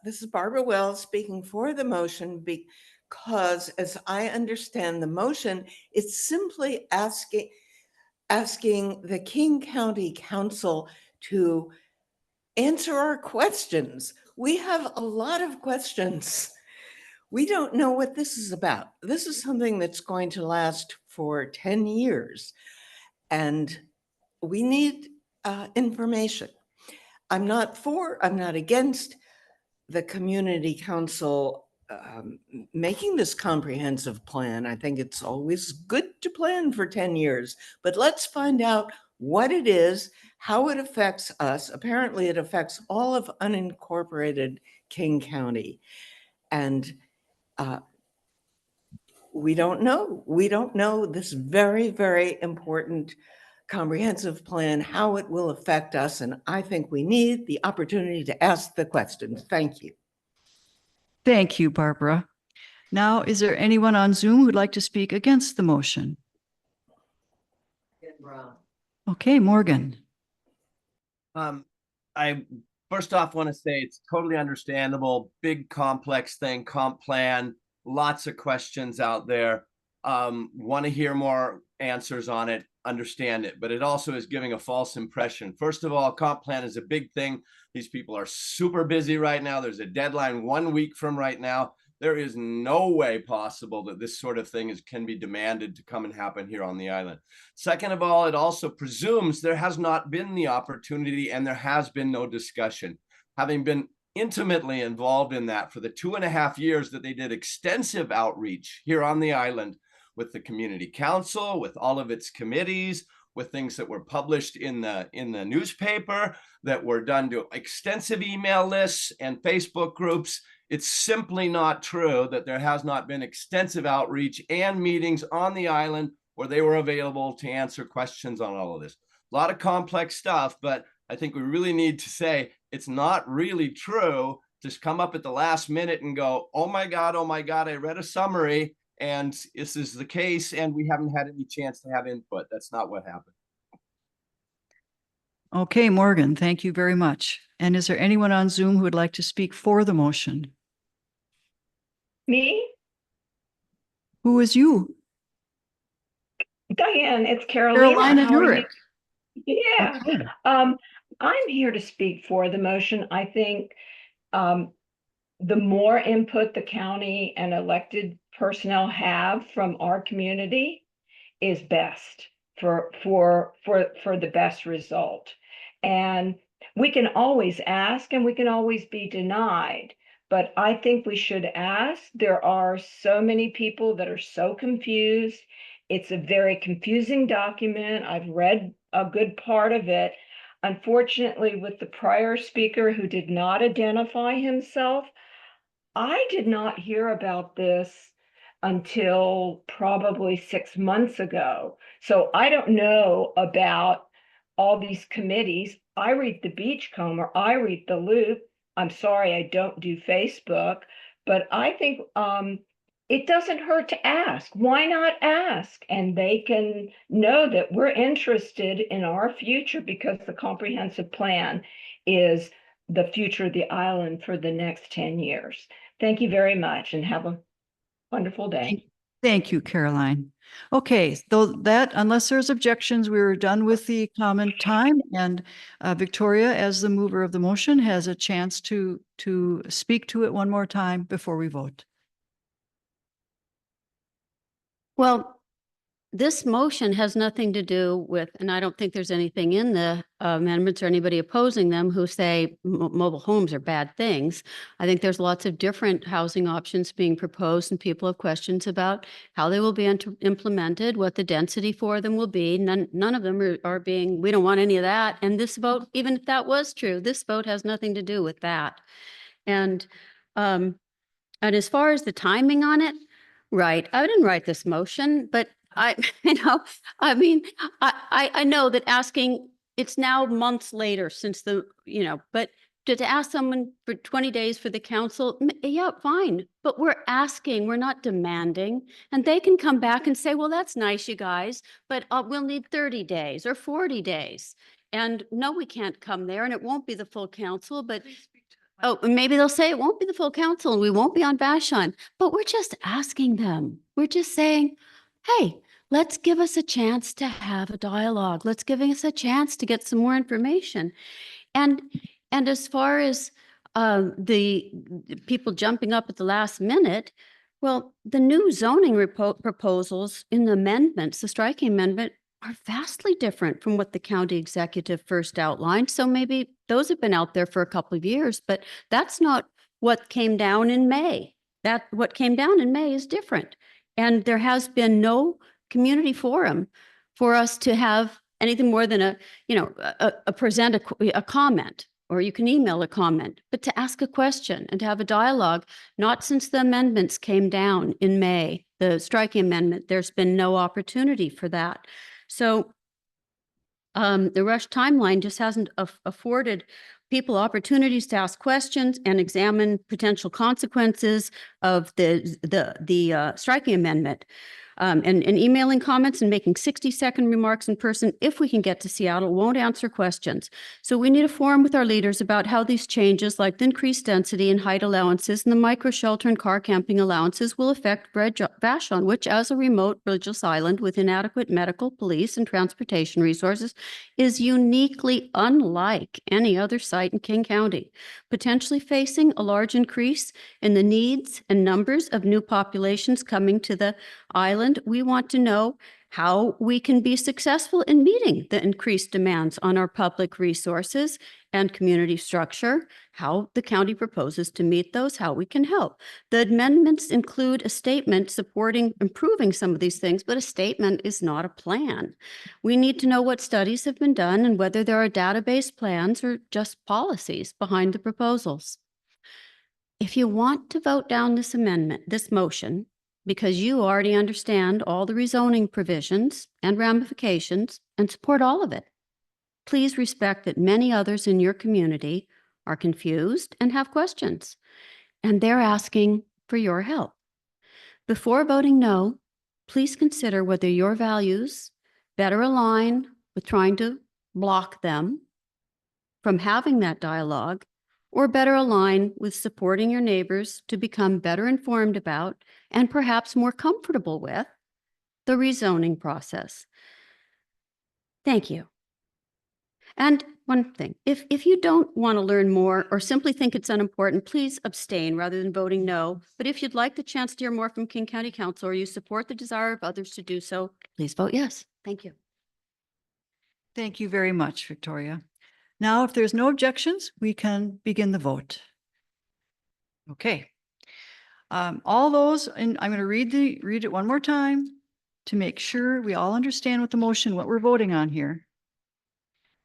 this is Barbara Wells speaking for the motion because as I understand the motion, it's simply asking the King County Council to answer our questions. We have a lot of questions. We don't know what this is about. This is something that's going to last for 10 years. And we need information. I'm not against the community council making this comprehensive plan. I think it's always good to plan for 10 years, but let's find out what it is, how it affects us. Apparently it affects all of unincorporated King County. And we don't know. We don't know this very, very important comprehensive plan, how it will affect us. And I think we need the opportunity to ask the questions. Thank you. Thank you, Barbara. Now, is there anyone on Zoom who'd like to speak against the motion? Okay, Morgan. I first off want to say it's totally understandable, big complex thing, comp plan, lots of questions out there. Want to hear more answers on it, understand it, but it also is giving a false impression. First of all, comp plan is a big thing. These people are super busy right now. There's a deadline 1 week from right now. There is no way possible that this sort of thing can be demanded to come and happen here on the island. Second of all, it also presumes there has not been the opportunity and there has been no discussion. Having been intimately involved in that for the 2.5 years that they did extensive outreach here on the island with the community council, with all of its committees, with things that were published in the newspaper, that were done to extensive email lists and Facebook groups. It's simply not true that there has not been extensive outreach and meetings on the island where they were available to answer questions on all of this. A lot of complex stuff, but I think we really need to say it's not really true to come up at the last minute and go, oh my God, I read a summary and this is the case and we haven't had any chance to have input. That's not what happened. Okay, Morgan, thank you very much. And is there anyone on Zoom who would like to speak for the motion? Me? Who is you? Diane, it's Carolina. Carolina How are you? Nurek. Yeah. Okay. I'm here to speak for the motion. I think the more input the county and elected personnel have from our community is best for the best result. And we can always ask and we can always be denied, but I think we should ask. There are so many people that are so confused. It's a very confusing document. I've read a good part of it. Unfortunately, with the prior speaker who did not identify himself, I did not hear about this until probably 6 months ago. So I don't know about all these committees. I read the Beachcomber, I read the Loop. I'm sorry, I don't do Facebook, but I think it doesn't hurt to ask. Why not ask? And they can know that we're interested in our future because the comprehensive plan is the future of the island for the next 10 years. Thank you very much and have a wonderful day. Thank you, Caroline. Okay, though that, unless there's objections, we were done with the comment time, and Victoria, as the mover of the motion, has a chance to speak to it one more time before we vote. Well, this motion has nothing to do with, and I don't think there's anything in the amendments or anybody opposing them who say mobile homes are bad things. I think there's lots of different housing options being proposed and people have questions about how they will be implemented, what the density for them will be. None of them are being, we don't want any of that. And this vote, even if that was true, this vote has nothing to do with that. And as far as the timing on it, right, I didn't write this motion, but I know that asking, it's now months later since but to ask someone for 20 days for the council, yeah, fine. But we're asking, we're not demanding. And they can come back and say, well, that's nice, you guys, but we'll need 30 days or 40 days. And no, we can't come there and it won't be the full council, but oh, maybe they'll say it won't be the full council and we won't be on Vashon, but we're just asking them. We're just saying, hey, let's give us a chance to have a dialogue. Let's give us a chance to get some more information. And as far as the people jumping up at the last minute, well, the new zoning proposals in the amendments, the striking amendment, are vastly different from what the county executive first outlined. So maybe those have been out there for a couple of years, but that's not what came down in May. What came down in May is different. And there has been no community forum for us to have anything more than present a comment, or you can email a comment, but to ask a question and to have a dialogue, not since the amendments came down in May, the striking amendment, there's been no opportunity for that. So the rush timeline just hasn't afforded people opportunities to ask questions and examine potential consequences of the striking amendment. And emailing comments and making 60-second remarks in person, if we can get to Seattle, won't answer questions. So we need a forum with our leaders about how these changes, like the increased density and height allowances and the micro shelter and car camping allowances, will affect Vashon, which, as a remote religious island with inadequate medical, police, and transportation resources, is uniquely unlike any other site in King County, potentially facing a large increase in the needs and numbers of new populations coming to the island. We want to know how we can be successful in meeting the increased demands on our public resources and community structure, how the county proposes to meet those, how we can help. The amendments include a statement supporting improving some of these things, but a statement is not a plan. We need to know what studies have been done and whether there are database plans or just policies behind the proposals. If you want to vote down this amendment, this motion, because you already understand all the rezoning provisions and ramifications and support all of it, please respect that many others in your community are confused and have questions, and they're asking for your help. Before voting no, please consider whether your values better align with trying to block them from having that dialogue, or better align with supporting your neighbors to become better informed about and perhaps more comfortable with the rezoning process. Thank you. And one thing, if you don't want to learn more or simply think it's unimportant, please abstain rather than voting no. But if you'd like the chance to hear more from King County Council or you support the desire of others to do so, please vote yes. Thank you. Thank you very much, Victoria. Now, if there's no objections, we can begin the vote. Okay. All those, and I'm going to read it one more time to make sure we all understand what the motion, what we're voting on here.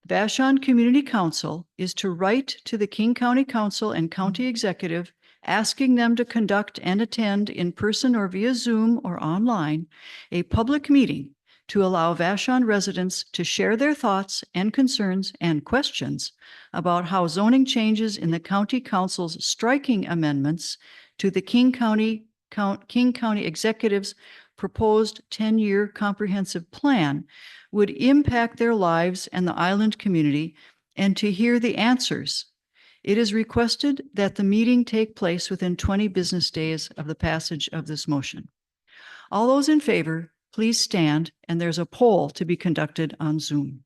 Vashon Community Council is to write to the King County Council and County Executive asking them to conduct and attend in person or via Zoom or online a public meeting to allow Vashon residents to share their thoughts and concerns and questions about how zoning changes in the County Council's striking amendments to the King County Executive's proposed 10-year comprehensive plan would impact their lives and the island community, and to hear the answers. It is requested that the meeting take place within 20 business days of the passage of this motion. All those in favor, please stand, and there's a poll to be conducted on Zoom.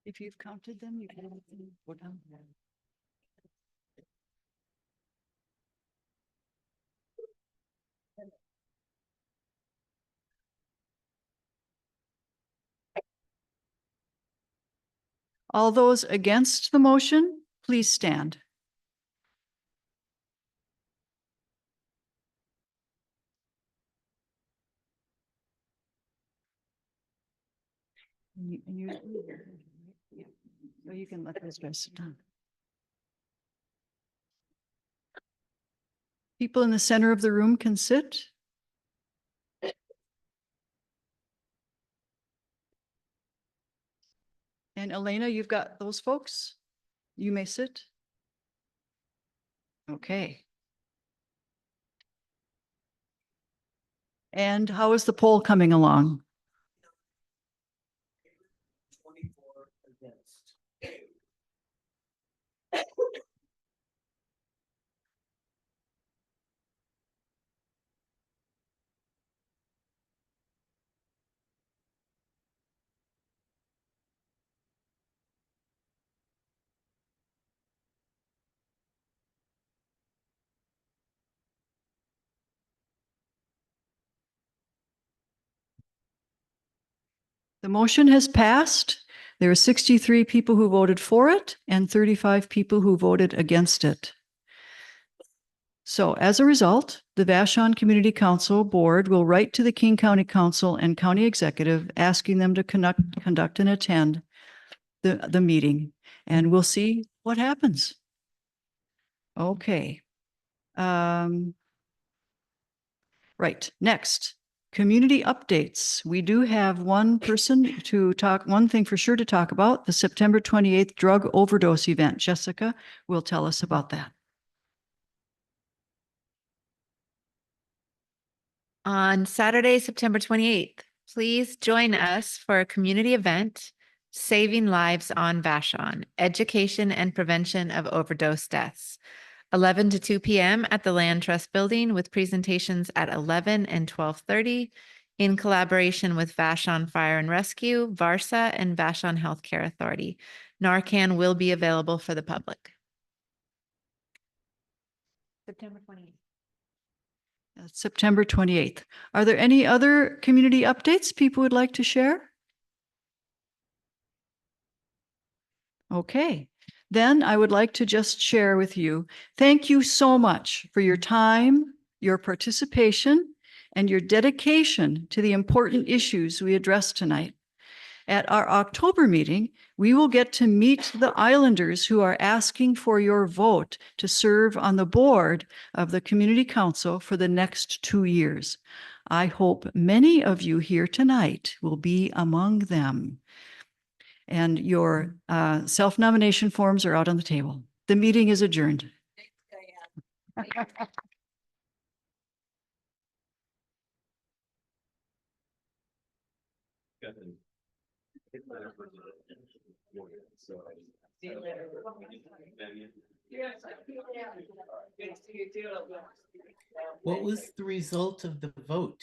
If you've counted them, you can go down. All those against the motion, please stand. So you can let those guys sit down. People in the center of the room can sit. And Elena, you've got those folks? You may sit. Okay. And how is the poll coming along? The motion has passed. There are 63 people who voted for it and 35 people who voted against it. So as a result, the Vashon Community Council Board will write to the King County Council and County Executive asking them to conduct and attend the meeting, and we'll see what happens. Okay. Right, next. Community updates. We do have one person to talk, one thing for sure to talk about, the September 28th drug overdose event. Jessica will tell us about that. On Saturday, September 28th, please join us for a community event, Saving Lives on Vashon, Education and Prevention of Overdose Deaths. 11 to 2 p.m. at the Land Trust Building with presentations at 11 and 12:30 in collaboration with Vashon Fire and Rescue, VARSA, and Vashon Healthcare Authority. Narcan will be available for the public. September 28th. That's September 28th. Are there any other community updates people would like to share? Okay. Then I would like to just share with you, thank you so much for your time, your participation, and your dedication to the important issues we addressed tonight. At our October meeting, we will get to meet the Islanders who are asking for your vote to serve on the board of the Community Council for the next 2 years. I hope many of you here tonight will be among them. And your self-nomination forms are out on the table. The meeting is adjourned. What was the result of the vote?